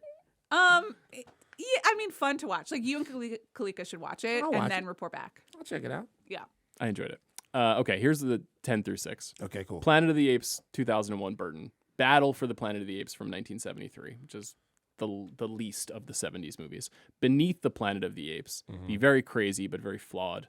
Speaker 2: Yeah, I mean, fun to watch. Like, you and Kalika should watch it
Speaker 3: I'll watch
Speaker 2: and then
Speaker 3: it.
Speaker 2: report back.
Speaker 3: I'll check it out.
Speaker 2: Yeah.
Speaker 1: I enjoyed it. Okay, here's the 10 through 6.
Speaker 3: Okay, cool.
Speaker 1: Planet of the Apes, 2001, Burton. Battle for the Planet of the Apes from 1973, which is the least of the 70s movies. Beneath the Planet of the Apes, the very crazy but very flawed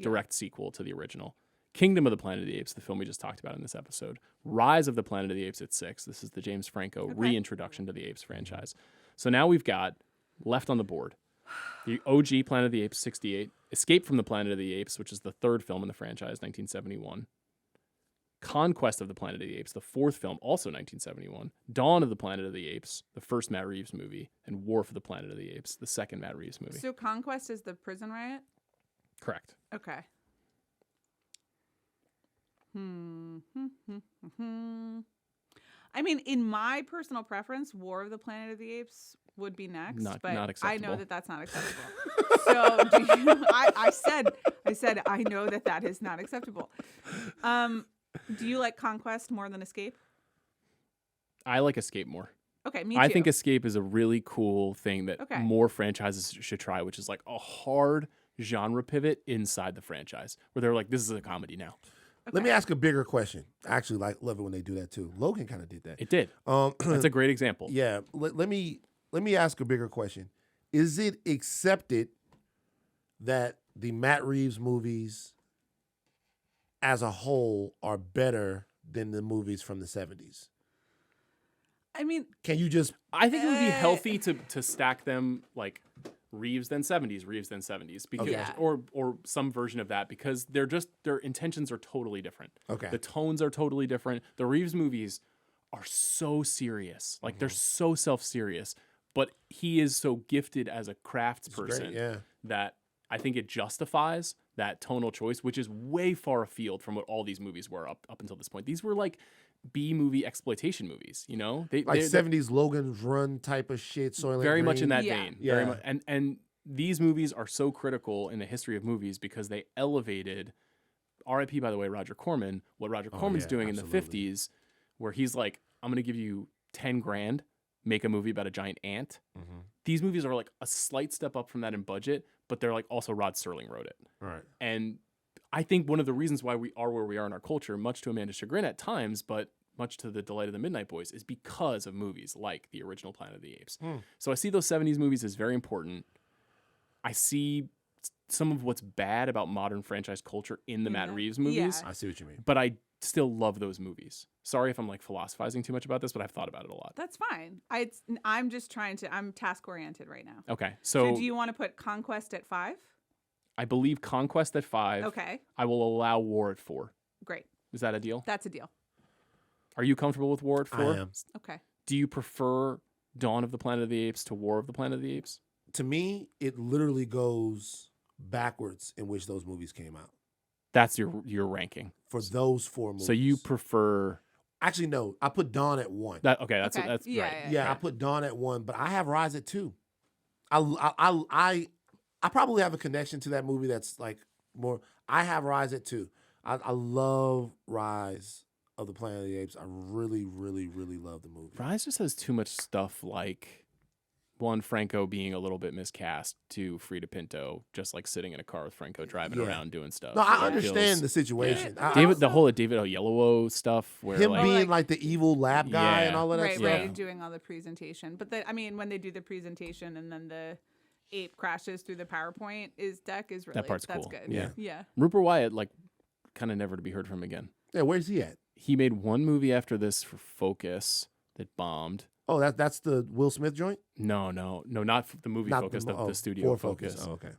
Speaker 1: direct sequel to the original. Kingdom of the Planet of the Apes, the film we just talked about in this episode. Rise of the Planet of the Apes at 6. This is the James Franco reintroduction to the Apes franchise. So now we've got left on the board the OG Planet of the Apes, 68. Escape from the Planet of the Apes, which is the third film in the franchise, 1971. Conquest of the Planet of the Apes, the fourth film, also 1971. Dawn of the Planet of the Apes, the first Matt Reeves movie. And War for the Planet of the Apes, the second Matt Reeves movie.
Speaker 2: So Conquest is the prison riot?
Speaker 1: Correct.
Speaker 2: Okay. I mean, in my personal preference, War of the Planet of the Apes would be next,
Speaker 1: Not
Speaker 2: but I know
Speaker 1: acceptable.
Speaker 2: that that's not acceptable. So I said I know that that is not acceptable. Do you like Conquest more than Escape?
Speaker 1: I like Escape more.
Speaker 2: Okay, me too.
Speaker 1: I think Escape is a really cool thing that
Speaker 2: Okay.
Speaker 1: more franchises should try, which is like a hard genre pivot inside the franchise where they're like, this is a comedy now.
Speaker 3: Let me ask a bigger question. I actually love it when they do that too. Logan kind of did that.
Speaker 1: It did. That's a great example.
Speaker 3: Yeah. Let me ask a bigger question. Is it accepted that the Matt Reeves movies as a whole are better than the movies from the 70s?
Speaker 2: I mean,
Speaker 3: Can you just
Speaker 1: I think it would be healthy to stack them like Reeves then 70s, Reeves then 70s, because
Speaker 2: Yeah.
Speaker 1: or some version of that, because their intentions are totally different.
Speaker 3: Okay.
Speaker 1: The tones are totally different. The Reeves movies are so serious. Like they're so self-serious, but he is so gifted as a crafts person
Speaker 3: yeah.
Speaker 1: that I think it justifies that tonal choice, which is way far afield from what all these movies were up until this point. These were like B-movie exploitation movies, you know?
Speaker 3: like
Speaker 1: they're
Speaker 3: 70s Logan's Run type of shit? Soylent
Speaker 1: very much in
Speaker 3: Green?
Speaker 1: that
Speaker 2: Yeah.
Speaker 1: vein.
Speaker 3: Yeah.
Speaker 1: Very much, and these movies are so critical in the history of movies because they elevated R.I.P. by the way, Roger Corman, what Roger Corman's
Speaker 3: yeah,
Speaker 1: doing in
Speaker 3: absolutely.
Speaker 1: the 50s, where he's like, I'm gonna give you 10 grand, make a movie about a giant ant.
Speaker 3: Mhm.
Speaker 1: These movies are like a slight step up from that in budget, but they're like also Rod Serling wrote it.
Speaker 3: Right.
Speaker 1: And I think one of the reasons why we are where we are in our culture, much to Amanda's chagrin at times, but much to the delight of the Midnight Boys, is because of movies like the original Planet of the Apes. So I see those 70s movies as very important. I see some of what's bad about modern franchise culture in the Matt Reeves movies,
Speaker 2: Yeah.
Speaker 3: I see what you mean.
Speaker 1: but I still love those movies. Sorry if I'm like philosophizing too much about this, but I've thought about it a lot.
Speaker 2: that's fine. I'm just trying to. I'm task oriented right now.
Speaker 1: Okay,
Speaker 2: So
Speaker 1: so
Speaker 2: do you want to put Conquest at 5?
Speaker 1: I believe Conquest at 5.
Speaker 2: Okay,
Speaker 1: I will allow War at 4.
Speaker 2: great.
Speaker 1: Is that a deal?
Speaker 2: That's a deal.
Speaker 1: Are you comfortable with War at 4?
Speaker 3: I am.
Speaker 2: Okay.
Speaker 1: Do you prefer Dawn of the Planet of the Apes to War of the Planet of the Apes?
Speaker 3: To me, it literally goes backwards in which those movies came out
Speaker 1: That's your ranking.
Speaker 3: for those 4 movies.
Speaker 1: So you prefer
Speaker 3: actually no, I put Dawn at 1.
Speaker 1: that? Okay, that's
Speaker 2: Okay.
Speaker 1: that's
Speaker 2: Yeah,
Speaker 1: right.
Speaker 2: yeah.
Speaker 3: Yeah, I put Dawn at 1, but I have Rise at 2. I probably have a connection to that movie that's like more. I have Rise at 2. I love Rise of the Planet of the Apes. I really, really, really love the movie.
Speaker 1: Rise just has too much stuff like one, Franco being a little bit miscast, two, Frida Pinto just like sitting in a car with Franco driving
Speaker 3: Yeah.
Speaker 1: around doing stuff.
Speaker 3: No, I
Speaker 1: It
Speaker 3: understand
Speaker 1: feels-
Speaker 3: the situation.
Speaker 2: Yeah.
Speaker 1: David, the whole David Oyelowo stuff where
Speaker 3: Him
Speaker 1: like
Speaker 3: being
Speaker 2: like-
Speaker 3: like the evil lab guy
Speaker 1: Yeah.
Speaker 3: and all of that
Speaker 2: Right,
Speaker 3: stuff.
Speaker 1: Yeah.
Speaker 2: right. Doing all the presentation, but I mean, when they do the presentation and then the ape crashes through the PowerPoint deck is really
Speaker 1: part's
Speaker 2: that's
Speaker 1: cool.
Speaker 2: good.
Speaker 1: Yeah.
Speaker 2: Yeah.
Speaker 1: Rupert Wyatt, like kind of never to be heard from again.
Speaker 3: Yeah, where's he at?
Speaker 1: He made one movie after this for Focus that bombed.
Speaker 3: Oh, that's the Will Smith joint?
Speaker 1: No, not the movie
Speaker 3: Not
Speaker 1: Focus,
Speaker 3: the,
Speaker 1: the studio Focus.
Speaker 3: Oh, okay.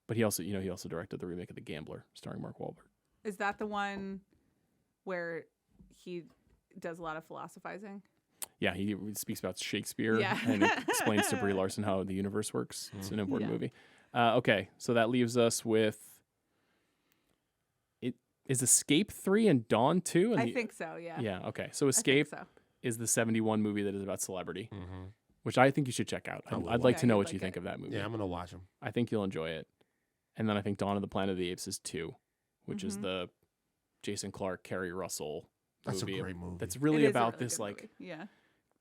Speaker 1: But he also directed the remake of The Gambler, starring Mark Wahlberg.
Speaker 2: Is that the one where he does a lot of philosophizing?
Speaker 1: Yeah, he speaks about Shakespeare
Speaker 2: Yeah.
Speaker 1: and explains to Brie Larson how the universe works. It's an important movie. Okay, so that leaves us with is Escape 3 and Dawn 2?
Speaker 2: I think so, yeah.
Speaker 1: Yeah, okay. So
Speaker 2: I
Speaker 1: Escape
Speaker 2: think so.
Speaker 1: is the 71 movie that is about celebrity,
Speaker 3: Mm-hmm.
Speaker 1: which I think you should check out.
Speaker 3: will
Speaker 1: I'd like
Speaker 2: watch
Speaker 1: to
Speaker 2: it.
Speaker 1: know
Speaker 2: Yeah,
Speaker 1: what
Speaker 2: you'd
Speaker 1: you
Speaker 2: like
Speaker 1: think
Speaker 2: it.
Speaker 1: of that movie.
Speaker 3: Yeah, I'm gonna watch them.
Speaker 1: I think you'll enjoy it. And then I think Dawn of the Planet of the Apes is 2, which is the Jason Clarke, Kerry Russell
Speaker 3: That's
Speaker 1: movie.
Speaker 3: a great movie.
Speaker 1: That's
Speaker 2: It
Speaker 1: really
Speaker 2: is a
Speaker 1: about
Speaker 2: really
Speaker 1: this,
Speaker 2: good
Speaker 1: like,
Speaker 2: movie. Yeah.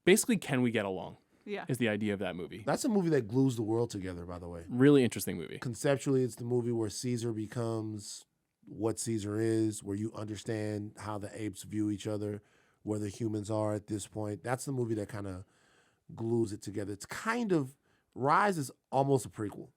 Speaker 1: basically, can we get along?
Speaker 2: Yeah.
Speaker 1: Is the idea of that movie.
Speaker 3: That's a movie that glues the world together, by the way.
Speaker 1: Really interesting movie.
Speaker 3: Conceptually, it's the movie where Caesar becomes what Caesar is, where you understand how the apes view each other, where the humans are at this point. That's the movie that kind of glues it together. It's kind of, Rise is almost a prequel.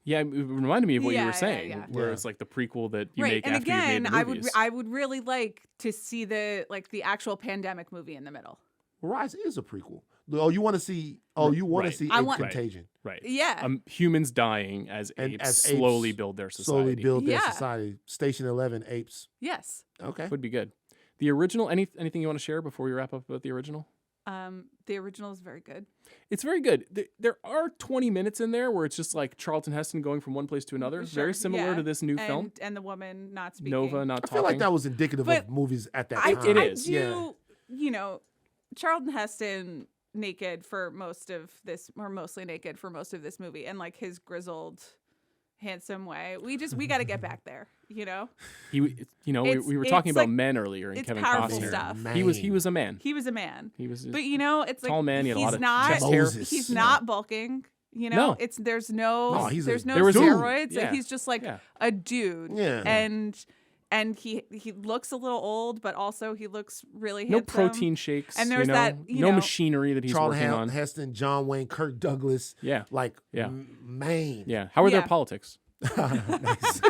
Speaker 1: Yeah, it reminded me of what you
Speaker 2: Yeah,
Speaker 1: were
Speaker 2: yeah,
Speaker 1: saying,
Speaker 2: yeah.
Speaker 1: where
Speaker 3: Yeah.
Speaker 1: it's like the prequel that you
Speaker 2: Right.
Speaker 1: make
Speaker 2: And
Speaker 1: after
Speaker 2: again,
Speaker 1: you've made the movies.
Speaker 2: I would really like to see the actual pandemic movie in the middle.
Speaker 3: Rise is a prequel. Oh, you want to see? Oh, you want
Speaker 1: Right.
Speaker 3: to see
Speaker 2: I
Speaker 3: Ape
Speaker 2: want-
Speaker 3: Contagion?
Speaker 1: Right.
Speaker 2: Yeah.
Speaker 1: Humans dying as
Speaker 3: And
Speaker 1: apes
Speaker 3: as
Speaker 1: slowly
Speaker 3: apes
Speaker 1: build their society.
Speaker 3: Slowly build their
Speaker 2: Yeah.
Speaker 3: society. Station 11 apes.
Speaker 2: Yes.
Speaker 3: Okay.
Speaker 1: Would be good. The original, anything you want to share before we wrap up about the original?
Speaker 2: The original is very good.
Speaker 1: It's very good. There are 20 minutes in there where it's just like Charlton Heston going from one place to another.
Speaker 2: Sure,
Speaker 1: Very similar
Speaker 2: yeah.
Speaker 1: to this new film.
Speaker 2: And the woman not speaking.
Speaker 1: Nova not
Speaker 3: I
Speaker 1: talking.
Speaker 3: feel like that was indicative
Speaker 2: But
Speaker 3: of movies at that
Speaker 2: I,
Speaker 3: time.
Speaker 1: It
Speaker 2: I
Speaker 1: is.
Speaker 2: do,
Speaker 3: Yeah.
Speaker 2: you know, Charlton Heston naked for most of this, or mostly naked for most of this movie, and like his grizzled, handsome way. We got to get back there, you know.
Speaker 1: we were talking
Speaker 2: it's
Speaker 1: about
Speaker 2: like-
Speaker 1: men earlier and
Speaker 2: it's
Speaker 1: Kevin
Speaker 2: powerful
Speaker 1: Costner.
Speaker 2: stuff.
Speaker 1: He was a man.
Speaker 2: He was a man.
Speaker 1: He was
Speaker 2: But you know, it's like
Speaker 1: tall man. He had a
Speaker 2: he's
Speaker 1: lot of
Speaker 2: not
Speaker 1: chest hair.
Speaker 3: Moses.
Speaker 2: he's
Speaker 3: Yeah.
Speaker 2: not bulking. You know,
Speaker 1: No.
Speaker 2: there's no
Speaker 3: No, he's a
Speaker 2: there's no
Speaker 1: There was-
Speaker 2: steroids.
Speaker 1: Yeah.
Speaker 2: Like, he's just like
Speaker 1: Yeah.
Speaker 2: a dude.
Speaker 3: Yeah.
Speaker 2: And he looks a little old, but also he looks really
Speaker 1: No
Speaker 2: handsome.
Speaker 1: protein shakes.
Speaker 2: And there's
Speaker 1: you know?
Speaker 2: that, you
Speaker 1: no
Speaker 2: know-
Speaker 1: machinery that he's
Speaker 3: Charlton
Speaker 1: working on.
Speaker 3: Heston, John Wayne, Kirk Douglas.
Speaker 1: Yeah.
Speaker 3: Like,
Speaker 1: Yeah.
Speaker 3: Man.
Speaker 1: Yeah. How are their
Speaker 2: Yeah.
Speaker 1: politics?
Speaker 3: Nice.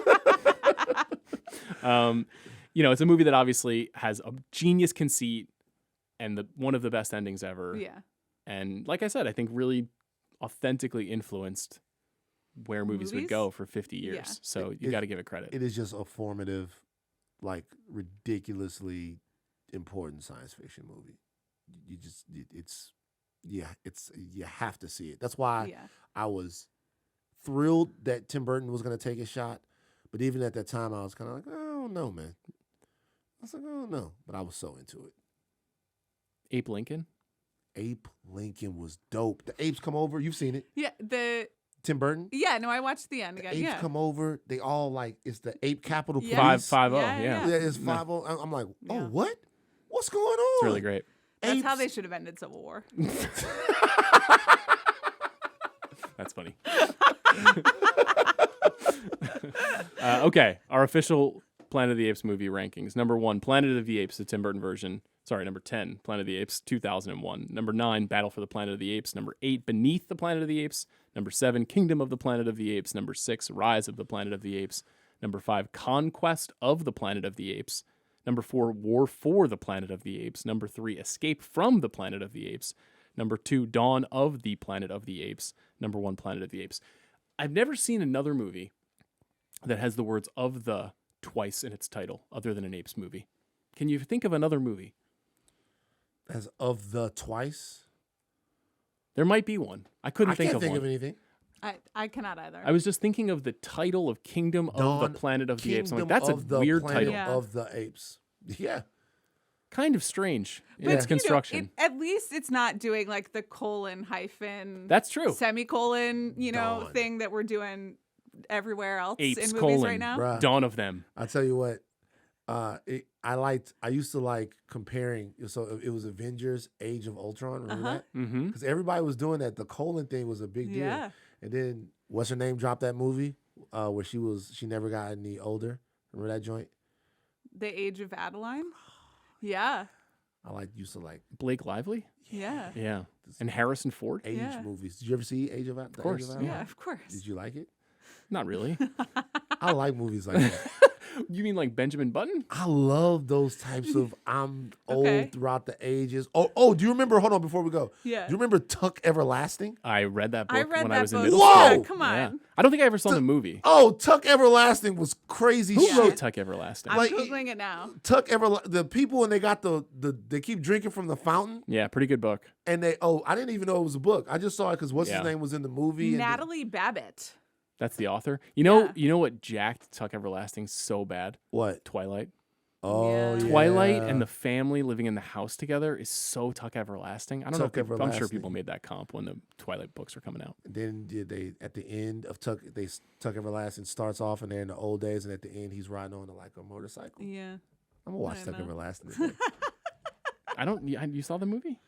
Speaker 1: It's a movie that obviously has a genius conceit and one of the best endings ever.
Speaker 2: Yeah.
Speaker 1: And like I said, I think really authentically influenced where movies would
Speaker 2: Movies?
Speaker 1: go for 50 years.
Speaker 2: Yeah.
Speaker 1: So you got to give it credit.
Speaker 3: It is just a formative, like, ridiculously important science fiction movie. You have to see it. That's why
Speaker 2: Yeah.
Speaker 3: I was thrilled that Tim Burton was going to take a shot. But even at that time, I was kind of like, I don't know, man. I was like, I don't know. But I was so into it.
Speaker 1: Ape Lincoln.
Speaker 3: Ape Lincoln was dope. The apes come over. You've seen it.
Speaker 2: Yeah.
Speaker 3: Tim Burton.
Speaker 2: No, I watched the end
Speaker 3: The
Speaker 2: again.
Speaker 3: apes
Speaker 2: Yeah.
Speaker 3: come over. They all like, it's the ape capital
Speaker 2: Yeah.
Speaker 3: police.
Speaker 1: 5-5-0.
Speaker 2: Yeah,
Speaker 1: Yeah.
Speaker 3: Yeah, it's
Speaker 1: No,
Speaker 3: 5-0. I'm like, oh,
Speaker 2: Yeah.
Speaker 3: what? What's going on?
Speaker 1: It's really great.
Speaker 2: That's how
Speaker 3: Apes-
Speaker 2: they should have ended Civil War.
Speaker 1: That's funny. Okay, our official Planet of the Apes movie rankings. Number 1, Planet of the Apes, the Tim Burton version. Sorry, number 10, Planet of the Apes, 2001. Number 9, Battle for the Planet of the Apes. Number 8, Beneath the Planet of the Apes. Number 7, Kingdom of the Planet of the Apes. Number 6, Rise of the Planet of the Apes. Number 5, Conquest of the Planet of the Apes. Number 4, War for the Planet of the Apes. Number 3, Escape from the Planet of the Apes. Number 2, Dawn of the Planet of the Apes. Number 1, Planet of the Apes. I've never seen another movie that has the words "of the" twice in its title, other than an Apes movie. Can you think of another movie?
Speaker 3: As of the twice.
Speaker 1: There might be one. I couldn't
Speaker 3: I
Speaker 1: think
Speaker 3: can't
Speaker 1: of
Speaker 3: think
Speaker 1: one.
Speaker 3: of anything.
Speaker 2: I cannot either.
Speaker 1: I was just thinking of the title of Kingdom of
Speaker 3: Dawn,
Speaker 1: the Planet of the Apes. I'm like,
Speaker 3: Kingdom
Speaker 1: that's a
Speaker 3: of the
Speaker 1: weird
Speaker 3: Planet
Speaker 1: title.
Speaker 2: Yeah.
Speaker 3: Of the apes. Yeah.
Speaker 1: Kind of strange in
Speaker 2: But,
Speaker 1: its construction.
Speaker 2: at least it's not doing like the colon hyphen
Speaker 1: That's true.
Speaker 2: semicolon,
Speaker 3: Dawn.
Speaker 2: thing that we're doing everywhere else
Speaker 1: Apes,
Speaker 2: in movies
Speaker 1: colon,
Speaker 2: right now.
Speaker 3: Bruh.
Speaker 1: Dawn of them.
Speaker 3: I tell you what, I used to like comparing. So it was Avengers: Age of Ultron. Remember
Speaker 2: Uh-huh.
Speaker 3: that?
Speaker 1: Mm-hmm.
Speaker 3: Because everybody was doing that. The colon thing was a big deal.
Speaker 2: Yeah.
Speaker 3: And then what's her name dropped that movie where she never got any older. Remember that joint?
Speaker 2: The Age of Adeline. Yeah.
Speaker 3: I used to like
Speaker 1: Blake Lively?
Speaker 2: Yeah.
Speaker 1: Yeah. And Harrison Ford?
Speaker 3: age
Speaker 2: Yeah.
Speaker 3: movies. Did you ever see Age of Adeline?
Speaker 1: course,
Speaker 2: Yeah, of course.
Speaker 3: Did you like it?
Speaker 1: Not really.
Speaker 3: I like movies like that.
Speaker 1: You mean like Benjamin Button?
Speaker 3: I love those types of I'm
Speaker 2: Okay.
Speaker 3: old throughout the ages. Oh, do you remember? Hold on, before we go.
Speaker 2: Yeah.
Speaker 3: Do you remember Tuck Everlasting?
Speaker 1: I read that book
Speaker 2: I read
Speaker 1: when
Speaker 2: that
Speaker 1: I was in
Speaker 2: book.
Speaker 1: middle
Speaker 3: Whoa!
Speaker 1: school.
Speaker 2: Yeah, come on.
Speaker 1: Yeah. I don't think I ever saw the movie.
Speaker 3: Oh, Tuck Everlasting was crazy
Speaker 1: Who
Speaker 3: shit.
Speaker 1: wrote Tuck Everlasting?
Speaker 2: I'm
Speaker 3: Like,
Speaker 2: Googling it now.
Speaker 3: The people, and they got they keep drinking from the fountain,
Speaker 1: Yeah, pretty good book.
Speaker 3: and I didn't even know it was a book. I just saw it because what's his
Speaker 1: Yeah.
Speaker 3: name was in the movie. and
Speaker 2: Natalie Babbitt.
Speaker 1: That's the author. You know,
Speaker 2: Yeah.
Speaker 1: you know what jacked Tuck Everlasting so bad?
Speaker 3: what?
Speaker 1: Twilight.
Speaker 3: Oh,
Speaker 2: Yeah.
Speaker 3: yeah.
Speaker 1: Twilight and the family living in the house together is so Tuck Everlasting. I don't
Speaker 3: Tuck
Speaker 1: know. I'm sure
Speaker 3: Everlasting.
Speaker 1: people made that comp when the Twilight books were coming out.
Speaker 3: Then they at the end of Tuck Everlasting starts off, and they're in the old days, and at the end he's riding on like a motorcycle.
Speaker 2: Yeah.
Speaker 3: I'm gonna watch
Speaker 2: I
Speaker 3: Tuck
Speaker 2: know.
Speaker 3: Everlasting today.
Speaker 1: I don't. You saw the movie?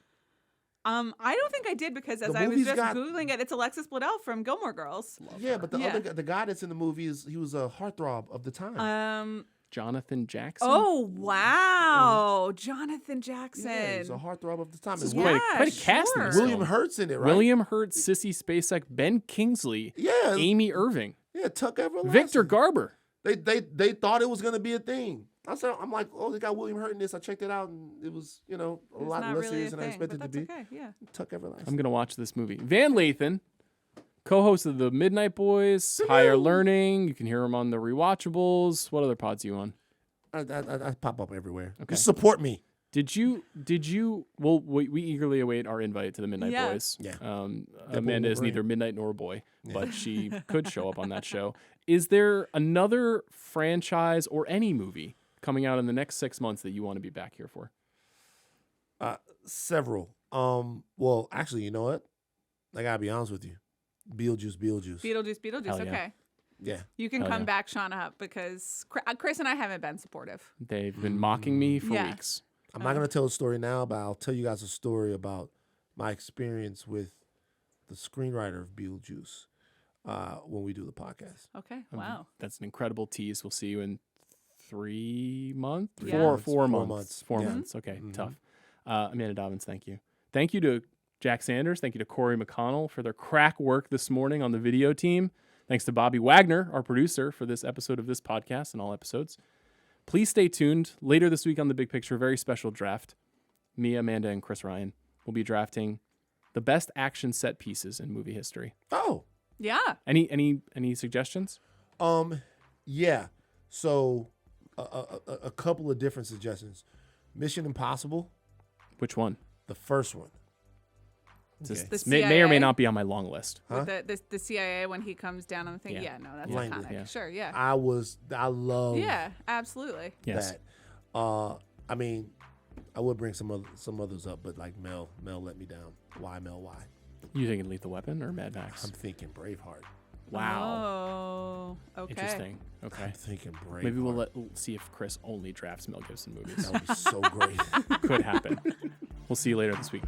Speaker 2: I don't think I did because as
Speaker 3: The
Speaker 2: I was
Speaker 3: movie's
Speaker 2: just
Speaker 3: got-
Speaker 2: Googling it, it's Alexis Bledel from Gilmore Girls.
Speaker 3: Yeah, but the
Speaker 2: Yeah.
Speaker 3: other the guy that's in the movie he was a heartthrob of the time.
Speaker 1: Jonathan Jackson.
Speaker 2: Oh wow, Jonathan Jackson.
Speaker 3: Yeah, he's a heartthrob of the time.
Speaker 1: This is
Speaker 3: And
Speaker 1: quite a
Speaker 2: Yeah,
Speaker 1: cast in
Speaker 2: sure.
Speaker 1: this
Speaker 3: William
Speaker 1: film.
Speaker 3: Hurt's in it, right?
Speaker 1: William Hurt, Sissy Spacek, Ben Kingsley,
Speaker 3: Yeah,
Speaker 1: Amy Irving,
Speaker 3: yeah, Tuck Everlasting.
Speaker 1: Victor Garber.
Speaker 3: They thought it was gonna be a thing. I'm like, oh, they got William Hurt in this. I checked it out, and it was, a
Speaker 2: It's
Speaker 3: lot
Speaker 2: not
Speaker 3: less
Speaker 2: really
Speaker 3: serious
Speaker 2: a
Speaker 3: than I
Speaker 2: thing,
Speaker 3: expected
Speaker 2: but
Speaker 3: to be.
Speaker 2: that's okay. Yeah.
Speaker 3: Tuck Everlasting.
Speaker 1: I'm gonna watch this movie. Van Lathan, co-host of the Midnight Boys, Higher Learning. You can hear him on the Rewatchables. What other pods are you on?
Speaker 3: I pop up everywhere.
Speaker 1: Okay.
Speaker 3: Just support me.
Speaker 1: Did you? Well, we eagerly await our invite to the Midnight
Speaker 2: Yeah.
Speaker 1: Boys.
Speaker 3: Yeah.
Speaker 1: Amanda is
Speaker 3: Wolverine.
Speaker 1: neither midnight nor boy, but she could show up on that show. Is there another franchise or any movie coming out in the next 6 months that you want to be back here for?
Speaker 3: Several. Well, actually, you know what? I gotta be honest with you. Beetlejuice.
Speaker 2: Beetlejuice.
Speaker 1: Hell yeah.
Speaker 2: Okay.
Speaker 3: Yeah.
Speaker 2: You can
Speaker 1: Hell
Speaker 2: come
Speaker 1: yeah.
Speaker 2: back, Shauna, because Chris and I haven't been supportive.
Speaker 1: They've been mocking me for
Speaker 2: Yeah.
Speaker 1: weeks.
Speaker 3: I'm not gonna tell a story now, but I'll tell you guys a story about my experience with the screenwriter of Beetlejuice when we do the podcast.
Speaker 2: Okay. Wow.
Speaker 1: That's an incredible tease. We'll see you in 3 months,
Speaker 2: Yeah.
Speaker 1: four
Speaker 3: 4
Speaker 1: months,
Speaker 3: months.
Speaker 1: 4
Speaker 3: Yeah.
Speaker 1: months. Okay,
Speaker 3: Mhm.
Speaker 1: tough. Amanda Dobbins, thank you. Thank you to Jack Sanders. Thank you to Corey McConnell for their crack work this morning on the video team. Thanks to Bobby Wagner, our producer, for this episode of this podcast and all episodes. Please stay tuned. Later this week on The Big Picture, very special draft. Me, Amanda, and Chris Ryan will be drafting the best action set pieces in movie history.
Speaker 3: Oh.
Speaker 2: Yeah.
Speaker 1: Any suggestions?
Speaker 3: Yeah. So a couple of different suggestions. Mission Impossible,
Speaker 1: Which one?
Speaker 3: the first one.
Speaker 1: Just-
Speaker 2: The
Speaker 1: may or may
Speaker 2: CIA?
Speaker 1: not be on my long list.
Speaker 3: Huh?
Speaker 2: With the CIA when he comes down on the thing.
Speaker 1: Yeah.
Speaker 2: Yeah, no, that's
Speaker 3: Language.
Speaker 2: iconic.
Speaker 1: Yeah.
Speaker 2: Sure, yeah.
Speaker 3: I love
Speaker 2: Yeah, absolutely.
Speaker 1: Yes.
Speaker 3: that. I mean, I would bring some others up, but like Mel let me down. Why Mel? Why?
Speaker 1: You thinking Lethal Weapon or Mad Max?
Speaker 3: I'm thinking Braveheart.
Speaker 1: Wow.
Speaker 2: Oh, okay.
Speaker 1: Interesting. Okay.
Speaker 3: I'm thinking Braveheart.
Speaker 1: Maybe we'll see if Chris only drafts Mel Gibson movies.
Speaker 3: That would be so great.
Speaker 1: Could happen. We'll see you later this week.